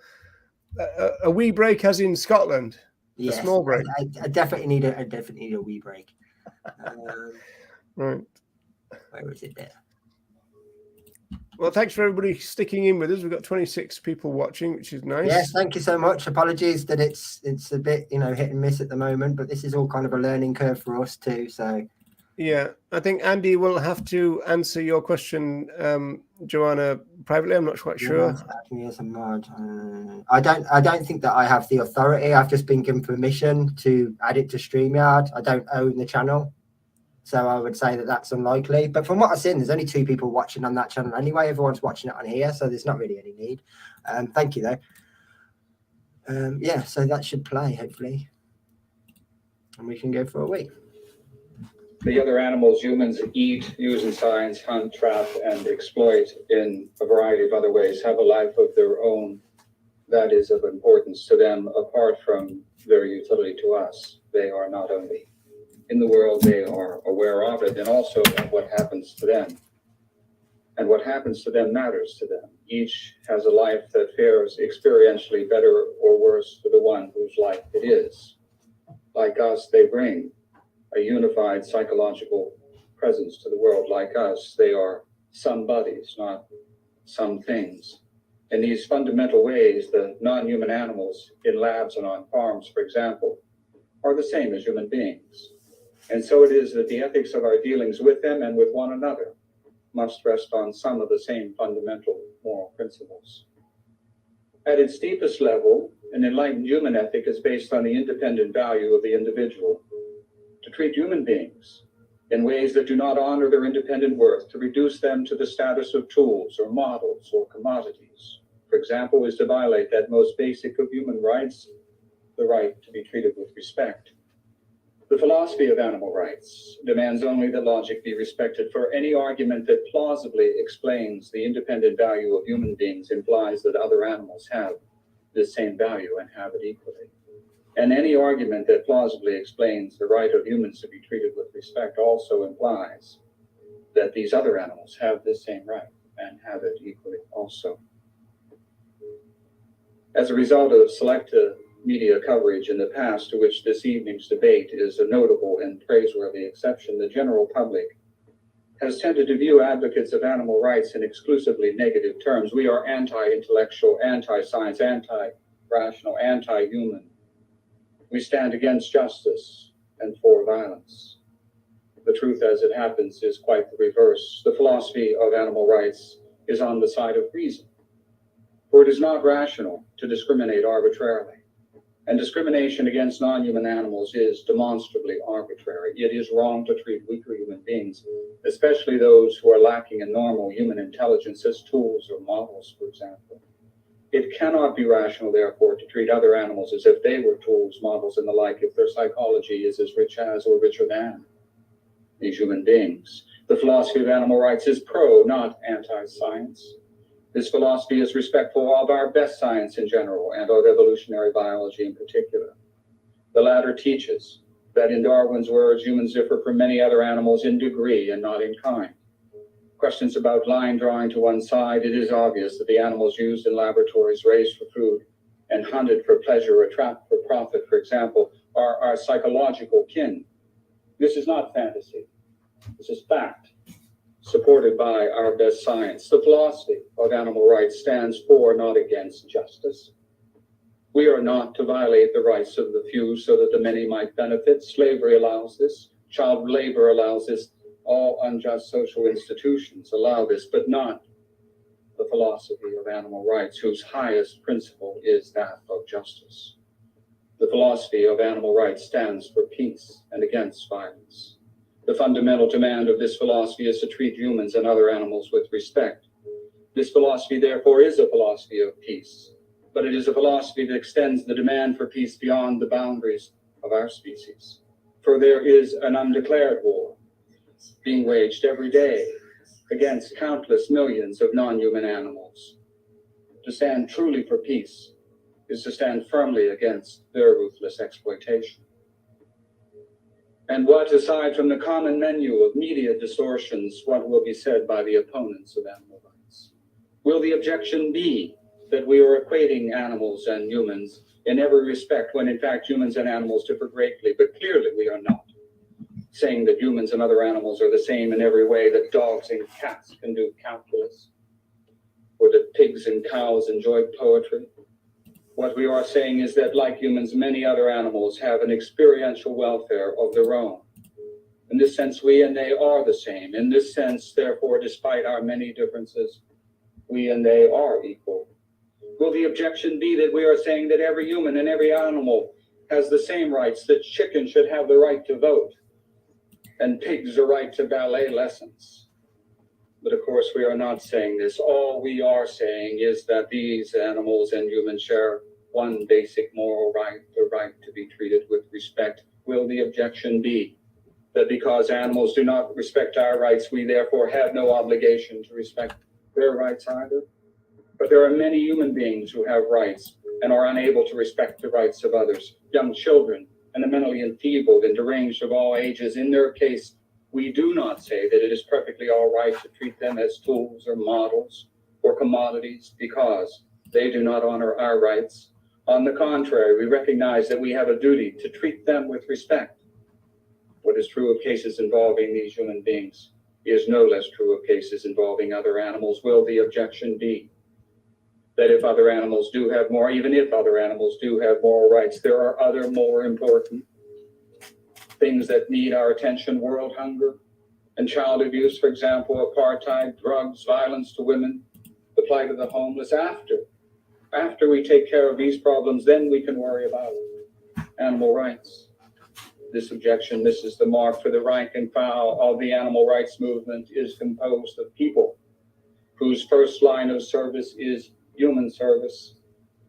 wee break, as in Scotland. Yes, a small break. I definitely need a wee break. Right. Where is it there? Well, thanks for everybody sticking in with us. We've got 26 people watching, which is nice. Yes, thank you so much. Apologies that it's a bit, hit and miss at the moment, but this is all kind of a learning curve for us too. So, yeah, I think Andy will have to answer your question, Joanna, privately. I'm not quite sure. I don't think that I have the authority. I've just been given permission to add it to StreamYard. I don't own the channel. So I would say that that's unlikely. But from what I've seen, there's only 2 people watching on that channel anyway. Everyone's watching it on here, so there's not really any need. Thank you, though. Yeah, so that should play, hopefully. And we can go for a week. The other animals humans eat, use in science, hunt, trap, and exploit in a variety of other ways have a life of their own that is of importance to them apart from their utility to us. They are not only in the world, they are aware of it and also of what happens to them. And what happens to them matters to them. each has a life that fares experientially better or worse for the one whose life it is. Like us, they bring a unified psychological presence to the world. Like us, they are some bodies, not some things. In these fundamental ways, the non-human animals in labs and on farms, for example, are the same as human beings. And so it is that the ethics of our dealings with them and with one another must rest on some of the same fundamental moral principles. At its deepest level, an enlightened human ethic is based on the independent value of the individual. To treat human beings in ways that do not honor their independent worth, to reduce them to the status of tools or models or commodities, for example, is to violate that most basic of human rights, the right to be treated with respect. The philosophy of animal rights demands only that logic be respected, for any argument that plausibly explains the independent value of human beings implies that other animals have the same value and have it equally. And any argument that plausibly explains the right of humans to be treated with respect also implies that these other animals have this same right and have it equally also. As a result of selective media coverage in the past, to which this evening's debate is a notable and praiseworthy exception, the general public has tended to view advocates of animal rights in exclusively negative terms. We are anti-intellectual, anti-science, anti-rational, anti-human. We stand against justice and for violence. The truth, as it happens, is quite the reverse. The philosophy of animal rights is on the side of reason, for it is not rational to discriminate arbitrarily. And discrimination against non-human animals is demonstrably arbitrary. It is wrong to treat weaker human beings, especially those who are lacking in normal human intelligence, as tools or models, for example. It cannot be rational, therefore, to treat other animals as if they were tools, models, and the like, if their psychology is as rich as or richer than these human beings. The philosophy of animal rights is pro, not anti-science. This philosophy is respectful of our best science in general and of evolutionary biology in particular. The latter teaches that, in Darwin's words, humans differ from many other animals in degree and not in kind. Questions about line drawing to one side, it is obvious that the animals used in laboratories, raised for food, and hunted for pleasure or trapped for profit, for example, are our psychological kin. This is not fantasy. This is fact, supported by our best science. The philosophy of animal rights stands for, not against, justice. We are not to violate the rights of the few so that the many might benefit. Slavery allows this. Child labor allows this. All unjust social institutions allow this, but not the philosophy of animal rights, whose highest principle is that of justice. The philosophy of animal rights stands for peace and against violence. The fundamental demand of this philosophy is to treat humans and other animals with respect. This philosophy, therefore, is a philosophy of peace, but it is a philosophy that extends the demand for peace beyond the boundaries of our species. For there is an undeclared war being waged every day against countless millions of non-human animals. To stand truly for peace is to stand firmly against their ruthless exploitation. And what, aside from the common menu of media distortions, what will be said by the opponents of animal rights? Will the objection be that we are equating animals and humans in every respect, when in fact humans and animals differ greatly? But clearly we are not saying that humans and other animals are the same in every way, that dogs and cats can do calculus, or that pigs and cows enjoy poetry. What we are saying is that, like humans, many other animals have an experiential welfare of their own. In this sense, we and they are the same. In this sense, therefore, despite our many differences, we and they are equal. Will the objection be that we are saying that every human and every animal has the same rights, that chickens should have the right to vote, and pigs the right to ballet lessons? But of course, we are not saying this. All we are saying is that these animals and humans share one basic moral right, the right to be treated with respect. Will the objection be that because animals do not respect our rights, we therefore have no obligation to respect their rights either? But there are many human beings who have rights and are unable to respect the rights of others. Young children and the mentally enfeebled and deranged of all ages. In their case, we do not say that it is perfectly all right to treat them as tools or models or commodities because they do not honor our rights. On the contrary, we recognize that we have a duty to treat them with respect. What is true of cases involving these human beings is no less true of cases involving other animals. Will the objection be that if other animals do have more, even if other animals do have moral rights, there are other more important things that need our attention? World hunger and child abuse, for example, apartheid, drugs, violence to women, the plight of the homeless. After we take care of these problems, then we can worry about animal rights. This objection misses the mark, for the rank and file of the animal rights movement is composed of people whose first line of service is human service.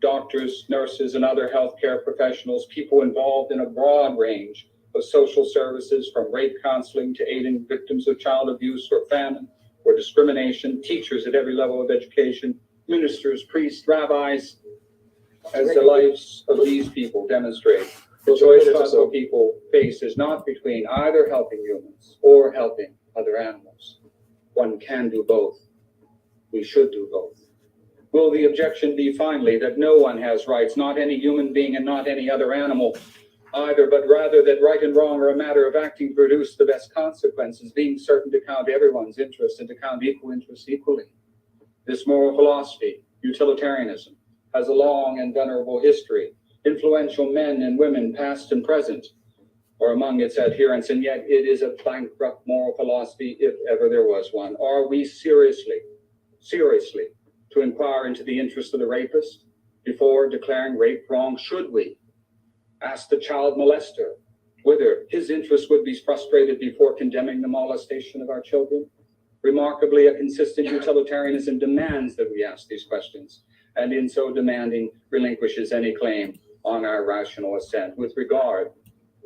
Doctors, nurses, and other healthcare professionals, people involved in a broad range of social services, from rape counseling to aiding victims of child abuse or famine or discrimination, teachers at every level of education, ministers, priests, rabbis. As the lives of these people demonstrate, the choice puzzle people face is not between either helping humans or helping other animals. One can do both. We should do both. Will the objection be finally that no one has rights, not any human being and not any other animal either, but rather that right and wrong are a matter of acting to produce the best consequences, being certain to count everyone's interest and to count equal interests equally? This moral philosophy, utilitarianism, has a long and venerable history. Influential men and women, past and present, are among its adherents, and yet it is a bankrupt moral philosophy if ever there was one. Are we seriously to inquire into the interest of the rapist before declaring rape wrong? Should we ask the child molester whether his interest would be frustrated before condemning the molestation of our children? Remarkably, a consistent utilitarianism demands that we ask these questions, and in so demanding relinquishes any claim on our rational assent. With regard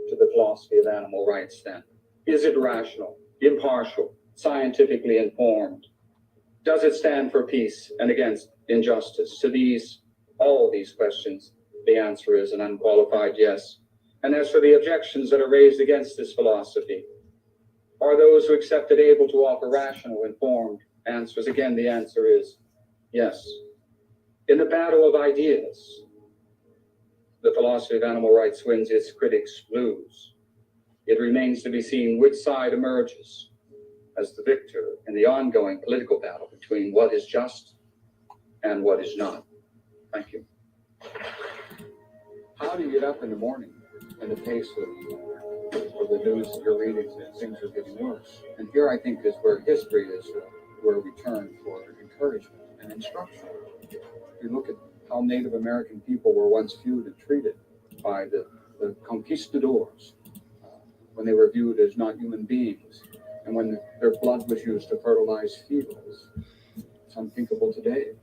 to the philosophy of animal rights, then, is it rational, impartial, scientifically informed? Does it stand for peace and against injustice? To all these questions, the answer is an unqualified yes. And as for the objections that are raised against this philosophy, are those who accept it able to offer rational, informed answers? Again, the answer is yes. In the battle of ideas, the philosophy of animal rights wins, its critics lose. It remains to be seen which side emerges as the victor in the ongoing political battle between what is just and what is not. Thank you. How do you get up in the morning in the face of the news that you're reading that things are getting worse? And here I think is where history is where we turn for encouragement and instruction. You look at how Native American people were once viewed and treated by the conquistadors when they were viewed as not human beings, and when their blood was used to fertilize fields. It's unthinkable today.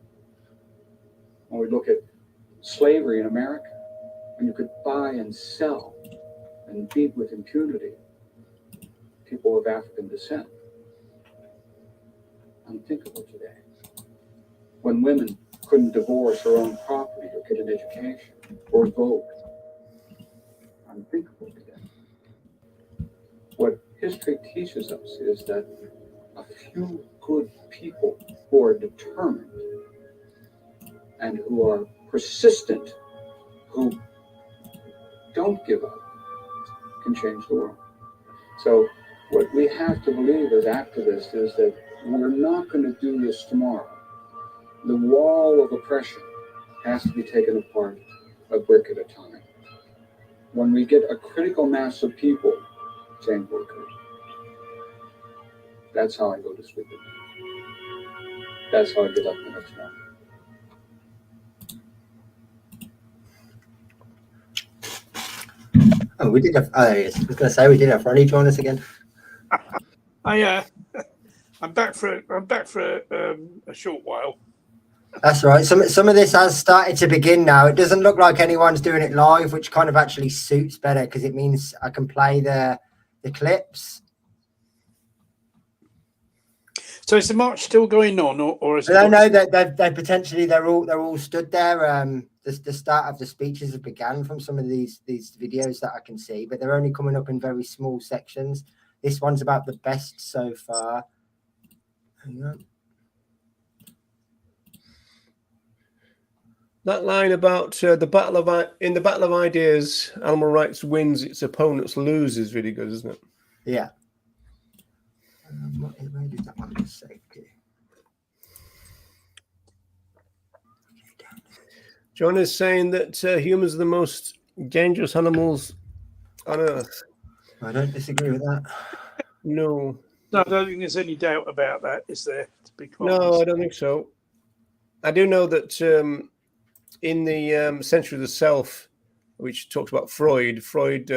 When we look at slavery in America, when you could buy and sell and beat with impunity people of African descent. Unthinkable today. When women couldn't divorce their own property or get an education or vote. Unthinkable today. What history teaches us is that a few good people who are determined and who are persistent, who don't give up, can change the world. So what we have to believe as activists is that we're not going to do this tomorrow. The wall of oppression has to be taken apart a brick at a time. When we get a critical mass of people, change will occur. That's how I go to sleep at night. That's how I get up the next morning. Oh, we did have. Oh, there he is. I was going to say we did have Ronnie join us again. I'm back for a short while. That's right. Some of this has started to begin now. It doesn't look like anyone's doing it live, which kind of actually suits better because it means I can play the clips. So is the march still going on, or is it? No, they potentially they're all stood there. The start of the speeches have began from some of these videos that I can see, but they're only coming up in very small sections. This one's about the best so far. Hang on. That line about in the battle of ideas, animal rights wins, its opponents lose is really good, isn't it? Yeah. Where did that one just say? John is saying that humans are the most dangerous animals on Earth. I don't disagree with that. No. No, I don't think there's any doubt about that, is there? To be quite No, honest. I don't think so. I do know that in the Century of the Self, which talks about Freud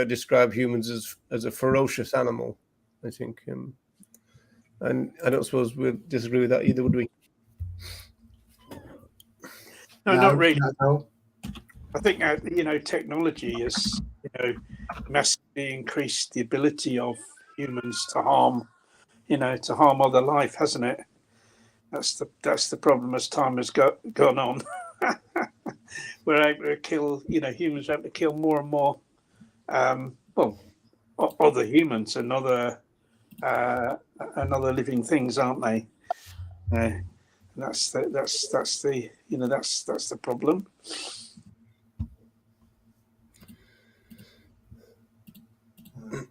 described humans as a ferocious animal, I think. And I don't suppose we'd disagree with that either, would we? No, not really. I think technology has massively increased the ability of humans to harm other life, hasn't it? That's the problem as time has gone on. We're able to kill, humans are able to kill more and more, other humans and other living things, aren't they? That's the problem.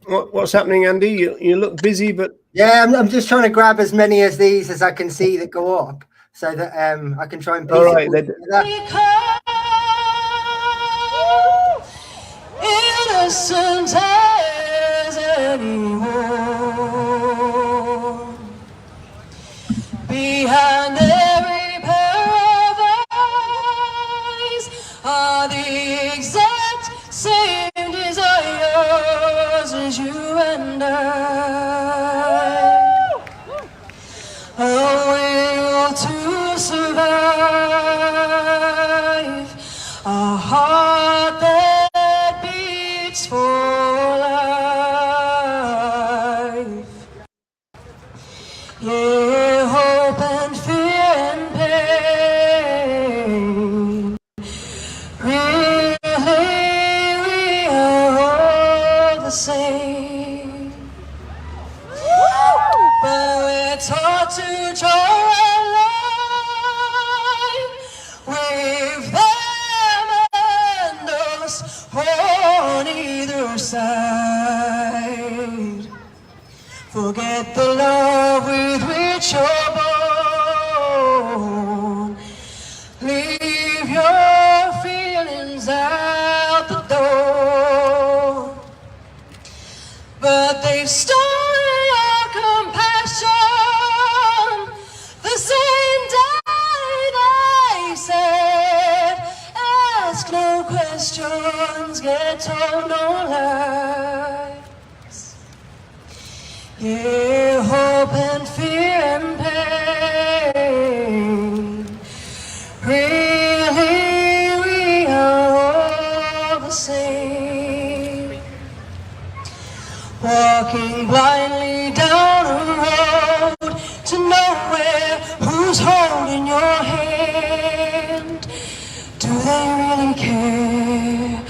What's happening, Andy? You look busy, but yeah, I'm just trying to grab as many of these as I can see that go up, so that I can try and piece all right. it all together. Innocent as anyone. Behind every pair of eyes are the exact same desires as you and I. A will to survive, a heart that beats for life. Yeah, hope and fear and pain. Really, we are all the same. But we're taught to draw a line with them and us on either side. Forget the love with which you're born. Leave your feelings out the door. But they've stolen your compassion the same day they said, ask no questions, get told no lies. Yeah, hope and fear and pain. Really, we are all the same. Walking blindly down a road to nowhere, who's holding your hand? Do they really care?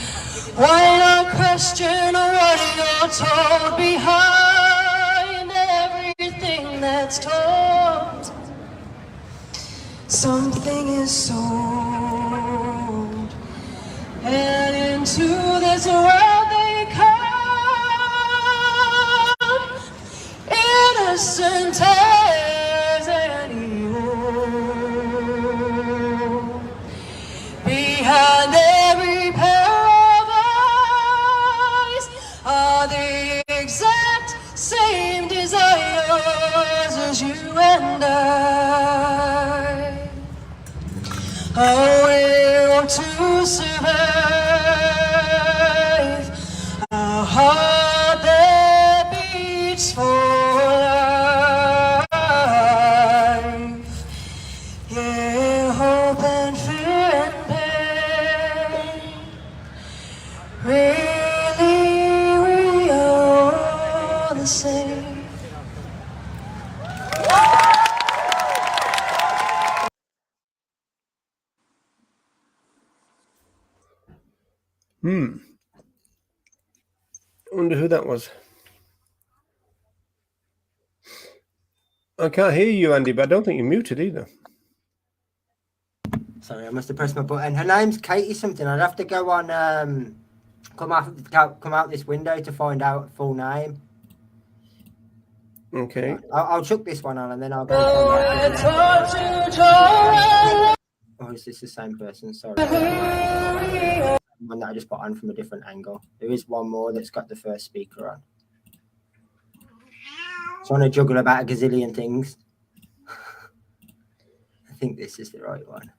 Why not question what you're told behind everything that's told? Something is sold, and into this world they come, innocent as anyone. Behind every pair of eyes are the exact same desires as you and I. A will to survive, a heart that beats for life. Yeah, hope and fear and pain. Really, we are all the same. I wonder who that was. I can't hear you, Andy, but I don't think you're muted either. Sorry, I must have pressed my button. Her name's Katie something. I'd have to go on come out this window to find out full name. Okay. I'll chuck this one on and then I'll go. Oh, is this the same person? Sorry. One that I just put on from a different angle. There is one more that's got the first speaker on. Trying to juggle about a gazillion things. I think this is the right one.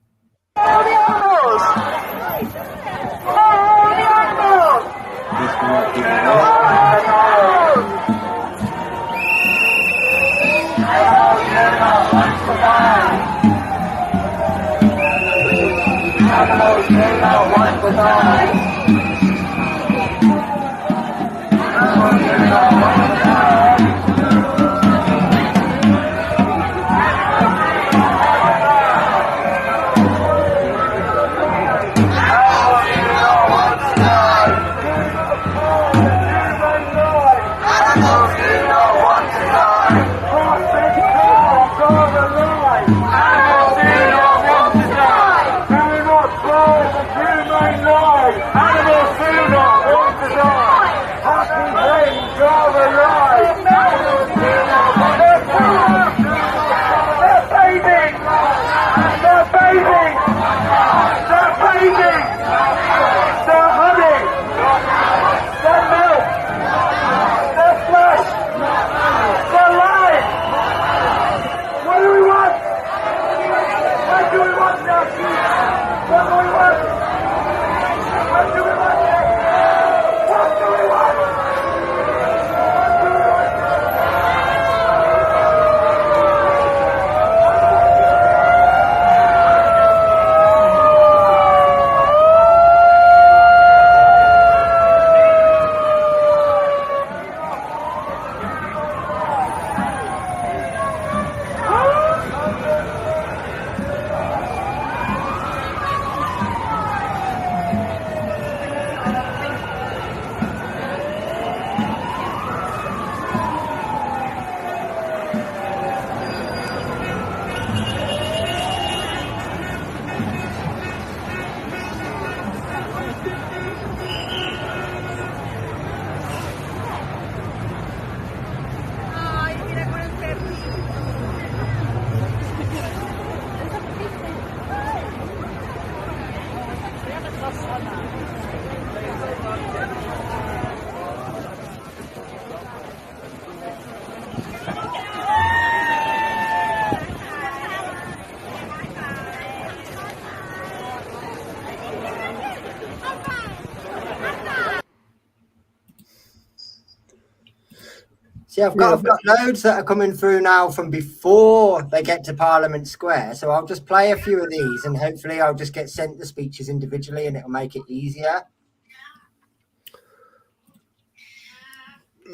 See, I've got loads that are coming through now from before they get to Parliament Square. So I'll just play a few of these and hopefully I'll just get sent the speeches individually and it'll make it easier.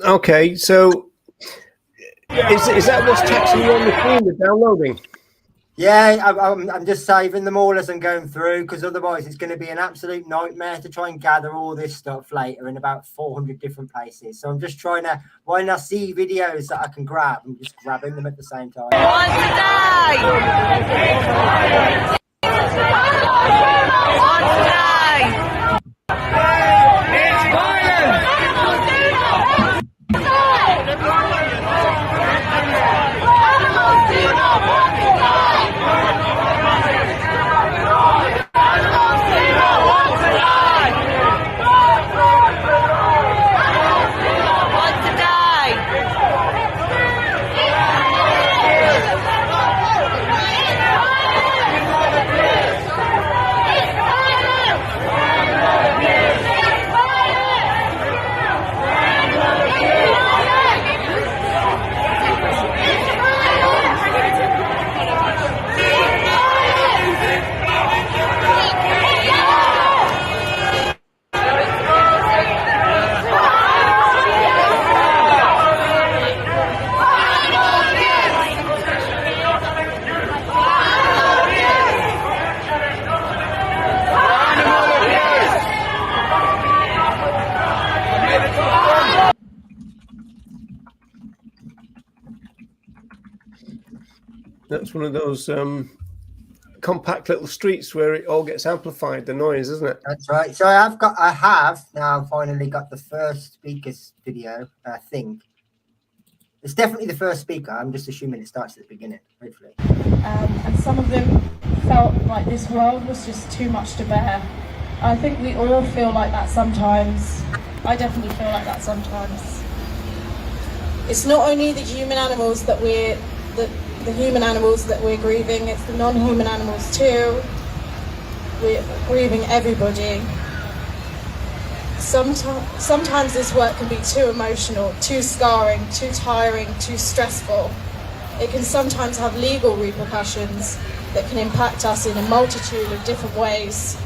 Okay, so is that what's taxing you on the screen, the downloading? Yeah, I'm just saving them all as I'm going through because otherwise it's going to be an absolute nightmare to try and gather all this stuff later in about 400 different places. So I'm just trying to, when I see videos that I can grab, I'm just grabbing them at the same time. That's one of those compact little streets where it all gets amplified, the noise, isn't it? That's right. So I have now finally got the first speaker's video, I think. It's definitely the first speaker. I'm just assuming it starts at the beginning, hopefully. And some of them felt like this world was just too much to bear. I think we all feel like that sometimes. I definitely feel like that sometimes. It's not only the human animals that we're grieving, it's the non-human animals too. We're grieving everybody. Sometimes this work can be too emotional, too scarring, too tiring, too stressful. It can sometimes have legal repercussions that can impact us in a multitude of different ways.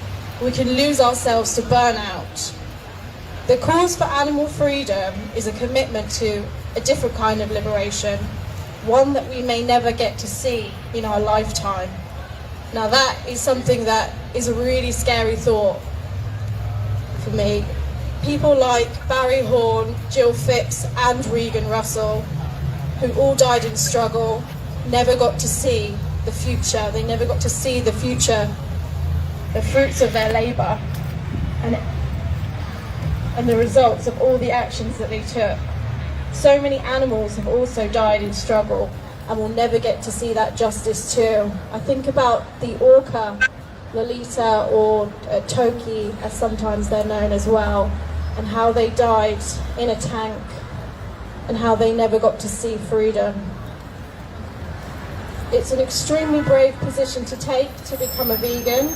We can lose ourselves to burnout. The cause for animal freedom is a commitment to a different kind of liberation, one that we may never get to see in our lifetime. Now that is something that is a really scary thought for me. People like Barry Horn, Jill Phipps and Regan Russell, who all died in struggle, never got to see the future. They never got to see the future, the fruits of their labour and the results of all the actions that they took. So many animals have also died in struggle and will never get to see that justice too. I think about the orca, Lolita, or Toki, as sometimes they're known as well, and how they died in a tank and how they never got to see freedom. It's an extremely brave position to take, to become a vegan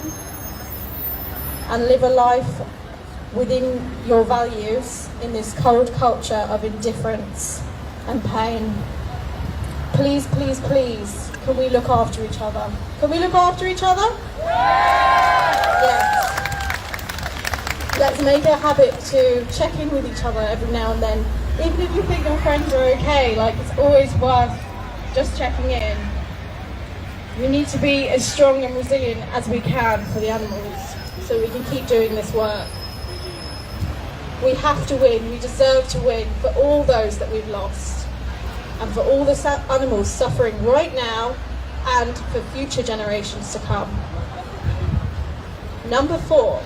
and live a life within your values in this cold culture of indifference and pain. Please, please, please, can we look after each other? Can we look after each other? Yes. Let's make a habit to check in with each other every now and then. Even if you think your friends are okay, like it's always worth just checking in. We need to be as strong and resilient as we can for the animals so we can keep doing this work. We have to win, we deserve to win for all those that we've lost and for all the animals suffering right now and for future generations to come. Number 4,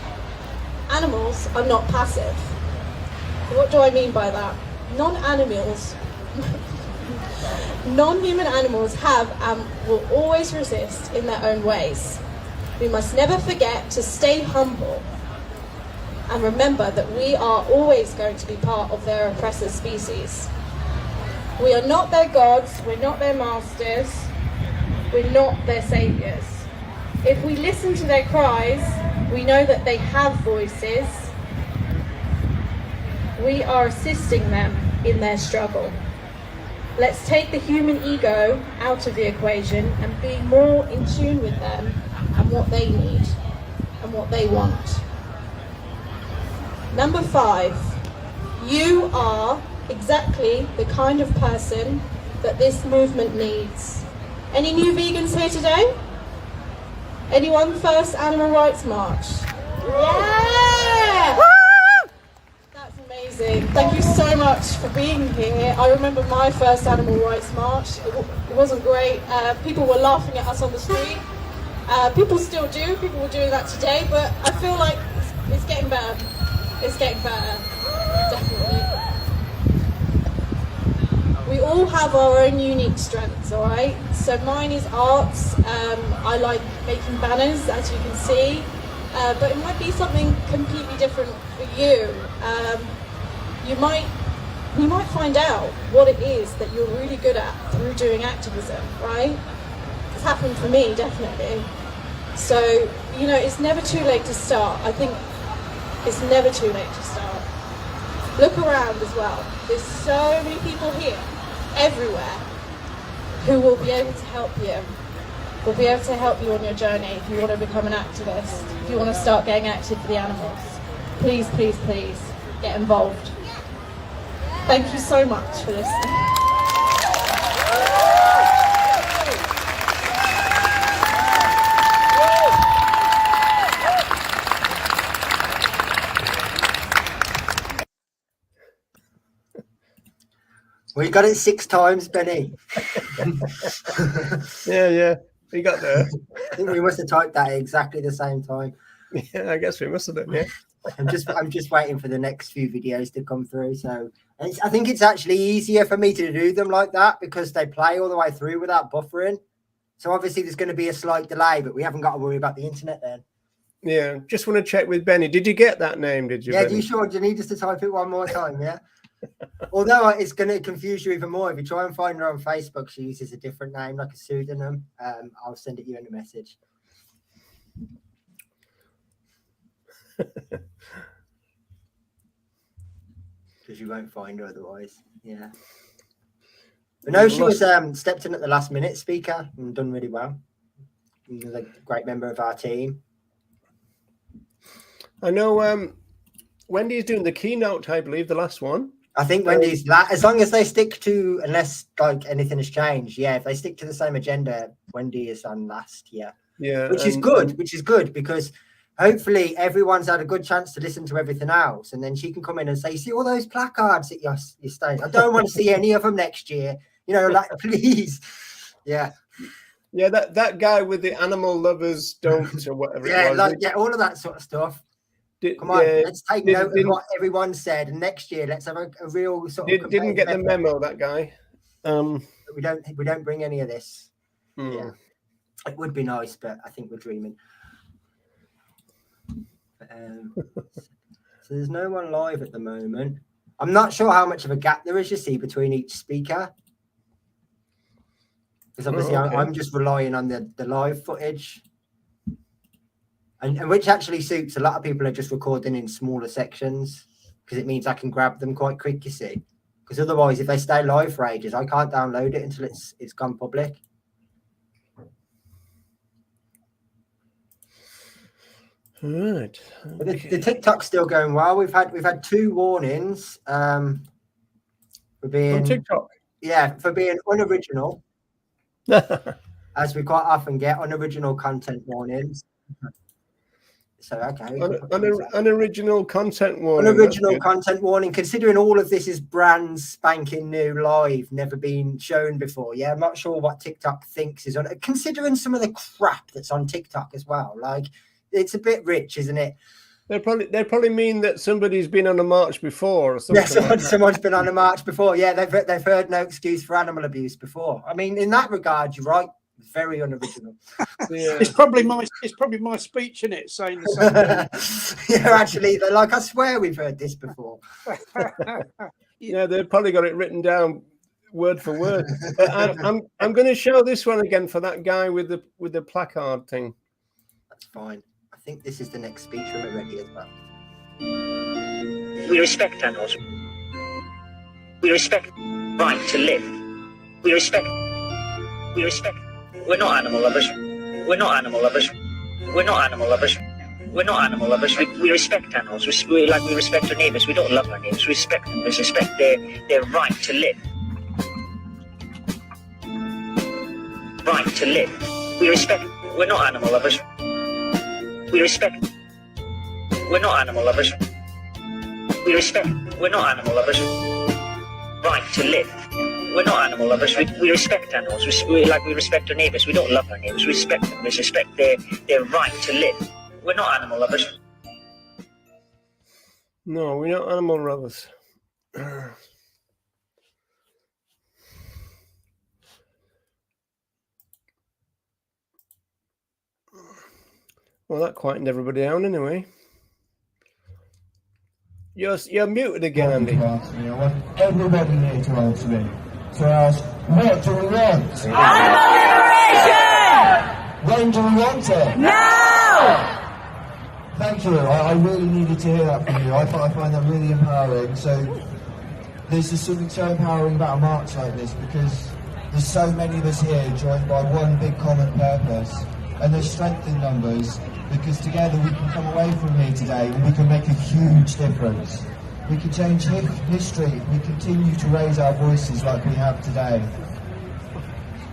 animals are not passive. What do I mean by that? Non-human animals have and will always resist in their own ways. We must never forget to stay humble and remember that we are always going to be part of their oppressor species. We are not their gods, we're not their masters, we're not their saviors. If we listen to their cries, we know that they have voices. We are assisting them in their struggle. Let's take the human ego out of the equation and be more in tune with them and what they need and what they want. Number 5, you are exactly the kind of person that this movement needs. Any new vegans here today? Anyone first Animal Rights March? Yeah! That's amazing. Thank you so much for being here. I remember my first Animal Rights March. It wasn't great. People were laughing at us on the street. People still do. People were doing that today, but I feel like it's getting better. It's getting better, definitely. We all have our own unique strengths, all right? So mine is arts. I like making banners, as you can see, but it might be something completely different for you. You might find out what it is that you're really good at through doing activism, right? It's happened for me, definitely. So, you know, it's never too late to start. I think it's never too late to start. Look around as well. There's so many people here, everywhere, who will be able to help you. Will be able to help you on your journey if you want to become an activist, if you want to start getting active for the animals. Please, please, please get involved. Thank you so much for listening. We got it 6 times, Benny. Yeah. You got there. I think we must have typed that at exactly the same time. Yeah, I guess we must have done, yeah. I'm just waiting for the next few videos to come through. So I think it's actually easier for me to do them like that because they play all the way through without buffering. So obviously there's going to be a slight delay, but we haven't got to worry about the internet then. Yeah, just want to check with Benny. Did you get that name? Did you? Yeah, Benny? do you need us to type it one more time? Yeah. Although it's going to confuse you even more if you try and find her on Facebook. She uses a different name, like a pseudonym. I'll send it you in a message. Because you won't find her otherwise. Yeah. But no, she was stepped in at the last minute, speaker, and done really well. She was a great member of our team. I know Wendy's doing the keynote, I believe, the last one. I think Wendy's, as long as they stick to, unless like anything has changed, yeah, if they stick to the same agenda, Wendy is on last, yeah. Yeah. Which is good because hopefully everyone's had a good chance to listen to everything else, and then she can come in and say, see all those placards at your stage? I don't want to see any of them next year. You know, like, please. Yeah. Yeah, that guy with the animal lovers don't or whatever yeah, it was. All of that sort of stuff. Come on, let's take note of what everyone said, and next year let's have a real sort of. Didn't get the memo, that guy. We don't bring any of this. Yeah, it would be nice, but I think we're dreaming. So there's no one live at the moment. I'm not sure how much of a gap there is, you see, between each speaker. Because obviously I'm just relying on the live footage. And which actually suits a lot of people are just recording in smaller sections because it means I can grab them quite quick, you see. Because otherwise, if they stay live for ages, I can't download it until it's gone public. Right. Okay. The TikTok's still going well. We've had 2 warnings for being on TikTok. Yeah, for being unoriginal. As we quite often get unoriginal content warnings. So okay. Unoriginal content warning. Unoriginal content warning. Considering all of this is brand spanking new, live, never been shown before. Yeah, I'm not sure what TikTok thinks is on. Considering some of the crap that's on TikTok as well, like it's a bit rich, isn't it? They probably mean that somebody's been on a march before or something. Yeah, someone's been on a march before. Yeah, they've heard no excuse for animal abuse before. I mean, in that regard, you're right. Very unoriginal. Yeah. It's probably my speech in it saying the same thing. Yeah, actually, they're like, I swear we've heard this before. Yeah, they've probably got it written down word for word. I'm going to show this one again for that guy with the placard thing. That's fine. I think this is the next speech when we're ready as well. We respect animals. We respect the right to live. We respect. We're not animal lovers. We're not animal lovers. We're not animal lovers. We're not animal lovers. We respect animals. We respect our neighbours. We don't love our neighbours. We respect them. We respect their right to live. Right to live. We respect. We're not animal lovers. We respect. We're not animal lovers. We respect. We're not animal lovers. Right to live. We're not animal lovers. We respect animals. We respect our neighbours. We don't love our neighbours. We respect them. We respect their right to live. We're not animal lovers. No, we're not animal lovers. Well, that quietened everybody down anyway. You're muted again, Andy. I want everybody here to answer me. So I ask, what do we want? Animal liberation! When do we want it? Now! Thank you. I really needed to hear that from you. I find that really empowering. So there's just something so empowering about a march like this because there's so many of us here joined by one big common purpose, and there's strength in numbers because together we can come away from here today and we can make a huge difference. We can change history. We continue to raise our voices like we have today.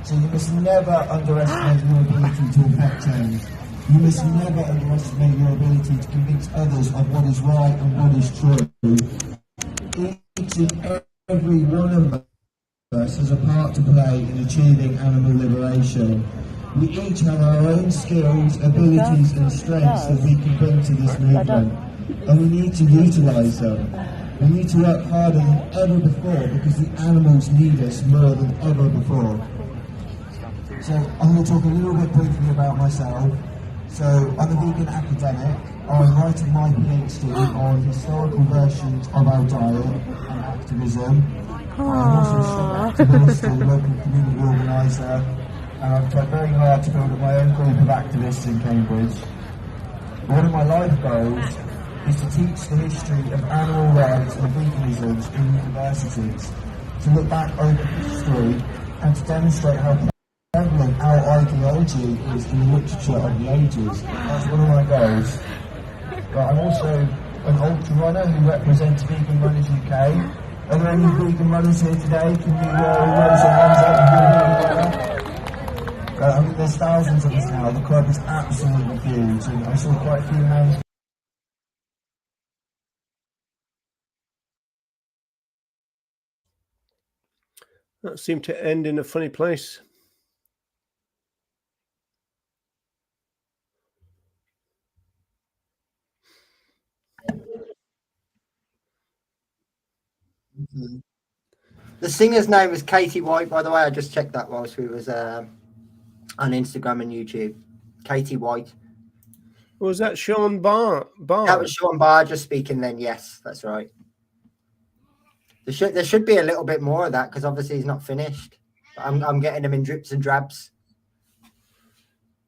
So you must never underestimate your ability to affect change. You must never underestimate your ability to convince others of what is right and what is true. Each and every one of us has a part to play in achieving animal liberation. We each have our own skills, abilities and strengths that we can bring to this movement, and we need to utilise them. We need to work harder than ever before because the animals need us more than ever before. So I'm going to talk a little bit briefly about myself. So I'm a vegan academic. I'm writing my PhD on historical versions of our diet and activism. I'm also a strong activist and local community organiser, and I've tried very hard to build up my own group of activists in Cambridge. One of my life goals is to teach the history of animal rights and veganism in universities, to look back over history and to demonstrate how prevalent our ideology is in the literature of the ages. That's one of my goals. But I'm also an ultra runner who represents Vegan Runners UK. Are there any vegan runners here today? Can you raise your hands up if you're a vegan runner? I mean, there's thousands of us now. The club is absolutely huge, and I saw quite a few hands. That seemed to end in a funny place. The singer's name was Katie White, by the way. I just checked that whilst we was on Instagram and YouTube. Katie White. Was that Sean Barr? That was Sean Barr just speaking then. Yes, that's right. There should be a little bit more of that because obviously he's not finished. I'm getting them in drips and drabs.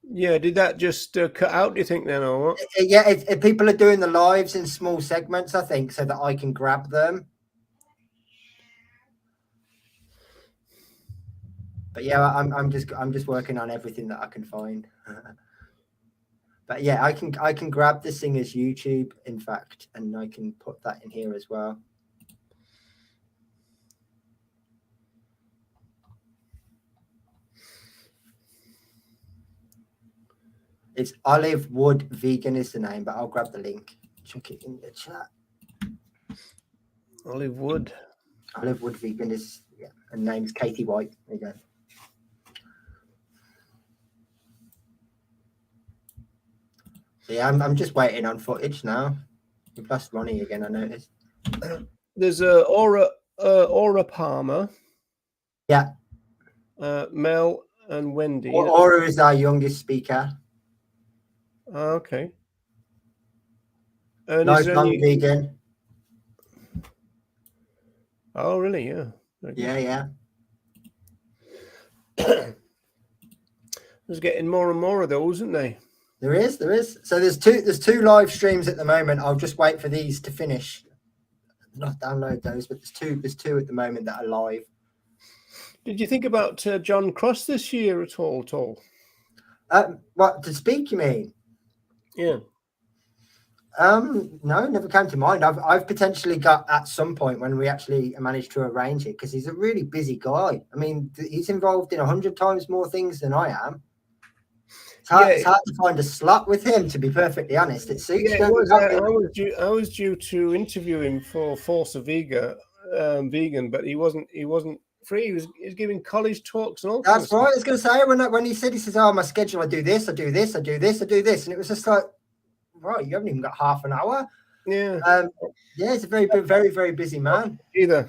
Yeah, did that just cut out, do you think, then, or what? Yeah, if people are doing the lives in small segments, I think, so that I can grab them. But yeah, I'm just working on everything that I can find. But yeah, I can grab the singer's YouTube, in fact, and I can put that in here as well. It's Olive Wood Vegan is the name, but I'll grab the link. Check it in the chat. Olive Wood. Olive Wood Vegan is, yeah, and name's Katie White. There you go. So yeah, I'm just waiting on footage now. We've lost Ronnie again, I noticed. There's Aura Palmer. Yeah. Mel and Wendy. Aura is our youngest speaker. Okay. And Lifelong vegan. Oh, really? Yeah. Okay. Yeah. There's getting more and more of those, isn't they? There is. So there's two live streams at the moment. I'll just wait for these to finish. Not download those, but there's two at the moment that are live. Did you think about John Cross this year at all? What, to speak, you mean? Yeah. No, never came to mind. I've potentially got at some point when we actually managed to arrange it, because he's a really busy guy. I mean, he's involved in 100 times more things than I am. It's hard to find a slot with him, to be perfectly honest. It suits. Yeah, I was due to interview him for Force of Vegan, but he wasn't free. He was giving college talks and all. That's right. I was going to say when he says, "Oh, my schedule, I do this, I do this, I do this, I do this," and it was just like, right, you haven't even got half an hour. Yeah. He's a very, very, very busy man. Either.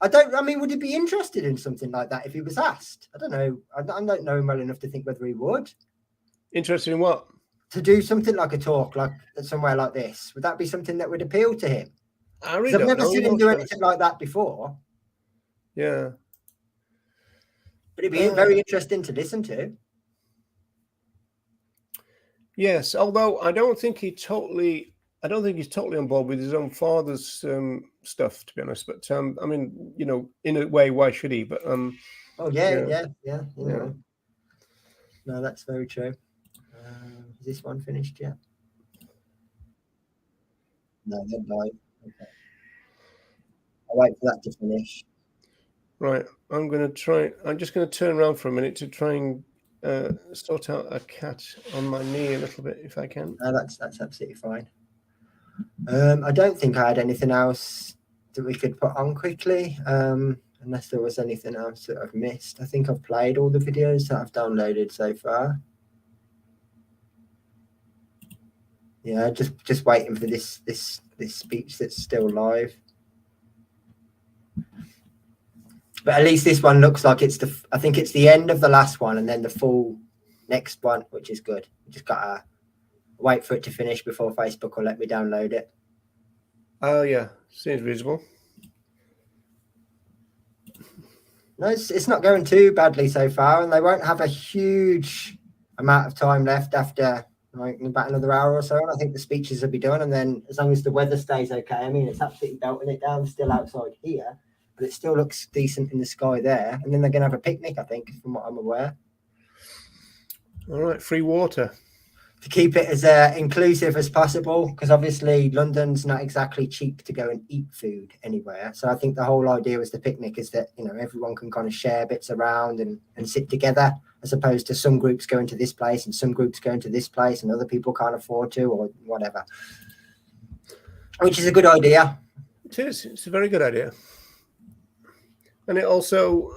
I mean, would he be interested in something like that if he was asked? I don't know. I don't know him well enough to think whether he would. Interested in what? To do something like a talk, like somewhere like this. Would that be something that would appeal to him? I really I've never seen him do anything like that before. Yeah. But it'd be very interesting to listen to. Yes, although I don't think he's totally on board with his own father's stuff, to be honest. But I mean, in a way, why should he? But yeah. No, that's very true. Is this one finished yet? No, they're live. Okay. I'll wait for that to finish. Right, I'm just going to turn around for a minute to try and sort out a cat on my knee a little bit, if I can. No, that's absolutely fine. I don't think I had anything else that we could put on quickly. unless there was anything else that I've missed. I think I've played all the videos that I've downloaded so far. Yeah, just waiting for this speech that's still live. But at least this one looks like it's I think it's the end of the last one and then the full next one, which is good. Just gotta wait for it to finish before Facebook will let me download it. Oh yeah, seems reasonable. No, it's not going too badly so far, and they won't have a huge amount of time left after like about another hour or so. And I think the speeches will be done, and then as long as the weather stays okay, I mean, it's absolutely belting it down still outside here, but it still looks decent in the sky there. And then they're going to have a picnic, I think, from what I'm aware. All right, free water. To keep it as inclusive as possible, because obviously London's not exactly cheap to go and eat food anywhere. So I think the whole idea with the picnic is that, you know, everyone can kind of share bits around and sit together, as opposed to some groups going to this place and some groups going to this place and other people can't afford to or whatever. Which is a good idea. It is. It's a very good idea. And it also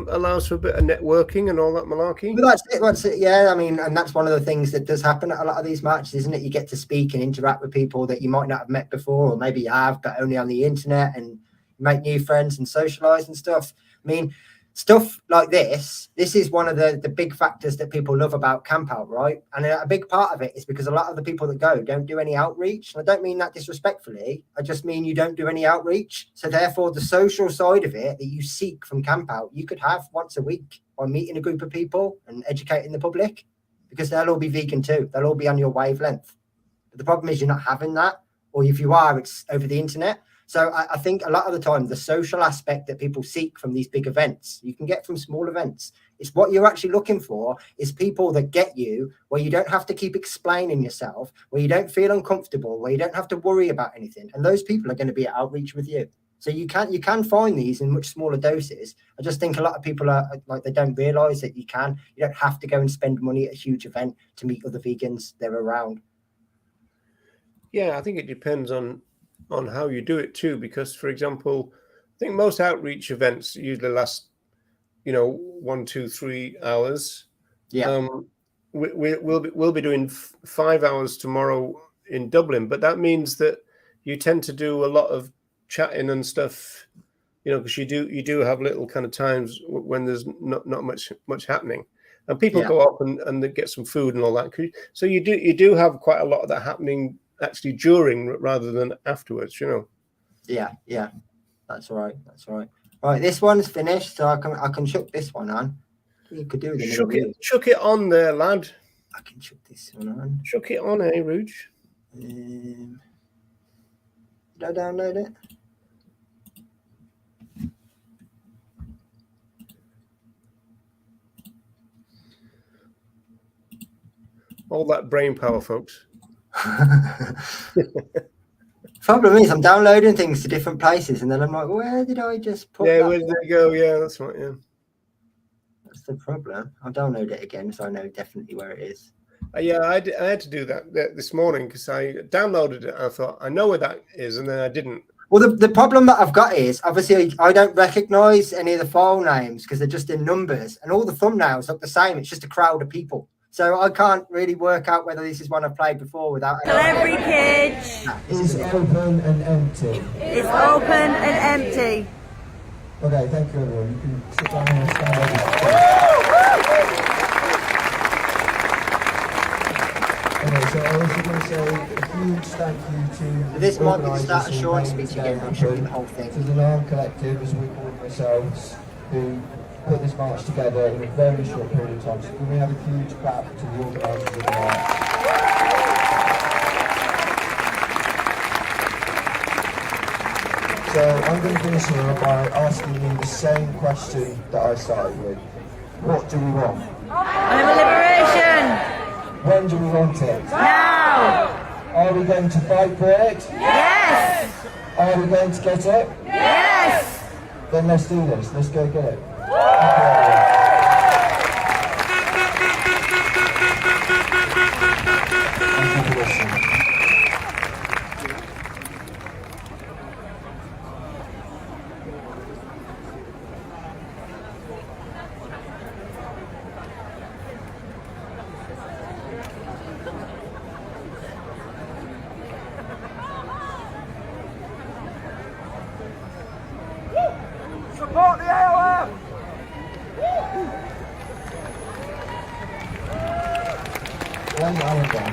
allows for a bit of networking and all that malarkey. But that's it. Yeah, I mean, and that's one of the things that does happen at a lot of these matches, isn't it? You get to speak and interact with people that you might not have met before, or maybe you have, but only on the internet, and make new friends and socialise and stuff. I mean, stuff like this is one of the big factors that people love about Camp Out, right? And a big part of it is because a lot of the people that go don't do any outreach. And I don't mean that disrespectfully. I just mean you don't do any outreach. So therefore, the social side of it that you seek from Camp Out, you could have once a week by meeting a group of people and educating the public, because they'll all be vegan too. They'll all be on your wavelength. But the problem is you're not having that, or if you are, it's over the internet. So I think a lot of the time, the social aspect that people seek from these big events, you can get from small events. It's what you're actually looking for is people that get you, where you don't have to keep explaining yourself, where you don't feel uncomfortable, where you don't have to worry about anything. And those people are going to be at outreach with you. So you can find these in much smaller doses. I just think a lot of people are like, they don't realise that you don't have to go and spend money at a huge event to meet other vegans that are around. Yeah, I think it depends on how you do it too, because, for example, I think most outreach events usually last, 1, 2, 3 hours. Yeah. We'll be doing 5 hours tomorrow in Dublin, but that means that you tend to do a lot of chatting and stuff, because you do have little kind of times when there's not much happening, and people go up and they get some food and all that. So you do have quite a lot of that happening actually during rather than afterwards, Yeah, that's right. Right, this one's finished, so I can chuck this one on. You could do it. Chuck it on there, lad. I can chuck this one on. Chuck it on, eh, Rouge? Did I download it? All that brain power, folks. Problem is, I'm downloading things to different places, and then I'm like, where did I just put that? Where did they go? Yeah, that's right. Yeah, that's the problem. I'll download it again so I know definitely where it is. I had to do that this morning because I downloaded it. I thought I know where that is, and then I didn't. Well, the problem that I've got is obviously I don't recognise any of the file names because they're just in numbers, and all the thumbnails look the same. It's just a crowd of people. So I can't really work out whether this is one I've played before without... Every cage is open and empty. It's open and empty. Okay, thank you everyone. You can sit down and stand up. Okay, so I was going to say a huge thank you to... This might be the start of Sean's speech again, I'm sure the whole thing. To the NARM Collective, as we call ourselves, who put this march together in a very short period of time. So can we have a huge clap to the organisers of the march? So I'm going to finish here by asking you the same question that I started with. What do we want? Animal liberation! When do we want it? Now! Are we going to fight for it? Yes! Are we going to get it? Yes! Then let's do this. Let's go get it. Well done.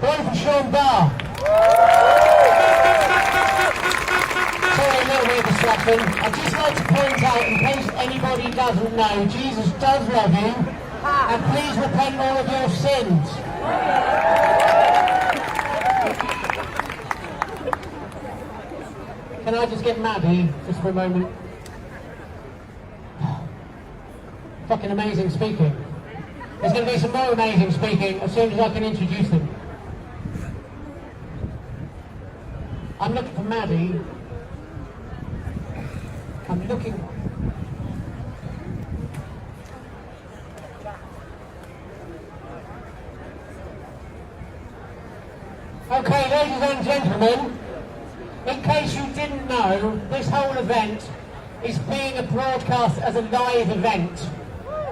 One for Sean Barr. Sorry, a little bit of distraction. I'd just like to point out, in case anybody doesn't know, Jesus does love you, and please repent all of your sins. Can I just get Maddie, just for a moment? Fucking amazing speaking. There's going to be some more amazing speaking as soon as I can introduce them. I'm looking for Maddie. I'm looking... Okay, ladies and gentlemen, in case you didn't know, this whole event is being broadcast as a live event.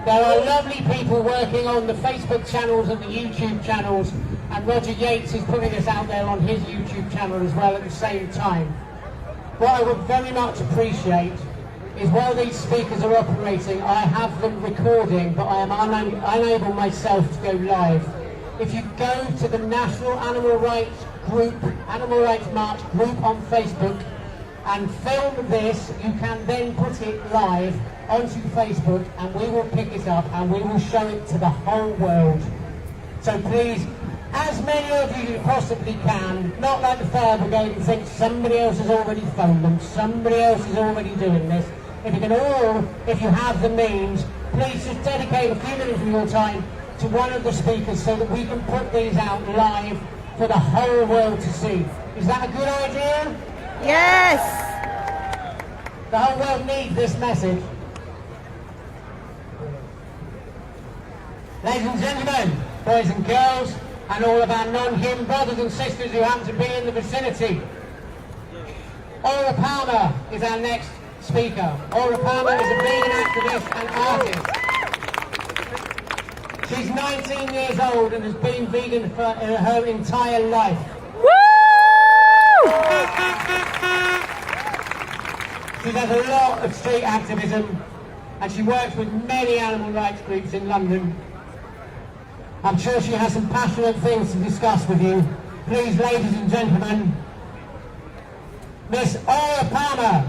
There are lovely people working on the Facebook channels and the YouTube channels, and Roger Yates is putting this out there on his YouTube channel as well at the same time. What I would very much appreciate is while these speakers are operating, I have them recording, but I am unable myself to go live. If you go to the National Animal Rights Group, Animal Rights March group on Facebook and film this, you can then put it live onto Facebook and we will pick it up and we will show it to the whole world. So please, as many of you possibly can, not like the fire brigade and think somebody else has already phoned them, somebody else is already doing this. If you can all, if you have the means, please just dedicate a few minutes of your time to one of the speakers so that we can put these out live for the whole world to see. Is that a good idea? Yes! The whole world needs this message. Ladies and gentlemen, boys and girls, and all of our non-human brothers and sisters who happen to be in the vicinity, Aura Palmer is our next speaker. Aura Palmer is a vegan activist and artist. She's 19 years old and has been vegan for her entire life. Woo! She does a lot of street activism and she works with many animal rights groups in London. I'm sure she has some passionate things to discuss with you. Please, ladies and gentlemen, Miss Aura Palmer.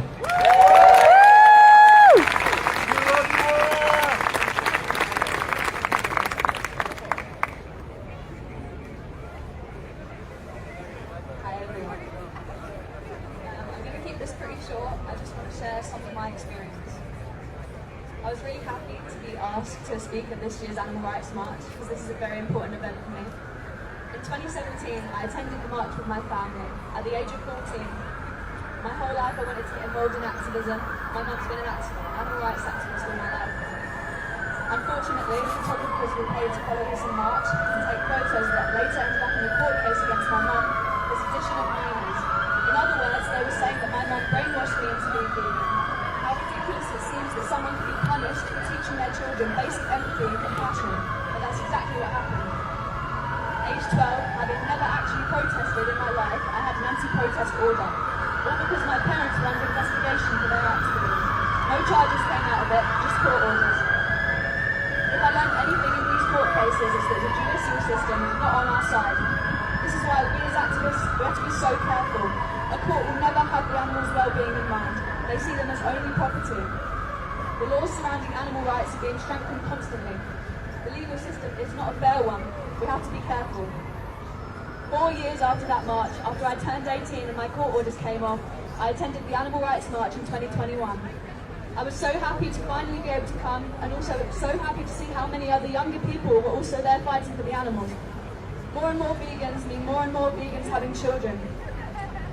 To speak at this year's Animal Rights March because this is a very important event for me. In 2017, I attended the march with my family. At the age of 14, my whole life I wanted to get involved in activism. My mum's been an animal rights activist all my life. Unfortunately, photographers were paid to follow this in March and take photos that later ended up in a court case against my mum for sedition of minors. In other words, they were saying that my mum brainwashed me into being vegan. How ridiculous it seems that someone can be punished for teaching their children basic empathy and compassion, but that's exactly what happened. Age 12, having never actually protested in my life, I had an anti-protest order, all because my parents were under investigation for their activism. No charges came out of it, just court orders. If I learned anything in these court cases, it's that the judicial system is not on our side. This is why we as activists, we have to be so careful. A court will never have the animals' well-being in mind. They see them as only property. The laws surrounding animal rights are being strengthened constantly. The legal system is not a fair one. We have to be careful. 4 years after that march, after I turned 18 and my court orders came off, I attended the Animal Rights March in 2021. I was so happy to finally be able to come and also so happy to see how many other younger people were also there fighting for the animals. More and more vegans mean more and more vegans having children.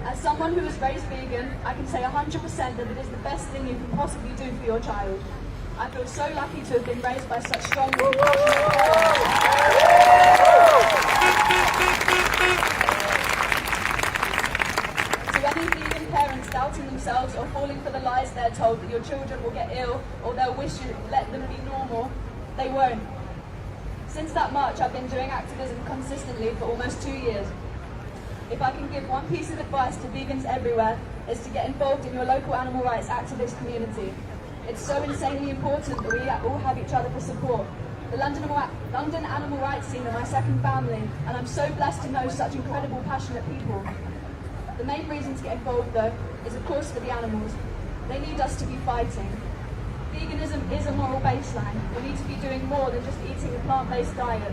As someone who was raised vegan, I can say 100% that it is the best thing you can possibly do for your child. I feel so lucky to have been raised by such strong and passionate parents. To any vegan parents doubting themselves or falling for the lies they're told that your children will get ill or they'll wish you let them be normal, they won't. Since that march, I've been doing activism consistently for almost 2 years. If I can give one piece of advice to vegans everywhere, it's to get involved in your local animal rights activist community. It's so insanely important that we all have each other for support. The London animal rights team are my second family, and I'm so blessed to know such incredible, passionate people. The main reason to get involved, though, is of course for the animals. They need us to be fighting. Veganism is a moral baseline. We need to be doing more than just eating a plant-based diet.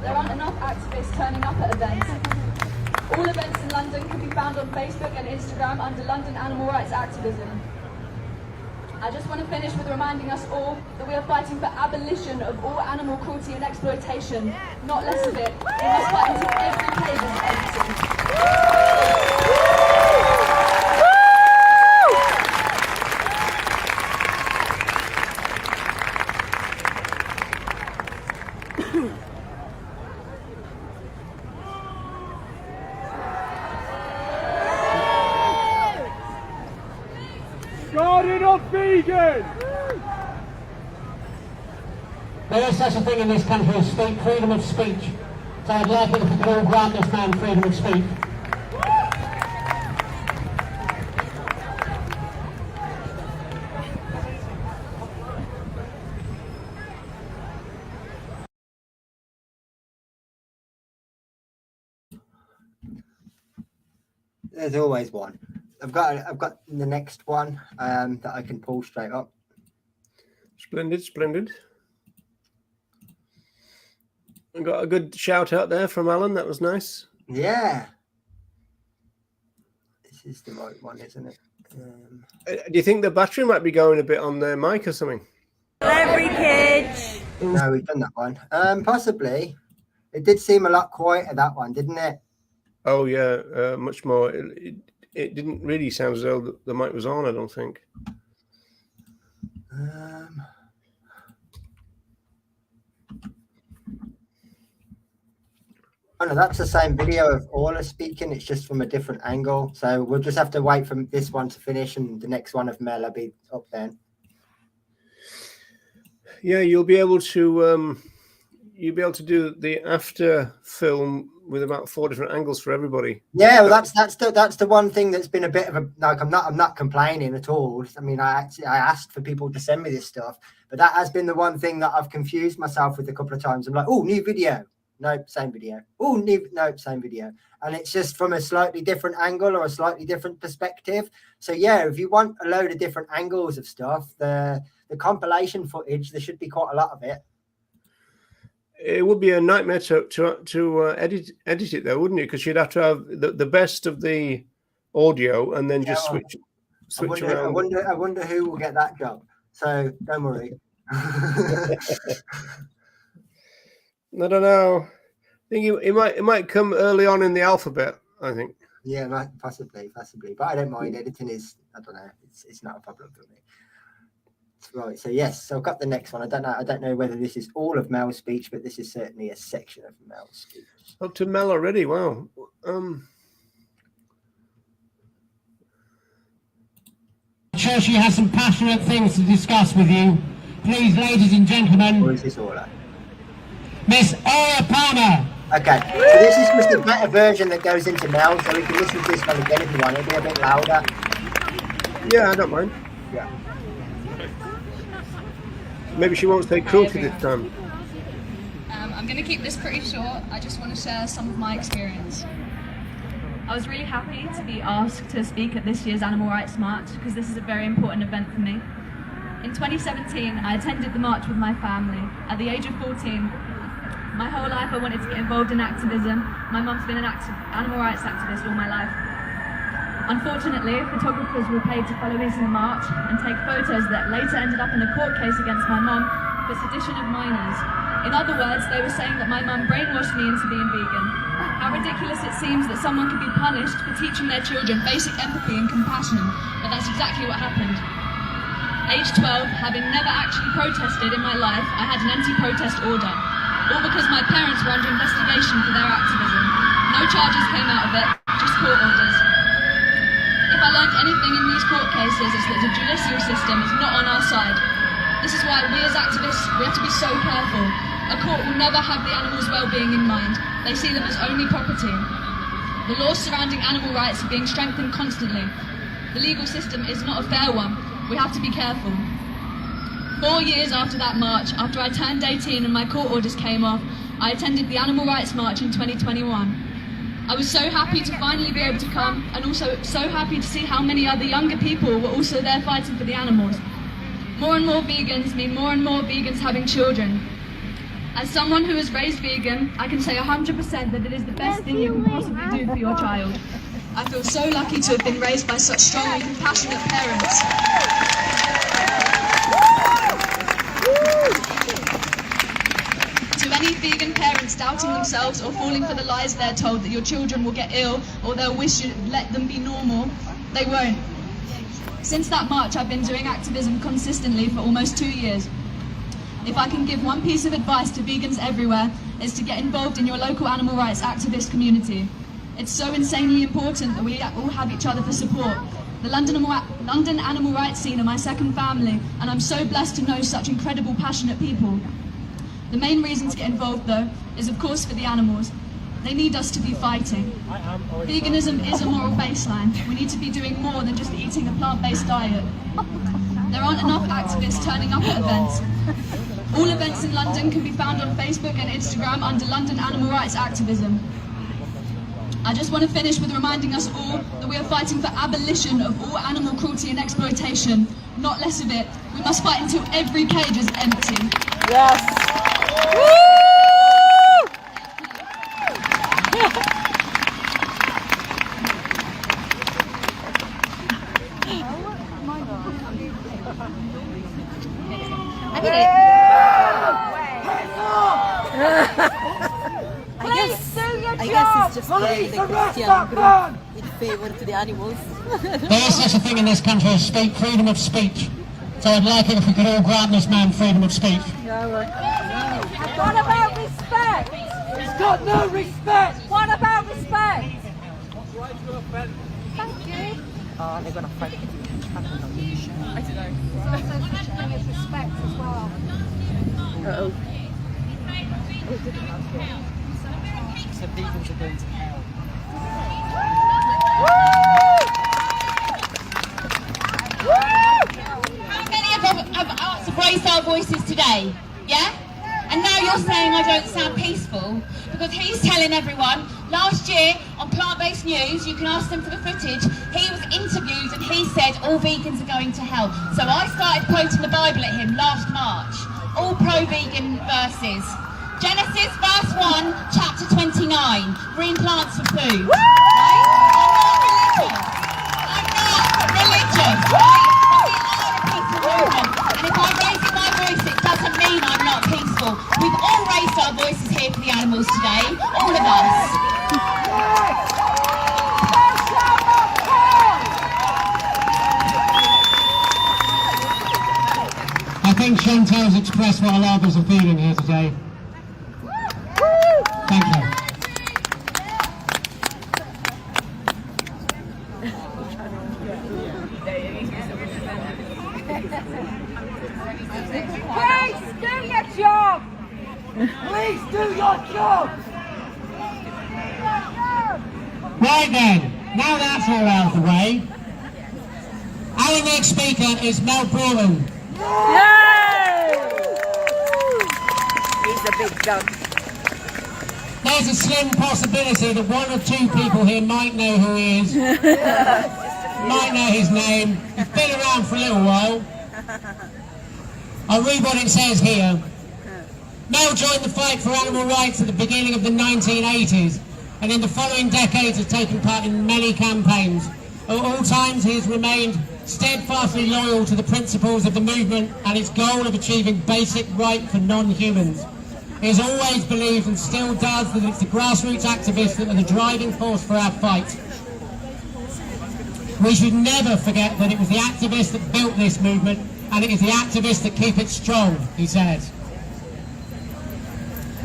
There aren't enough activists turning up at events. All events in London can be found on Facebook and Instagram under London Animal Rights Activism. I just want to finish with reminding us all that we are fighting for abolition of all animal cruelty and exploitation, not less of it. We must fight until every cage is empty. Garden of vegan! There is such a thing in this country as freedom of speech. So I'd like it if we could all grant this man freedom of speech. There's always one. I've got the next one that I can pull straight up. Splendid. I got a good shout out there from Alan. That was nice. Yeah. This is the right one, isn't it? Do you think the battery might be going a bit on their mic or something? Every kid. No, we've done that one. Possibly. It did seem a lot quieter, that one, didn't it? Oh yeah, much more. It didn't really sound as though the mic was on, I don't think. Oh no, that's the same video of Orla speaking. It's just from a different angle. So we'll just have to wait for this one to finish, and the next one of Mel will be up then. Yeah, you'll be able to do the after film with about 4 different angles for everybody. Yeah, well, that's the one thing that's been a bit of a like. I'm not complaining at all. I mean, I asked for people to send me this stuff, but that has been the one thing that I've confused myself with a couple of times. I'm like, oh, new video. Nope, same video. Oh, nope, same video. And it's just from a slightly different angle or a slightly different perspective. So yeah, if you want a load of different angles of stuff, the compilation footage, there should be quite a lot of it. It would be a nightmare to edit it though, wouldn't it? Because you'd have to have the best of the audio and then just switch around. I wonder who will get that job. So don't worry. I don't know. I think it might come early on in the alphabet, I think. Yeah, possibly. But I don't mind. Editing is, I don't know, it's not a problem for me. Right, so yes, so I've got the next one. I don't know whether this is all of Mel's speech, but this is certainly a section of Mel's speech. Up to Mel already, wow. Sure, she has some passionate things to discuss with you. Please, ladies and gentlemen. Or is this Orla? Miss Orla Palmer. Okay, so this is just a better version that goes into Mel, so we can listen to this one again if you want. It'll be a bit louder. Yeah, I don't mind. Yeah. Maybe she won't say cruelty this time. I'm going to keep this pretty short. I just want to share some of my experience. I was really happy to be asked to speak at this year's Animal Rights March because this is a very important event for me. In 2017, I attended the march with my family. At the age of 14, my whole life I wanted to get involved in activism. My mum's been an animal rights activist all my life. Unfortunately, photographers were paid to follow us in the march and take photos that later ended up in a court case against my mum for sedition of minors. In other words, they were saying that my mum brainwashed me into being vegan. How ridiculous it seems that someone could be punished for teaching their children basic empathy and compassion, but that's exactly what happened. Age 12, having never actually protested in my life, I had an anti-protest order, all because my parents were under investigation for their activism. No charges came out of it, just court orders. If I learned anything in these court cases, it's that the judicial system is not on our side. This is why we as activists, we have to be so careful. A court will never have the animals' well-being in mind. They see them as only property. The laws surrounding animal rights are being strengthened constantly. The legal system is not a fair one. We have to be careful. 4 years after that march, after I turned 18 and my court orders came off, I attended the Animal Rights March in 2021. I was so happy to finally be able to come, and also so happy to see how many other younger people were also there fighting for the animals. More and more vegans mean more and more vegans having children. As someone who is raised vegan, I can say 100% that it is the best thing you can possibly do for your child. I feel so lucky to have been raised by such strong and compassionate parents. To any vegan parents doubting themselves or falling for the lies they're told that your children will get ill or they'll wish you'd let them be normal, they won't. Since that march, I've been doing activism consistently for almost 2 years. If I can give one piece of advice to vegans everywhere, it's to get involved in your local animal rights activist community. It's so insanely important that we all have each other for support. The London animal rights scene are my second family, and I'm so blessed to know such incredible, passionate people. The main reason to get involved, though, is of course for the animals. They need us to be fighting. Veganism is a moral baseline. We need to be doing more than just eating a plant-based diet. There aren't enough activists turning up at events. All events in London can be found on Facebook and Instagram under London Animal Rights Activism. I just want to finish with reminding us all that we are fighting for abolition of all animal cruelty and exploitation, not less of it. We must fight until every cage is empty. Yes. I guess it's just the Christian group in favour to the animals. There is such a thing in this country as freedom of speech. So I'd like it if we could all grant this man freedom of speech. What about respect? He's got no respect. What about respect? Thank you. Oh, they're going to fight it. I don't know. There's also such a thing as respect as well. Uh-oh. So vegans are going to hell. How many of us have asked to raise our voices today? Yeah? And now you're saying I don't sound peaceful because he's telling everyone. Last year on Plant-Based News, you can ask them for the footage, he was interviewed and he said all vegans are going to hell. So I started quoting the Bible at him last March. All pro-vegan verses. Genesis verse 1, chapter 29, green plants for food. Right? I'm not religious, right? But we are a peaceful movement. And if I'm raising my voice, it doesn't mean I'm not peaceful. We've all raised our voices here for the animals today, all of us. I think Chantal's expressed what a lot of us are feeling here today. Thank you. Please do your job! Please do your job! Right then, now that's all out of the way, our next speaker is Mel Boren. Yay! He's a big dog. There's a slim possibility that one or two people here might know who he is, might know his name. He's been around for a little while. I'll read what it says here. Mel joined the fight for animal rights at the beginning of the 1980s, and in the following decades has taken part in many campaigns. At all times he has remained steadfastly loyal to the principles of the movement and its goal of achieving basic right for non-humans. He has always believed, and still does, that it's the grassroots activists that are the driving force for our fight. We should never forget that it was the activists that built this movement, and it is the activists that keep it strong, he said.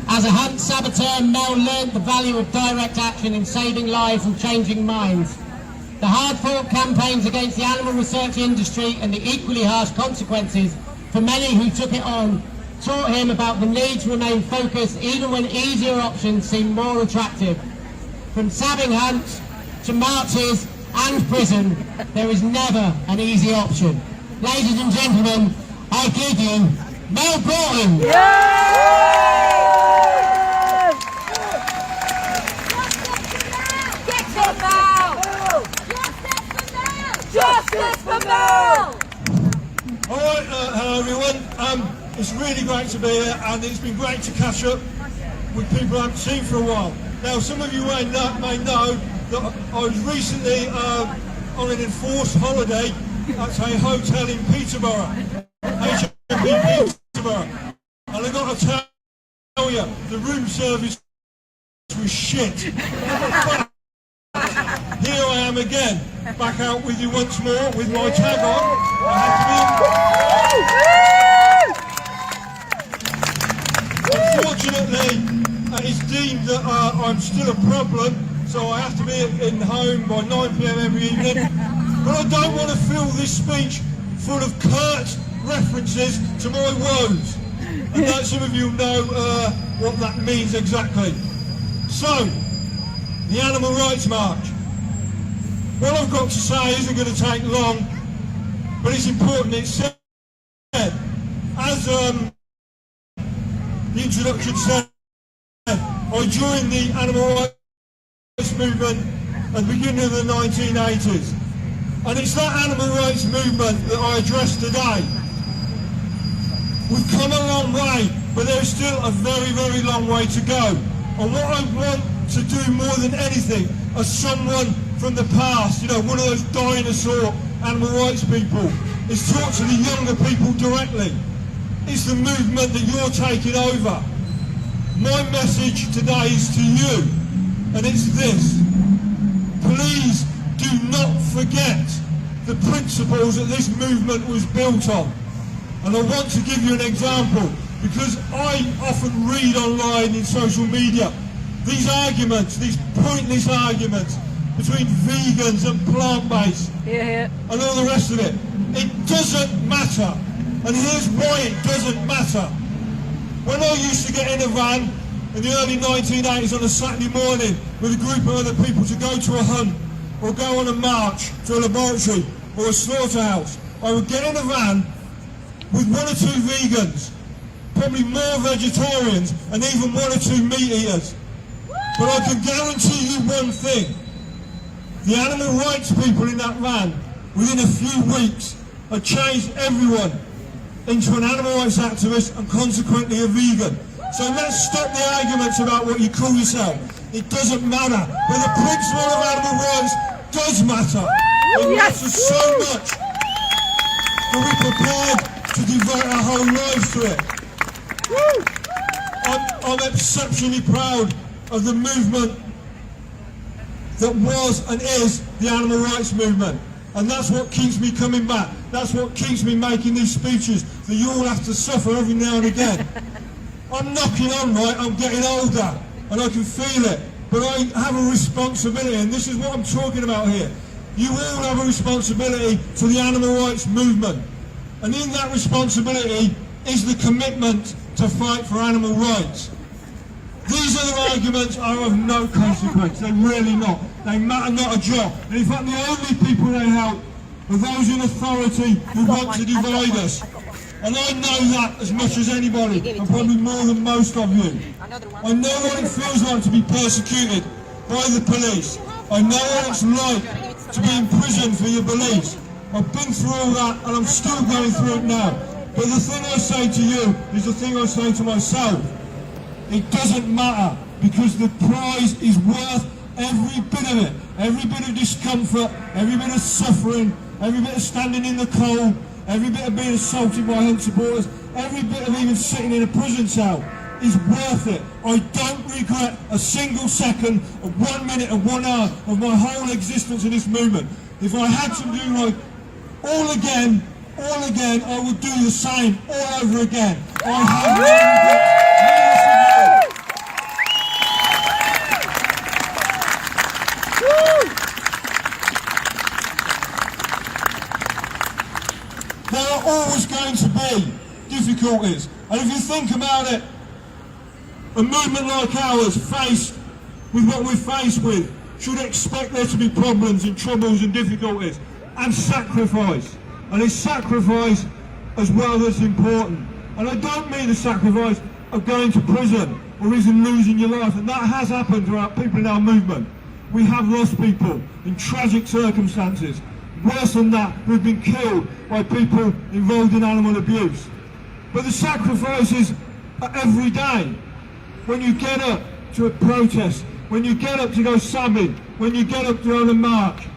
As a hunt saboteur, Mel learned the value of direct action in saving lives and changing minds. The hard-fought campaigns against the animal research industry and the equally harsh consequences for many who took it on taught him about the need to remain focused even when easier options seemed more attractive. From sabbing hunts to marches and prison, there is never an easy option. Ladies and gentlemen, I give you Mel Broughton. Justice for Mel! Alright, hello everyone. It's really great to be here, and it's been great to catch up with people I haven't seen for a while. Now, some of you may know that I was recently on an enforced holiday at a hotel in Peterborough, HMP Peterborough, and I got to tell you, the room service was shit. Here I am again, back out with you once more with my tag on. I had to be unfortunately, it's deemed that I'm still a problem, so I have to be in home by 9 PM every evening. But I don't want to fill this speech full of curt references to my woes. And that some of you know what that means exactly. So, the Animal Rights March. What I've got to say isn't going to take long, but it's important. It's said, as the introduction said, I joined the animal rights movement at the beginning of the 1980s. And it's that animal rights movement that I address today. We've come a long way, but there's still a very, very long way to go. And what I want to do more than anything, as someone from the past, you know, one of those dinosaur animal rights people, is talk to the younger people directly. It's the movement that you're taking over. My message today is to you, and it's this. Please do not forget the principles that this movement was built on. And I want to give you an example, because I often read online in social media these arguments, these pointless arguments between vegans and plant-based and all the rest of it. It doesn't matter. And here's why it doesn't matter. When I used to get in a van in the early 1980s on a Saturday morning with a group of other people to go to a hunt or go on a march to a laboratory or a slaughterhouse, I would get in a van with 1 or 2 vegans, probably more vegetarians, and even 1 or 2 meat eaters. But I can guarantee you one thing. The animal rights people in that van, within a few weeks, had changed everyone into an animal rights activist and consequently a vegan. So let's stop the arguments about what you call yourself. It doesn't matter. But the principle of animal rights does matter. It matters so much that we're prepared to devote our whole lives to it. I'm exceptionally proud of the movement that was and is the animal rights movement. And that's what keeps me coming back. That's what keeps me making these speeches that you all have to suffer every now and again. I'm knocking on, right? I'm getting older and I can feel it. But I have a responsibility, and this is what I'm talking about here. You all have a responsibility to the animal rights movement. And in that responsibility is the commitment to fight for animal rights. These other arguments are of no consequence. They're really not. They matter not a jot. And in fact, the only people they help are those in authority who want to divide us. And I know that as much as anybody, and probably more than most of you. I know what it feels like to be persecuted by the police. I know what it's like to be in prison for your beliefs. I've been through all that, and I'm still going through it now. But the thing I say to you is the thing I say to myself. It doesn't matter, because the prize is worth every bit of it. Every bit of discomfort, every bit of suffering, every bit of standing in the cold, every bit of being assaulted by hunt supporters, every bit of even sitting in a prison cell is worth it. I don't regret a single second, of 1 minute, of 1 hour of my whole existence in this movement. If I had to do like all again, I would do the same all over again. I have no regrets. There are always going to be difficulties, and if you think about it, a movement like ours faced with what we're faced with should expect there to be problems and troubles and difficulties and sacrifice. And it's sacrifice as well that's important. And I don't mean the sacrifice of going to prison or even losing your life. And that has happened to our people in our movement. We have lost people in tragic circumstances. Worse than that, we've been killed by people involved in animal abuse. But the sacrifices are every day. When you get up to a protest, when you get up to go subbing, when you get up to go on a march,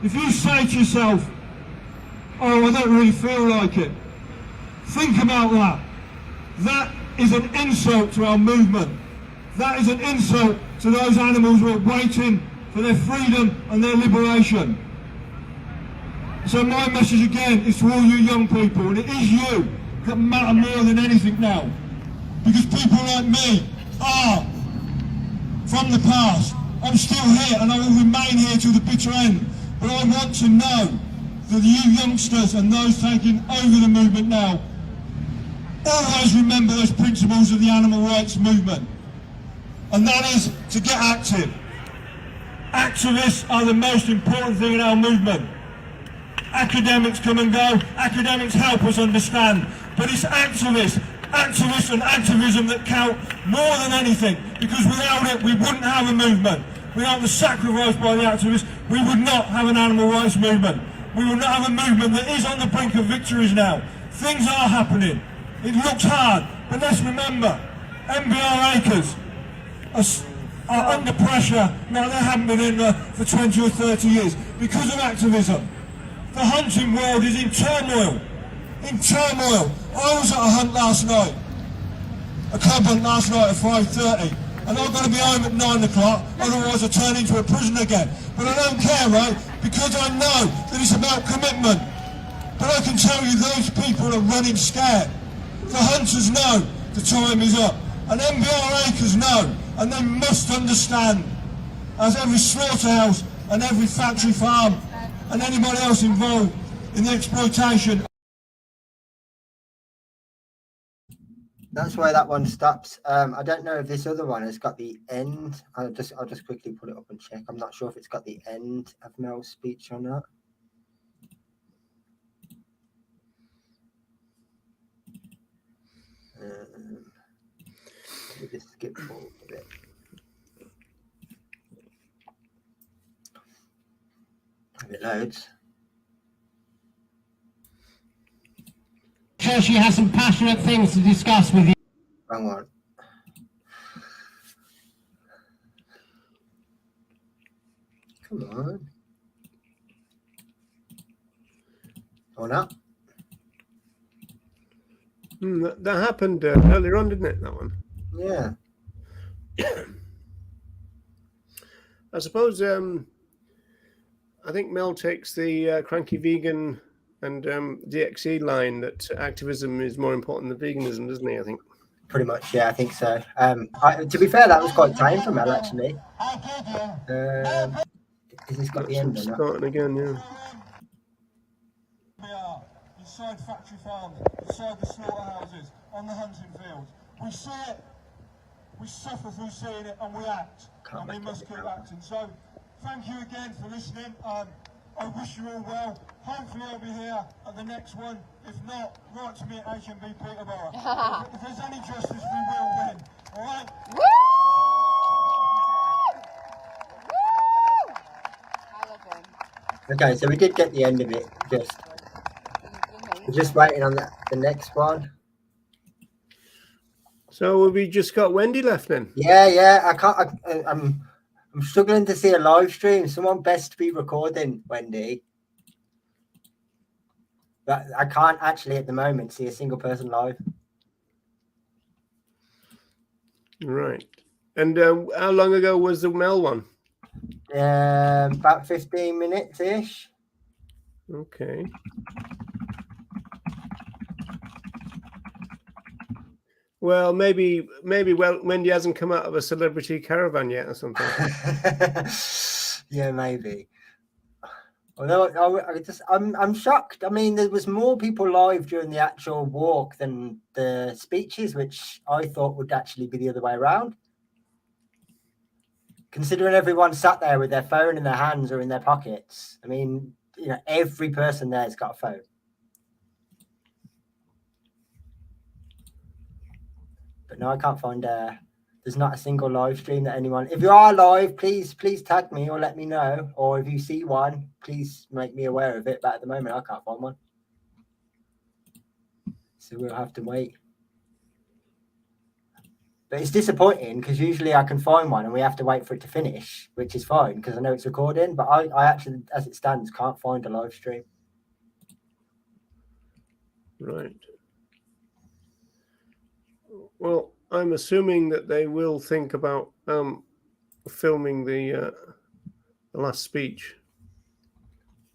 if you say to yourself, oh, I don't really feel like it, think about that. That is an insult to our movement. That is an insult to those animals who are waiting for their freedom and their liberation. So my message again is to all you young people, and it is you that matter more than anything now. Because people like me are from the past. I'm still here and I will remain here till the bitter end. But I want to know that you youngsters and those taking over the movement now always remember those principles of the animal rights movement. And that is to get active. Activists are the most important thing in our movement. Academics come and go, academics help us understand, but it's activists and activism that count more than anything, because without it we wouldn't have a movement. Without the sacrifice by the activists, we would not have an animal rights movement. We would not have a movement that is on the brink of victories now. Things are happening. It looks hard, but let's remember, MBR acres are under pressure. Now they haven't been in there for 20 or 30 years because of activism. The hunting world is in turmoil. In turmoil. I was at a hunt last night, a club hunt last night at 5:30, and I've got to be home at 9 o'clock, otherwise I turn into a prisoner again. But I don't care, right? Because I know that it's about commitment. But I can tell you those people are running scared. The hunters know the time is up, and MBR acres know, and they must understand, as every slaughterhouse and every factory farm and anybody else involved in the exploitation. That's where that one stops. I don't know if this other one has got the end. I'll just quickly put it up and check. I'm not sure if it's got the end of Mel's speech or not. Let me just skip forward a bit. If it loads. Sure, she has some passionate things to discuss with you. Hang on. Come on. On up. That happened earlier on, didn't it? That one. Yeah. I suppose. I think Mel takes the cranky vegan and DXE line that activism is more important than veganism, doesn't he? I think. Pretty much, yeah, I think so. To be fair, that was quite tame from Mel, actually. Has this got the end or not? Starting again, yeah. Inside factory farms, inside the slaughterhouses, on the hunting fields. We see it, we suffer through seeing it, and we act. And we must keep acting. So, thank you again for listening. I wish you all well. Hopefully I'll be here at the next one. If not, write to me at HMB Peterborough. If there's any justice, we will win. All right? Okay, so we did get the end of it. We're just waiting on the next one. So have we just got Wendy left then? Yeah. I'm struggling to see a live stream. Someone best be recording, Wendy. But I can't actually at the moment see a single person live. Right. And how long ago was the Mel one? About 15 minutes-ish. Okay. Well, maybe Wendy hasn't come out of a celebrity caravan yet or something. Yeah, maybe. Although I'm shocked. I mean, there was more people live during the actual walk than the speeches, which I thought would actually be the other way around. considering everyone sat there with their phone in their hands or in their pockets. I mean, you know, every person there's got a phone. But no, I can't find there's not a single live stream that anyone. If you are live, please tag me or let me know. Or if you see one, please make me aware of it. But at the moment, I can't find one. So we'll have to wait. But it's disappointing because usually I can find one and we have to wait for it to finish, which is fine because I know it's recording. But I actually, as it stands, can't find a live stream. Right. Well, I'm assuming that they will think about filming the last speech.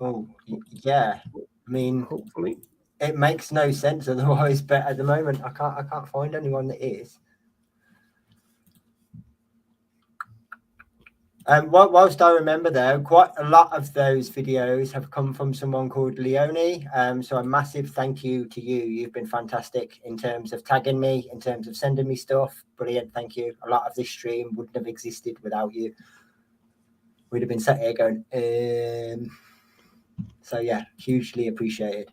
Oh, yeah. I mean, hopefully it makes no sense otherwise. But at the moment, I can't find anyone that is. Whilst I remember, though, quite a lot of those videos have come from someone called Leonie. So a massive thank you to you. You've been fantastic in terms of tagging me, in terms of sending me stuff. Brilliant. Thank you. A lot of this stream wouldn't have existed without you. We'd have been sat here going, So, yeah, hugely appreciated.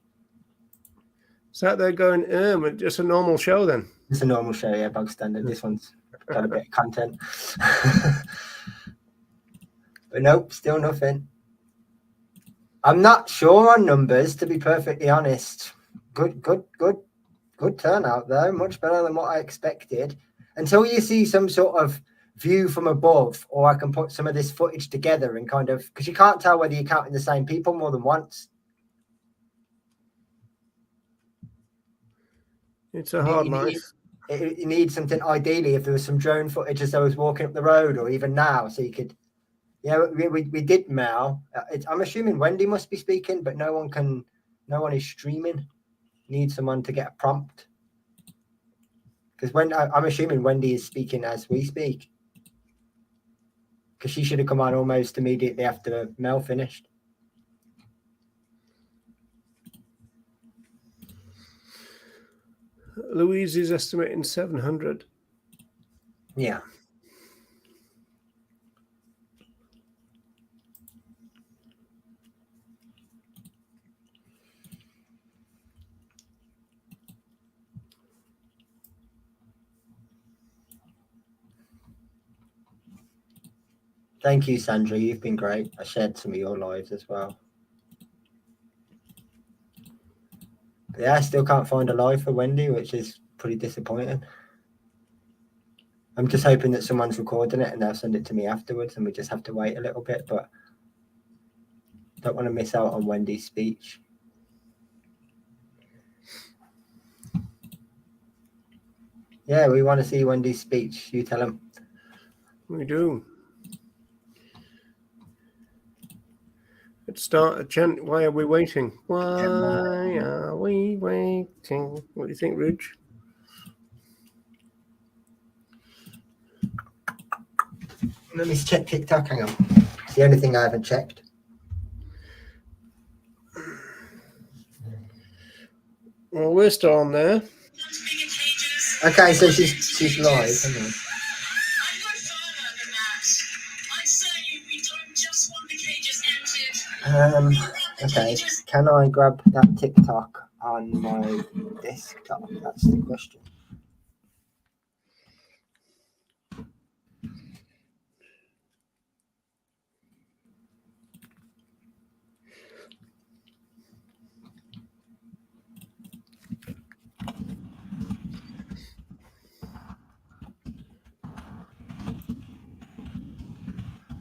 Sat there going, just a normal show then. It's a normal show, yeah, bog standard. This one's got a bit of content. But nope, still nothing. I'm not sure on numbers, to be perfectly honest. Good turnout though, much better than what I expected. Until you see some sort of view from above, or I can put some of this footage together and kind of, because you can't tell whether you're counting the same people more than once. It's a hard life. You need something, ideally, if there was some drone footage as I was walking up the road, or even now, so you could. Yeah, we did Mel. I'm assuming Wendy must be speaking, but no one is streaming. Need someone to get a prompt. Because I'm assuming Wendy is speaking as we speak. Because she should have come on almost immediately after Mel finished. Louise is estimating 700. Yeah. Thank you, Sandra. You've been great. I shared some of your lives as well. But yeah, I still can't find a live for Wendy, which is pretty disappointing. I'm just hoping that someone's recording it and they'll send it to me afterwards and we just have to wait a little bit, but don't want to miss out on Wendy's speech. Yeah, we want to see Wendy's speech. You tell them. We do. Let's start a chant. Why are we waiting? Why are we waiting? What do you think, Ridge? Let me check TikTok. Hang on. It's the only thing I haven't checked. Well, we're still on there. Okay, so she's live. Hang on. Okay, can I grab that TikTok on my desktop? That's the question.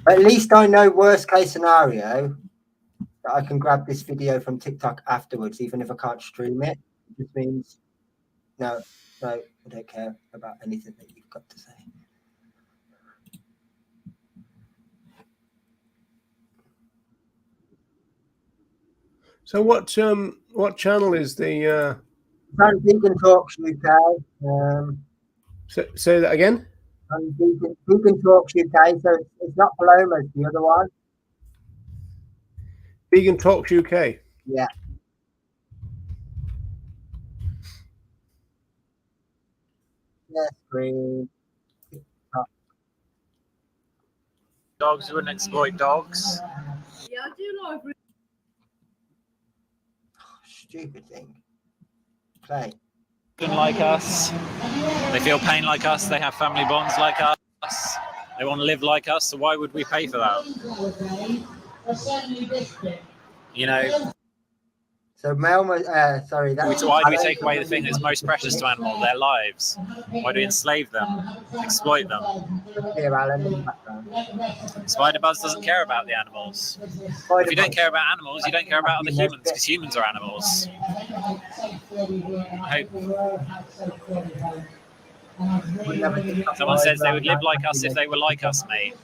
At least I know worst case scenario that I can grab this video from TikTok afterwards, even if I can't stream it. It just means no, I don't care about anything that you've got to say. So what channel is the Vegan Talks UK. Say that again. Vegan Talks UK, so it's not Paloma's, the other one. Vegan Talks UK. Yeah. Yes, green. TikTok. dogs. We wouldn't exploit dogs. Yeah, I do like. Stupid thing. Play. Like us, they feel pain like us. They have family bonds like us. They want to live like us. So why would we pay for that? You know. So sorry. Why do we take away the thing that's most precious to animals, their lives? Why do we enslave them, exploit them? Here, Alan. Spider-Buzz doesn't care about the animals. If you don't care about animals, you don't care about other humans, because humans are animals. I hope. Someone says they would live like us if they were like us, mate.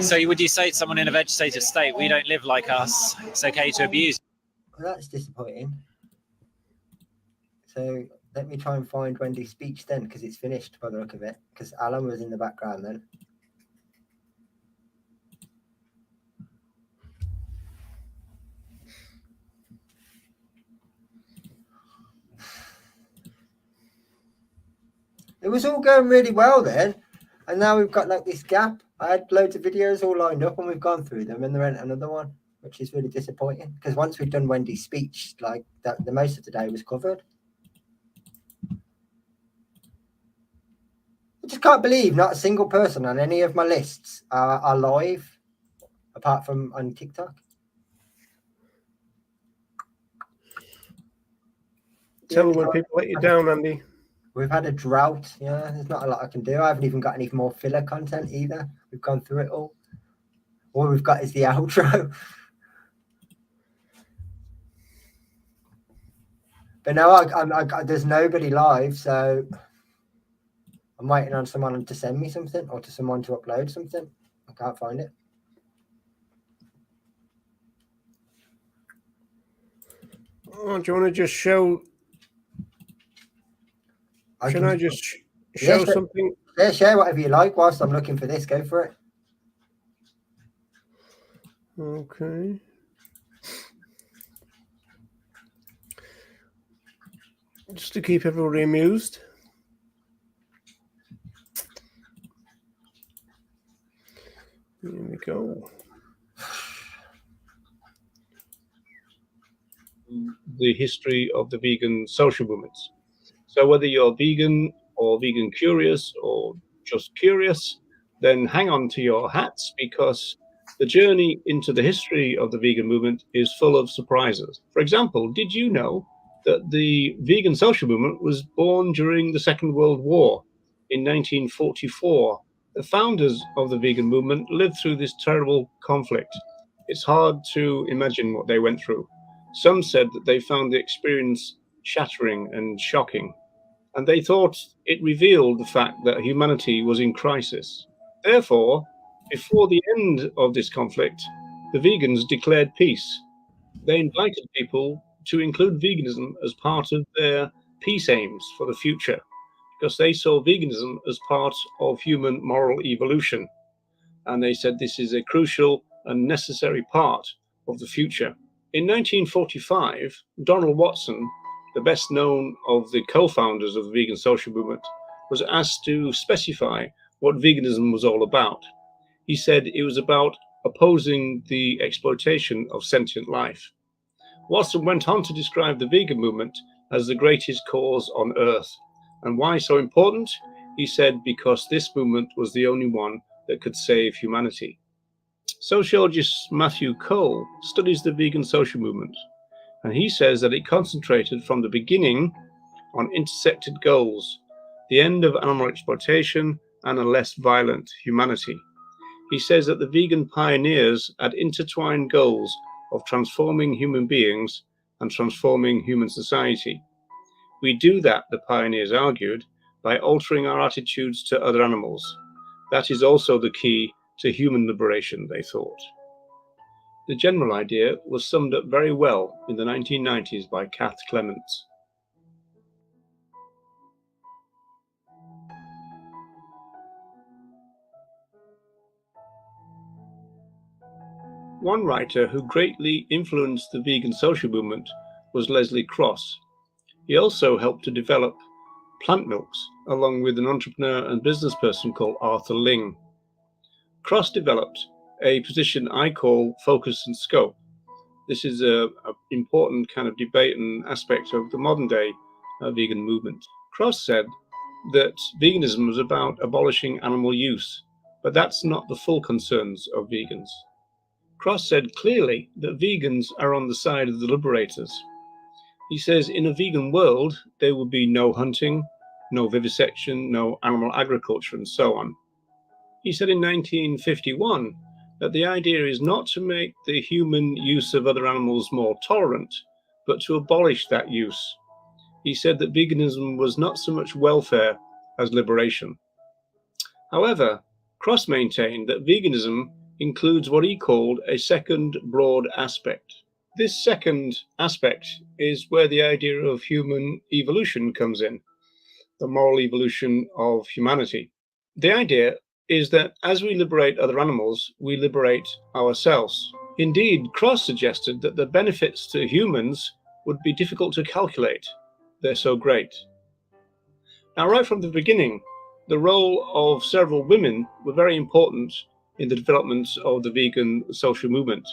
So would you say to someone in a vegetative state, we don't live like us, it's okay to abuse? Well, that's disappointing. So let me try and find Wendy's speech then, because it's finished by the look of it, because Alan was in the background then. It was all going really well then, and now we've got like this gap. I had loads of videos all lined up and we've gone through them, and there ain't another one, which is really disappointing, because once we'd done Wendy's speech, like that, the most of the day was covered. I just can't believe not a single person on any of my lists are live, apart from on TikTok. Tell me when people let you down, Andy. We've had a drought. Yeah, there's not a lot I can do. I haven't even got any more filler content either. We've gone through it all. All we've got is the outro. But no, there's nobody live, so I'm waiting on someone to send me something, or to someone to upload something. I can't find it. Oh, do you want to just show? Can I just show something? Yeah, share whatever you like whilst I'm looking for this. Go for it. Okay. Just to keep everybody amused. Here we go. The history of the vegan social movements. So whether you're vegan or vegan curious or just curious, then hang on to your hats, because the journey into the history of the vegan movement is full of surprises. For example, did you know that the vegan social movement was born during the Second World War in 1944? The founders of the vegan movement lived through this terrible conflict. It's hard to imagine what they went through. Some said that they found the experience shattering and shocking, and they thought it revealed the fact that humanity was in crisis. Therefore, before the end of this conflict, the vegans declared peace. They invited people to include veganism as part of their peace aims for the future, because they saw veganism as part of human moral evolution. And they said this is a crucial and necessary part of the future. In 1945, Donald Watson, the best known of the co-founders of the vegan social movement, was asked to specify what veganism was all about. He said it was about opposing the exploitation of sentient life. Watson went on to describe the vegan movement as the greatest cause on earth. And why so important? He said because this movement was the only one that could save humanity. Sociologist Matthew Cole studies the vegan social movement, and he says that it concentrated from the beginning on intersected goals, the end of animal exploitation and a less violent humanity. He says that the vegan pioneers had intertwined goals of transforming human beings and transforming human society. We do that, the pioneers argued, by altering our attitudes to other animals. That is also the key to human liberation, they thought. The general idea was summed up very well in the 1990s by Kath Clements. One writer who greatly influenced the vegan social movement was Leslie Cross. He also helped to develop Plant Milks, along with an entrepreneur and business person called Arthur Ling. Cross developed a position I call focus and scope. This is an important kind of debate and aspect of the modern day vegan movement. Cross said that veganism was about abolishing animal use, but that's not the full concerns of vegans. Cross said clearly that vegans are on the side of the liberators. He says in a vegan world, there would be no hunting, no vivisection, no animal agriculture, and so on. He said in 1951 that the idea is not to make the human use of other animals more tolerant, but to abolish that use. He said that veganism was not so much welfare as liberation. However, Cross maintained that veganism includes what he called a second broad aspect. This second aspect is where the idea of human evolution comes in, the moral evolution of humanity. The idea is that as we liberate other animals, we liberate ourselves. Indeed, Cross suggested that the benefits to humans would be difficult to calculate. They're so great. Now, right from the beginning, the role of several women were very important in the development of the vegan social movement.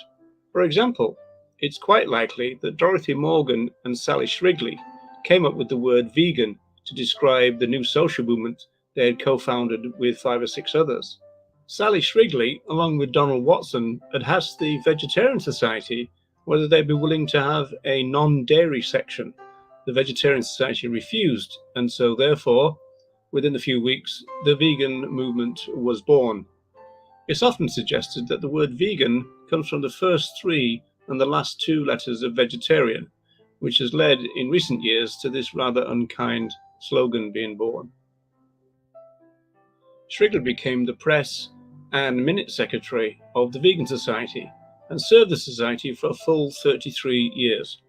For example, it's quite likely that Dorothy Morgan and Sally Shrigley came up with the word vegan to describe the new social movement they had co-founded with 5 or 6 others. Sally Shrigley, along with Donald Watson, had asked the Vegetarian Society whether they'd be willing to have a non-dairy section. The Vegetarian Society refused, and so therefore, within a few weeks, the vegan movement was born. It's often suggested that the word vegan comes from the first 3 and the last 2 letters of vegetarian, which has led in recent years to this rather unkind slogan being born. Shrigley became the press and minute secretary of the Vegan Society and served the society for a full 33 years.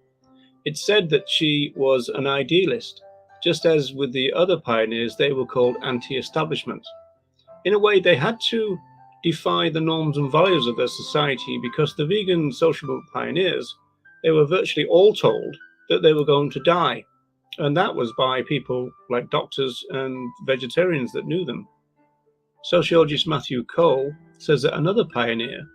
It's said that she was an idealist, just as with the other pioneers, they were called anti-establishment. In a way, they had to defy the norms and values of their society because the vegan social movement pioneers, they were virtually all told that they were going to die. And that was by people like doctors and vegetarians that knew them. Sociologist Matthew Cole says that another pioneer,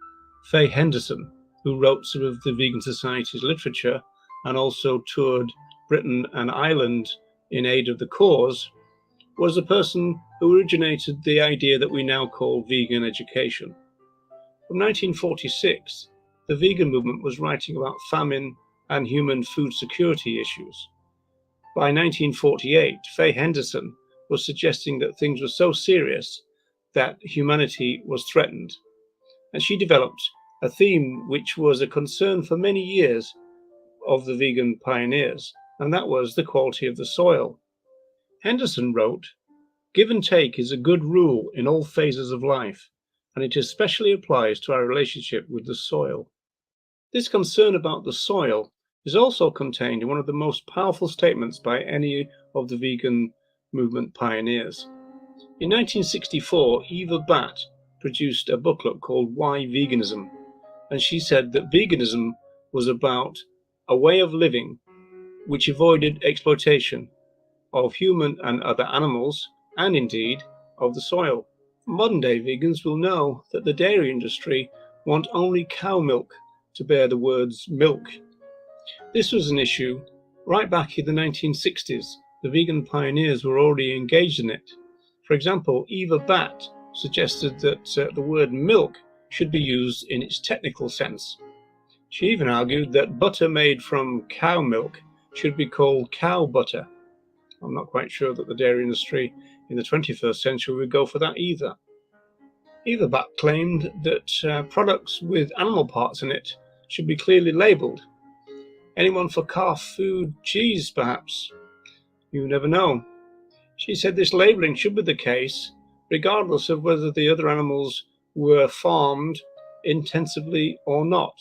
Faye Henderson, who wrote some of the Vegan Society's literature and also toured Britain and Ireland in aid of the cause, was the person who originated the idea that we now call vegan education. From 1946, the vegan movement was writing about famine and human food security issues. By 1948, Faye Henderson was suggesting that things were so serious that humanity was threatened. And she developed a theme which was a concern for many years of the vegan pioneers, and that was the quality of the soil. Henderson wrote, "Give and take is a good rule in all phases of life, and it especially applies to our relationship with the soil." This concern about the soil is also contained in one of the most powerful statements by any of the vegan movement pioneers. In 1964, Eva Batt produced a booklet called Why Veganism? And she said that veganism was about a way of living which avoided exploitation of human and other animals, and indeed of the soil. Modern day vegans will know that the dairy industry want only cow milk to bear the words milk. This was an issue right back in the 1960s. The vegan pioneers were already engaged in it. For example, Eva Batt suggested that the word milk should be used in its technical sense. She even argued that butter made from cow milk should be called cow butter. I'm not quite sure that the dairy industry in the 21st century would go for that either. Eva Batt claimed that products with animal parts in it should be clearly labelled. Anyone for calf food cheese, perhaps? You never know. She said this labelling should be the case regardless of whether the other animals were farmed intensively or not.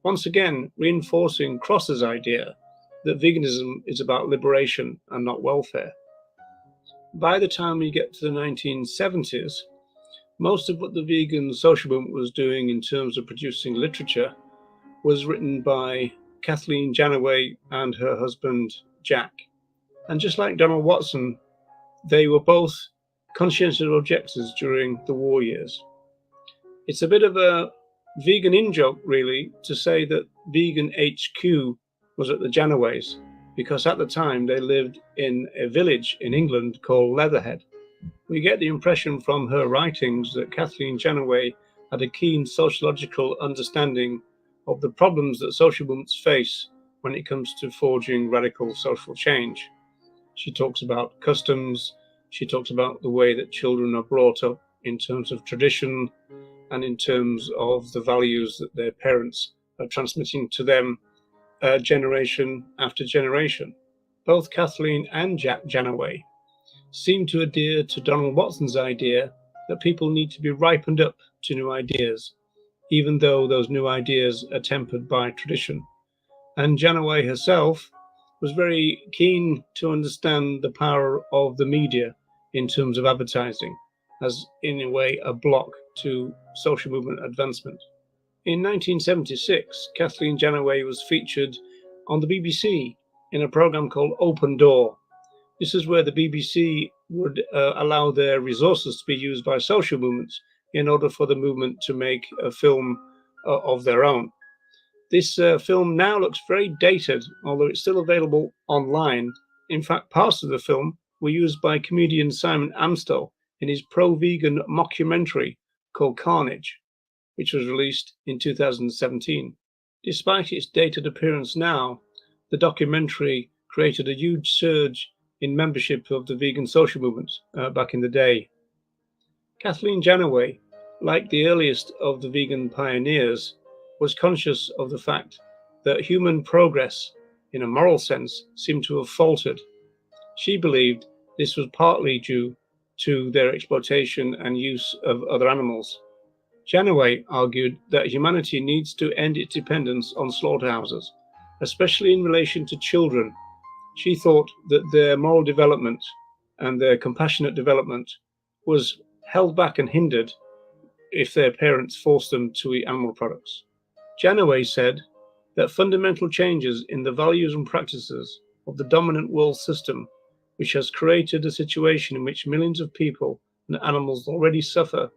Once again, reinforcing Cross's idea that veganism is about liberation and not welfare. By the time we get to the 1970s, most of what the vegan social movement was doing in terms of producing literature was written by Kathleen Janaway and her husband, Jack. And just like Donald Watson, they were both conscientious objectors during the war years. It's a bit of a vegan in-joke, really, to say that vegan HQ was at the Janaways, because at the time they lived in a village in England called Leatherhead. We get the impression from her writings that Kathleen Janaway had a keen sociological understanding of the problems that social movements face when it comes to forging radical social change. She talks about customs, she talks about the way that children are brought up in terms of tradition and in terms of the values that their parents are transmitting to them generation after generation. Both Kathleen and Janaway seem to adhere to Donald Watson's idea that people need to be ripened up to new ideas, even though those new ideas are tempered by tradition. And Janaway herself was very keen to understand the power of the media in terms of advertising, as in a way a block to social movement advancement. In 1976, Kathleen Janaway was featured on the BBC in a program called Open Door. This is where the BBC would allow their resources to be used by social movements in order for the movement to make a film of their own. This film now looks very dated, although it's still available online. In fact, parts of the film were used by comedian Simon Amstell in his pro-vegan mockumentary called Carnage, which was released in 2017. Despite its dated appearance now, the documentary created a huge surge in membership of the vegan social movement back in the day. Kathleen Janaway, like the earliest of the vegan pioneers, was conscious of the fact that human progress, in a moral sense, seemed to have faltered. She believed this was partly due to their exploitation and use of other animals. Janaway argued that humanity needs to end its dependence on slaughterhouses, especially in relation to children. She thought that their moral development and their compassionate development was held back and hindered if their parents forced them to eat animal products. Janaway said that fundamental changes in the values and practices of the dominant world system, which has created a situation in which millions of people and animals already suffer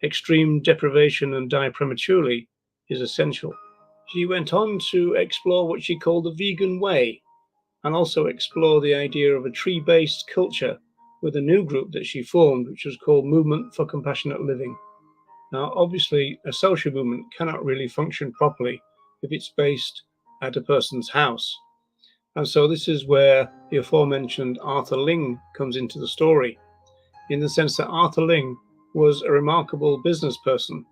extreme deprivation and die prematurely, is essential. She went on to explore what she called the vegan way, and also explore the idea of a tree-based culture with a new group that she formed, which was called Movement for Compassionate Living. Now, obviously, a social movement cannot really function properly if it's based at a person's house. And so this is where the aforementioned Arthur Ling comes into the story, in the sense that Arthur Ling was a remarkable business person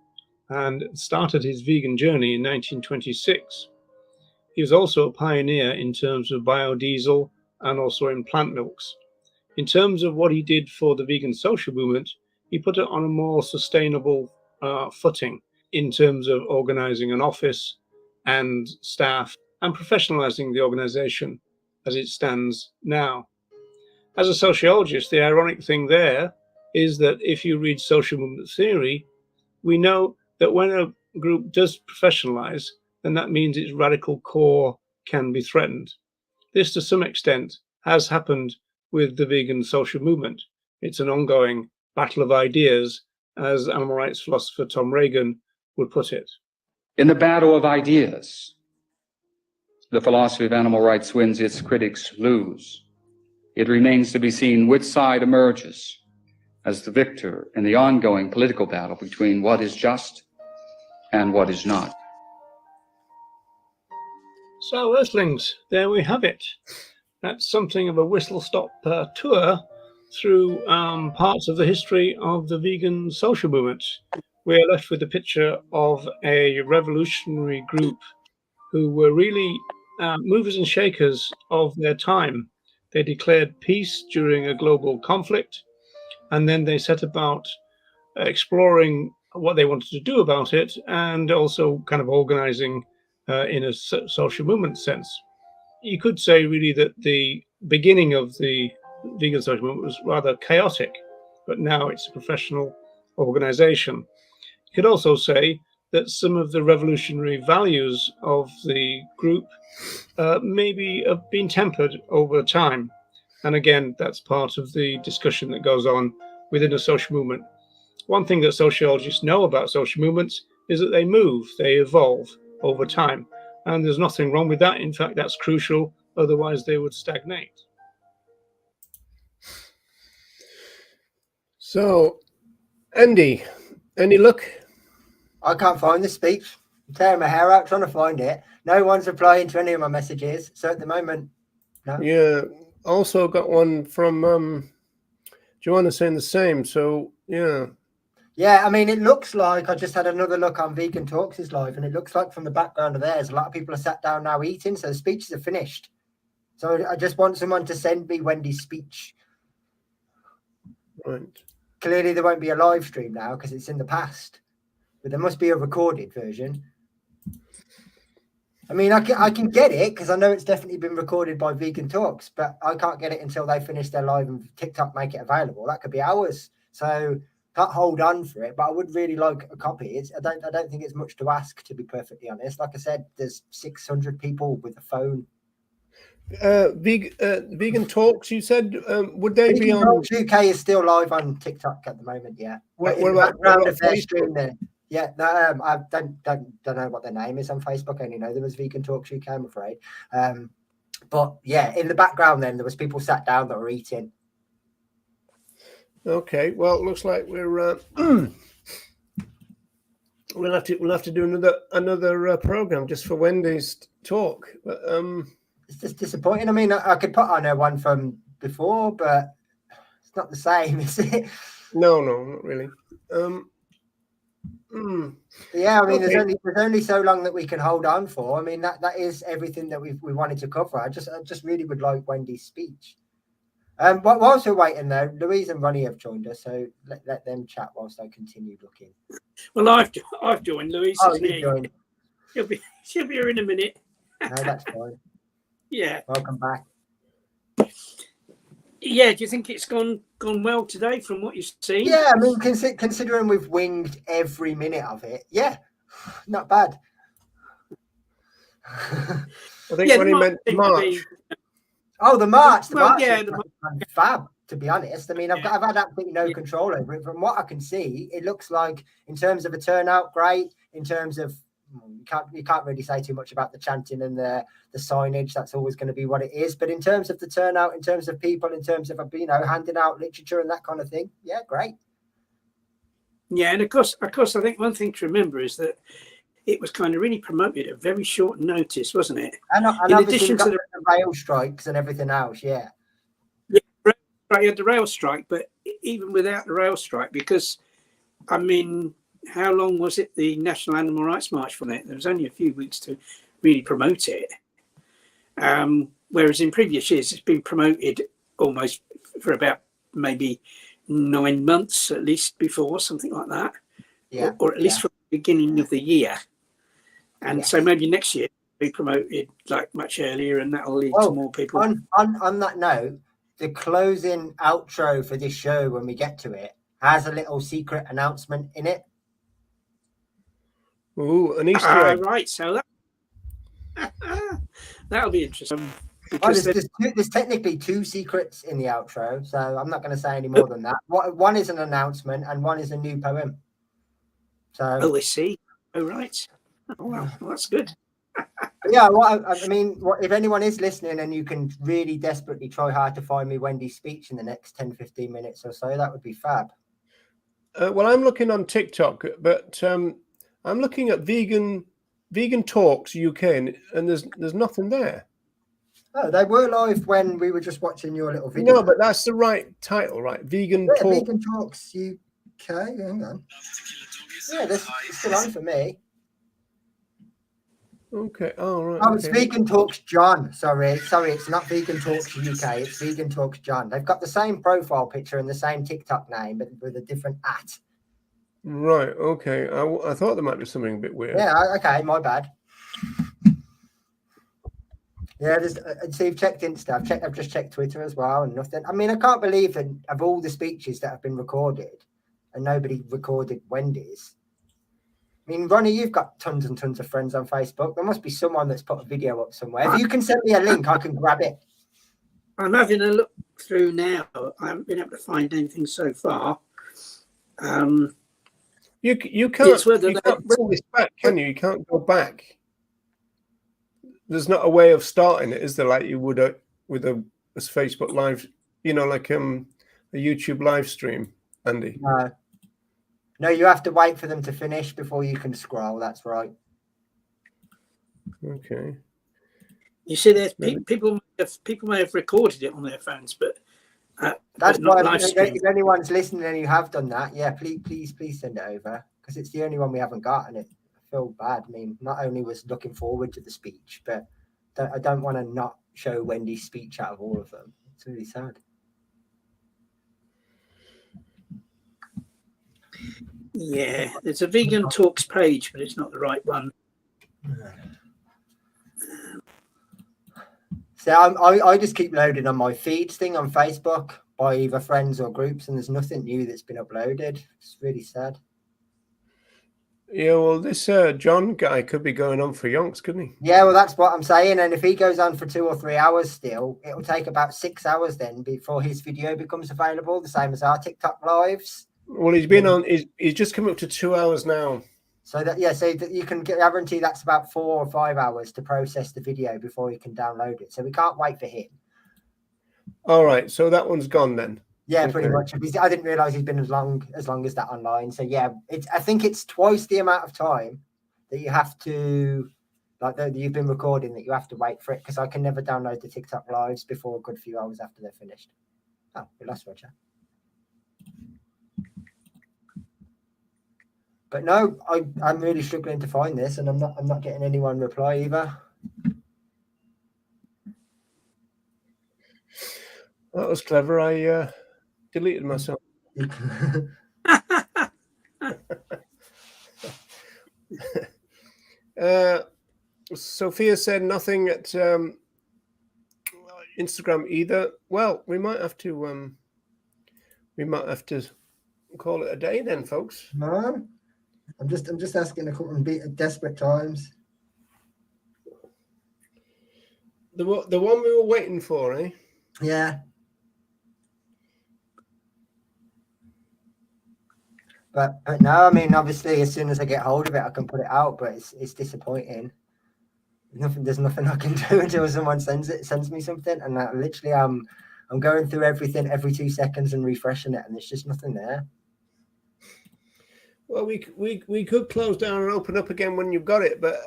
and started his vegan journey in 1926. He was also a pioneer in terms of biodiesel and also in plant milks. In terms of what he did for the vegan social movement, he put it on a more sustainable footing in terms of organizing an office and staff and professionalizing the organization as it stands now. As a sociologist, the ironic thing there is that if you read social movement theory, we know that when a group does professionalize, then that means its radical core can be threatened. This, to some extent, has happened with the vegan social movement. It's an ongoing battle of ideas, as animal rights philosopher Tom Regan would put it. In the battle of ideas, the philosophy of animal rights wins, its critics lose. It remains to be seen which side emerges as the victor in the ongoing political battle between what is just and what is not. So, Earthlings, there we have it. That's something of a whistle-stop tour through parts of the history of the vegan social movement. We are left with a picture of a revolutionary group who were really movers and shakers of their time. They declared peace during a global conflict, and then they set about exploring what they wanted to do about it, and also kind of organizing in a social movement sense. You could say really that the beginning of the vegan social movement was rather chaotic, but now it's a professional organization. You could also say that some of the revolutionary values of the group maybe have been tempered over time. And again, that's part of the discussion that goes on within a social movement. one thing that sociologists know about social movements is that they move, they evolve over time. And there's nothing wrong with that. In fact, that's crucial. Otherwise, they would stagnate. So, Andy, any luck? I can't find the speech. I'm tearing my hair out trying to find it. No one's replying to any of my messages. So at the moment, no. Yeah. Also got one from Joanna saying the same. So, yeah. Yeah, I mean, it looks like I just had another look on Vegan Talks' live, and it looks like from the background of theirs, a lot of people are sat down now eating, so the speeches are finished. So I just want someone to send me Wendy's speech. Right. Clearly, there won't be a live stream now because it's in the past, but there must be a recorded version. I mean, I can get it because I know it's definitely been recorded by Vegan Talks, but I can't get it until they finish their live and TikTok make it available. That could be hours. So can't hold on for it, but I would really like a copy. I don't think it's much to ask, to be perfectly honest. Like I said, there's 600 people with a phone. Vegan Talks, you said, would they Vegan be on? Talks UK is still live on TikTok at the moment, yeah. What What about Facebook? Yeah, no, I don't know what their name is on Facebook. I only know there was Vegan Talks UK, I'm afraid. But yeah, in the background then there was people sat down that were eating. Okay, well, it looks like we're we'll have to do another program just for Wendy's talk. But it's just disappointing. I mean, I could put on one from before, but it's not the same, is it? No, not really. Yeah, I mean, Okay. there's only so long that we can hold on for. I mean, that is everything that we wanted to cover. I just really would like Wendy's speech. Whilst we're waiting though, Louise and Ronnie have joined us, so let them chat whilst I continue looking. Well, I've joined. Louise Oh, is you here. joined. She'll be here in a minute. No, that's fine. Yeah. Welcome back. Yeah. Do you think it's gone well today from what you've seen? Yeah, I mean, considering we've winged every minute of it, yeah, not bad. I think when he meant March. Oh, the march. The Well, march yeah, is fab, to be honest. I mean, I've had absolutely no control over it. From what I can see, it looks like, in terms of a turnout, great. In terms of, you can't really say too much about the chanting and the signage. That's always going to be what it is. But in terms of the turnout, in terms of people, in terms of, handing out literature and that kind of thing, yeah, great. Yeah, and of course, I think one thing to remember is that it was kind of really promoted at very short notice, wasn't it? And in obviously addition to the rail strikes and everything else, yeah. Right, you had the rail strike, but even without the rail strike, because, I mean, how long was it, the National Animal Rights March from it? There was only a few weeks to really promote it. Whereas in previous years, it's been promoted almost for about maybe 9 months at least before, something like that. Yeah. Or at least from the beginning of the year. And so maybe next year it'll be promoted like much earlier, and that'll lead to more people. On that note, the closing outro for this show, when we get to it, has a little secret announcement in it. Ooh, an Easter egg. Right, so that'll be interesting. There's technically 2 secrets in the outro, so I'm not going to say any more than that. One is an announcement, and one is a new poem. So, I see. Oh, right. Oh, well, that's good. Yeah, I mean, if anyone is listening and you can really desperately try hard to find me Wendy's speech in the next 10-15 minutes or so, that would be fab. Well, I'm looking on TikTok, but I'm looking at Vegan Talks UK, and there's nothing there. Oh, they were live when we were just watching your little video. No, but that's the right title, right? Vegan Talks. Vegan Talks UK. Hang on. Yeah, it's still on for me. Okay. Oh, right. Oh, it's Vegan Talks John. Sorry, it's not Vegan Talks UK. It's Vegan Talks John. They've got the same profile picture and the same TikTok name, but with a different @ Right. Okay. I thought there might be something a bit weird. Yeah. Okay. My bad. Yeah. So you've checked Insta. I've just checked Twitter as well, and nothing. I mean, I can't believe that of all the speeches that have been recorded, and nobody recorded Wendy's. I mean, Ronnie, you've got tons and tons of friends on Facebook. There must be someone that's put a video up somewhere. If you can send me a link, I can grab it. I'm having a look through now. I haven't been able to find anything so far. You can't, It's whether you they- can't bring this back, can you? You can't go back. There's not a way of starting it, is there? Like you would with a Facebook Live, you know, like a YouTube live stream, Andy. No, you have to wait for them to finish before you can scroll. That's right. Okay. You see, there's people may have recorded it on their phones, but That's not why live stream. if anyone's listening and you have done that, yeah, please send it over, because it's the only one we haven't got, and I feel bad. I mean, not only was looking forward to the speech, but I don't want to not show Wendy's speech out of all of them. It's really sad. Yeah, there's a Vegan Talks page, but it's not the right one. So I just keep loading on my feeds thing on Facebook by either friends or groups, and there's nothing new that's been uploaded. It's really sad. Yeah, well, this John guy could be going on for yonks, couldn't he? Yeah, well, that's what I'm saying. And if he goes on for 2 or 3 hours still, it'll take about 6 hours then before his video becomes available, the same as our TikTok lives. Well, he's been on. He's just come up to 2 hours now. So that you can guarantee that's about 4 or 5 hours to process the video before he can download it. So we can't wait for him. All right, so that one's gone then. Yeah, pretty much. I didn't realize he's been as long as that online. So yeah, I think it's twice the amount of time that you have to, like that you've been recording, that you have to wait for it, because I can never download the TikTok lives before a good few hours after they're finished. Oh, we lost Roger. But no, I'm really struggling to find this, and I'm not getting anyone reply either. That was clever. I deleted myself. Sophia said nothing at Instagram either. Well, we might have to call it a day then, folks. No, I'm just asking a couple of desperate times. The one we were waiting for, eh? Yeah. But no, I mean, obviously, as soon as I get hold of it, I can put it out. But it's disappointing. There's nothing I can do until someone sends me something, and literally, I'm going through everything every 2 seconds and refreshing it, and there's just nothing there. Well, we could close down and open up again when you've got it, but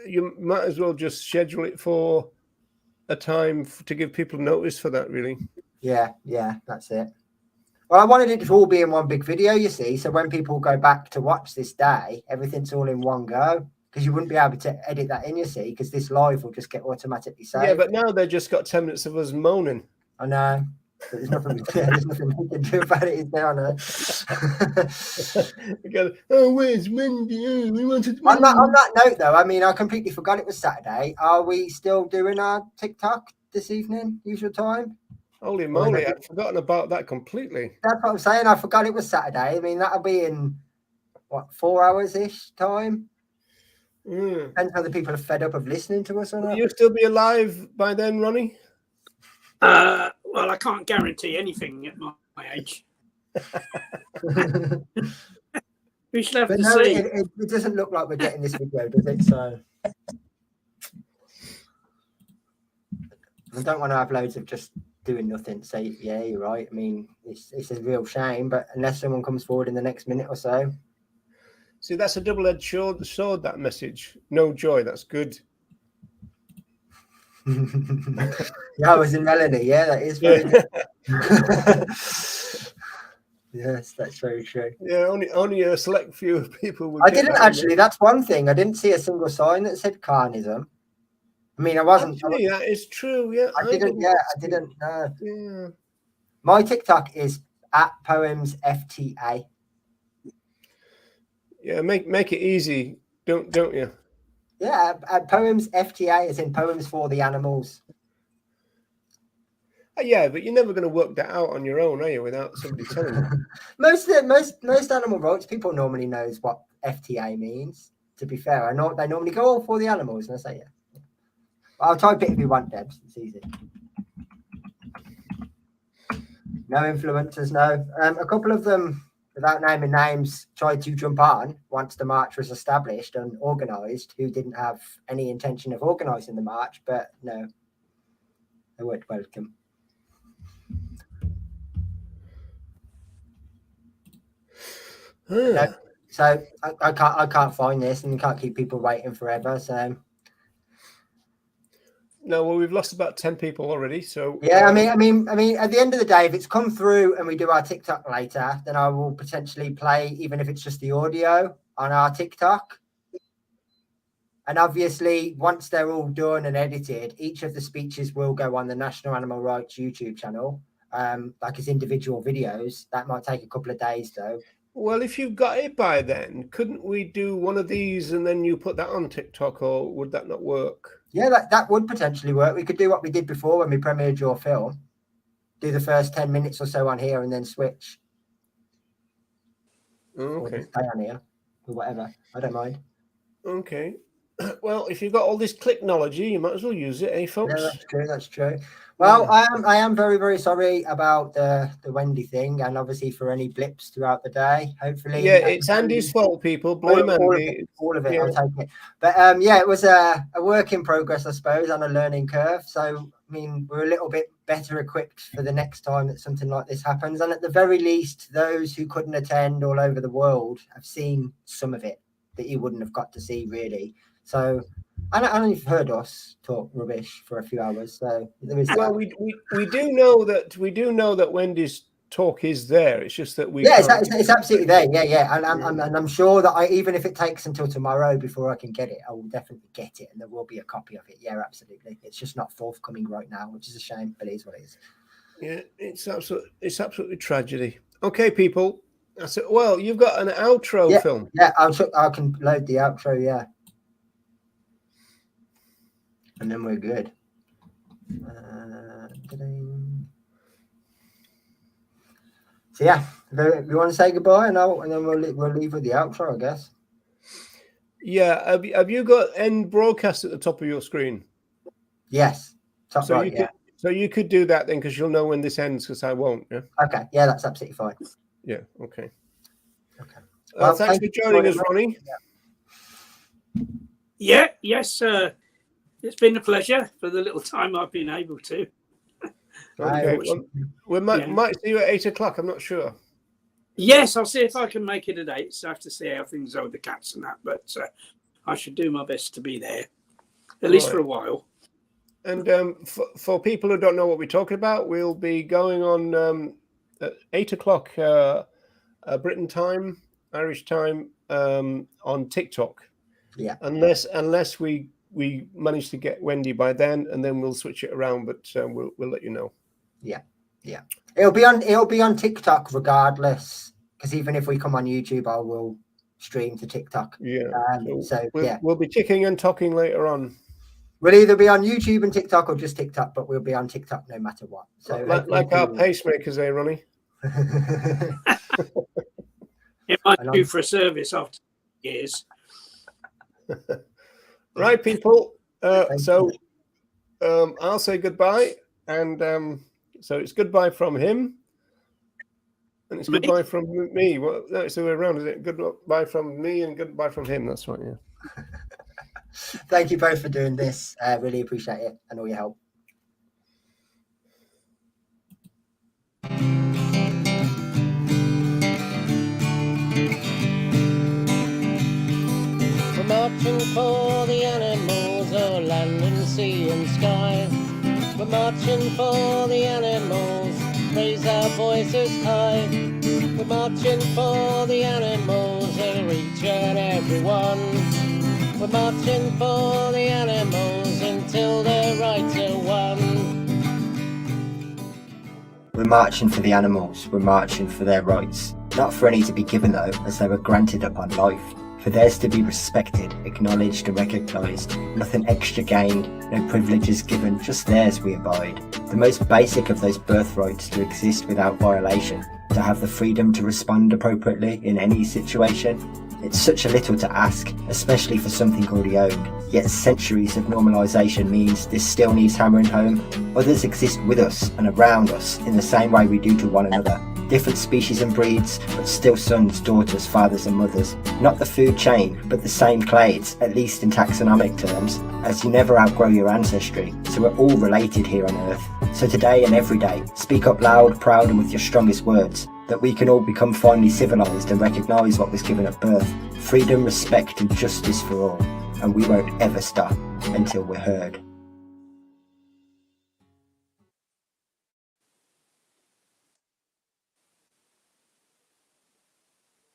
you might as well just schedule it for a time to give people notice for that, really. Yeah, that's it. Well, I wanted it to all be in one big video, you see, so when people go back to watch this day, everything's all in one go, because you wouldn't be able to edit that in, you see, because this live will just get automatically saved. Yeah, but now they just got 10 minutes of us moaning. I know. There's nothing we can do about it, is there? I know. Oh, where's Wendy? Oh, we wanted. On that note, though, I mean, I completely forgot it was Saturday. Are we still doing our TikTok this evening, usual time? Holy moly, I'd forgotten about that completely. That's what I'm saying. I forgot it was Saturday. I mean, that'll be in, 4 hours-ish time? Depends whether people are fed up of listening to us or not. Will you still be alive by then, Ronnie? Well, I can't guarantee anything at my age. We should have to see. It doesn't look like we're getting this video, does it? So I don't want to have loads of just doing nothing. Say, yeah, you're right. I mean, it's a real shame, but unless someone comes forward in the next minute or so. See, that's a double-edged sword, that message. No joy, that's good. Yeah, I was in Melanie. Yeah, that is very good. Yes, that's very true. Yeah, only a select few of people would. I didn't actually. That's one thing. I didn't see a single sign that said carnism. I mean, I wasn't. Actually, that is true. Yeah, I didn't. Yeah, I didn't. No. Yeah. My TikTok is @poemsfta. Yeah, make it easy, don't you? Yeah, poemsfta is in poems for the animals. Yeah, but you're never going to work that out on your own, are you? Without somebody telling you. Most animal rights people normally knows what FTA means. To be fair, they normally go all for the animals, and I say yeah. But I'll type it if you want, Debs. It's easy. No influencers, no. A couple of them without naming names, tried to jump on once the march was established and organised, who didn't have any intention of organising the march, but no, they weren't welcome. No, so I can't find this, and can't keep people waiting forever. So no, well, we've lost about 10 people already. So yeah, I mean, at the end of the day, if it's come through and we do our TikTok later, then I will potentially play, even if it's just the audio, on our TikTok. And obviously, once they're all done and edited, each of the speeches will go on the National Animal Rights YouTube channel, like as individual videos. That might take a couple of days, though. Well, if you've got it by then, couldn't we do one of these and then you put that on TikTok, or would that not work? Yeah, that would potentially work. We could do what we did before when we premiered your film. Do the first 10 minutes or so on here and then switch. Okay. Or stay on here or whatever. I don't mind. Okay. Well, if you've got all this clicknology, you might as well use it, eh, folks? Yeah, that's true. That's true. Well, I am very, very sorry about the Wendy thing, and obviously for any blips throughout the day. Hopefully, yeah, it's Andy's fault. People blame Andy. All of it. Yeah. I'll take it. But yeah, it was a work in progress, I suppose, on a learning curve. So I mean, we're a little bit better equipped for the next time that something like this happens. And at the very least, those who couldn't attend all over the world have seen some of it that you wouldn't have got to see, really. So. And you've heard us talk rubbish for a few hours, so there is. Well, we do know that Wendy's talk is there. It's just that we. Yeah, it's absolutely there. Yeah, and I'm sure that even if it takes until tomorrow before I can get it, I will definitely get it, and there will be a copy of it. Yeah, absolutely. It's just not forthcoming right now, which is a shame, but it is what it is. Yeah, it's absolutely tragedy. Okay, people. I said, well, you've got an outro film. Yeah, I can load the outro. Yeah. And then we're good. So yeah, you want to say goodbye, and then we'll leave with the outro, I guess. Yeah, have you got end broadcast at the top of your screen? Yes, top so right. So you could do that then, because you'll know when this ends, because I won't. Yeah. Okay. Yeah, that's absolutely fine. Yeah. Okay. Okay. Well, thanks for joining us, Ronnie. Yeah. Yes. It's been a pleasure for the little time I've been able to. Okay, well, we might see you at 8 o'clock. I'm not sure. Yes, I'll see if I can make it at 8. So I have to see how things are with the cats and that. But I should do my best to be there, at least for a while. And for people who don't know what we're talking about, we'll be going on at 8 o'clock Britain time, Irish time, on TikTok. Yeah. Unless we manage to get Wendy by then, and then we'll switch it around. But we'll let you know. Yeah. It'll be on TikTok regardless, because even if we come on YouTube, I will stream to TikTok. Yeah. We'll be ticking and talking later on. We'll either be on YouTube and TikTok or just TikTok, but we'll be on TikTok no matter what. So like our pacemakers, eh, Ronnie? It might do for a service after years. Right, people. So I'll say goodbye, and so it's goodbye from him, and it's goodbye from me. Well, no, it's the way around, is it? Goodbye from me and goodbye from him. That's right. Yeah. Thank you both for doing this. I really appreciate it and all your help. We're marching for the animals of land and sea and sky. We're marching for the animals, raise our voices high. We're marching for the animals and each and every one. We're marching for the animals until their rights are won. We're marching for the animals, we're marching for their rights. Not for any to be given though, as they were granted upon life. For theirs to be respected, acknowledged and recognised. Nothing extra gained, no privileges given, just theirs we abide. The most basic of those birthrights to exist without violation. To have the freedom to respond appropriately in any situation. It's such a little to ask, especially for something already owned. Yet centuries of normalisation means this still needs hammering home. Others exist with us and around us in the same way we do to one another. Different species and breeds, but still sons, daughters, fathers and mothers. Not the food chain, but the same clades, at least in taxonomic terms, as you never outgrow your ancestry, so we're all related here on Earth. So today and every day, speak up loud, proud and with your strongest words, that we can all become finally civilised and recognise what was given at birth. Freedom, respect and justice for all, and we won't ever stop until we're heard.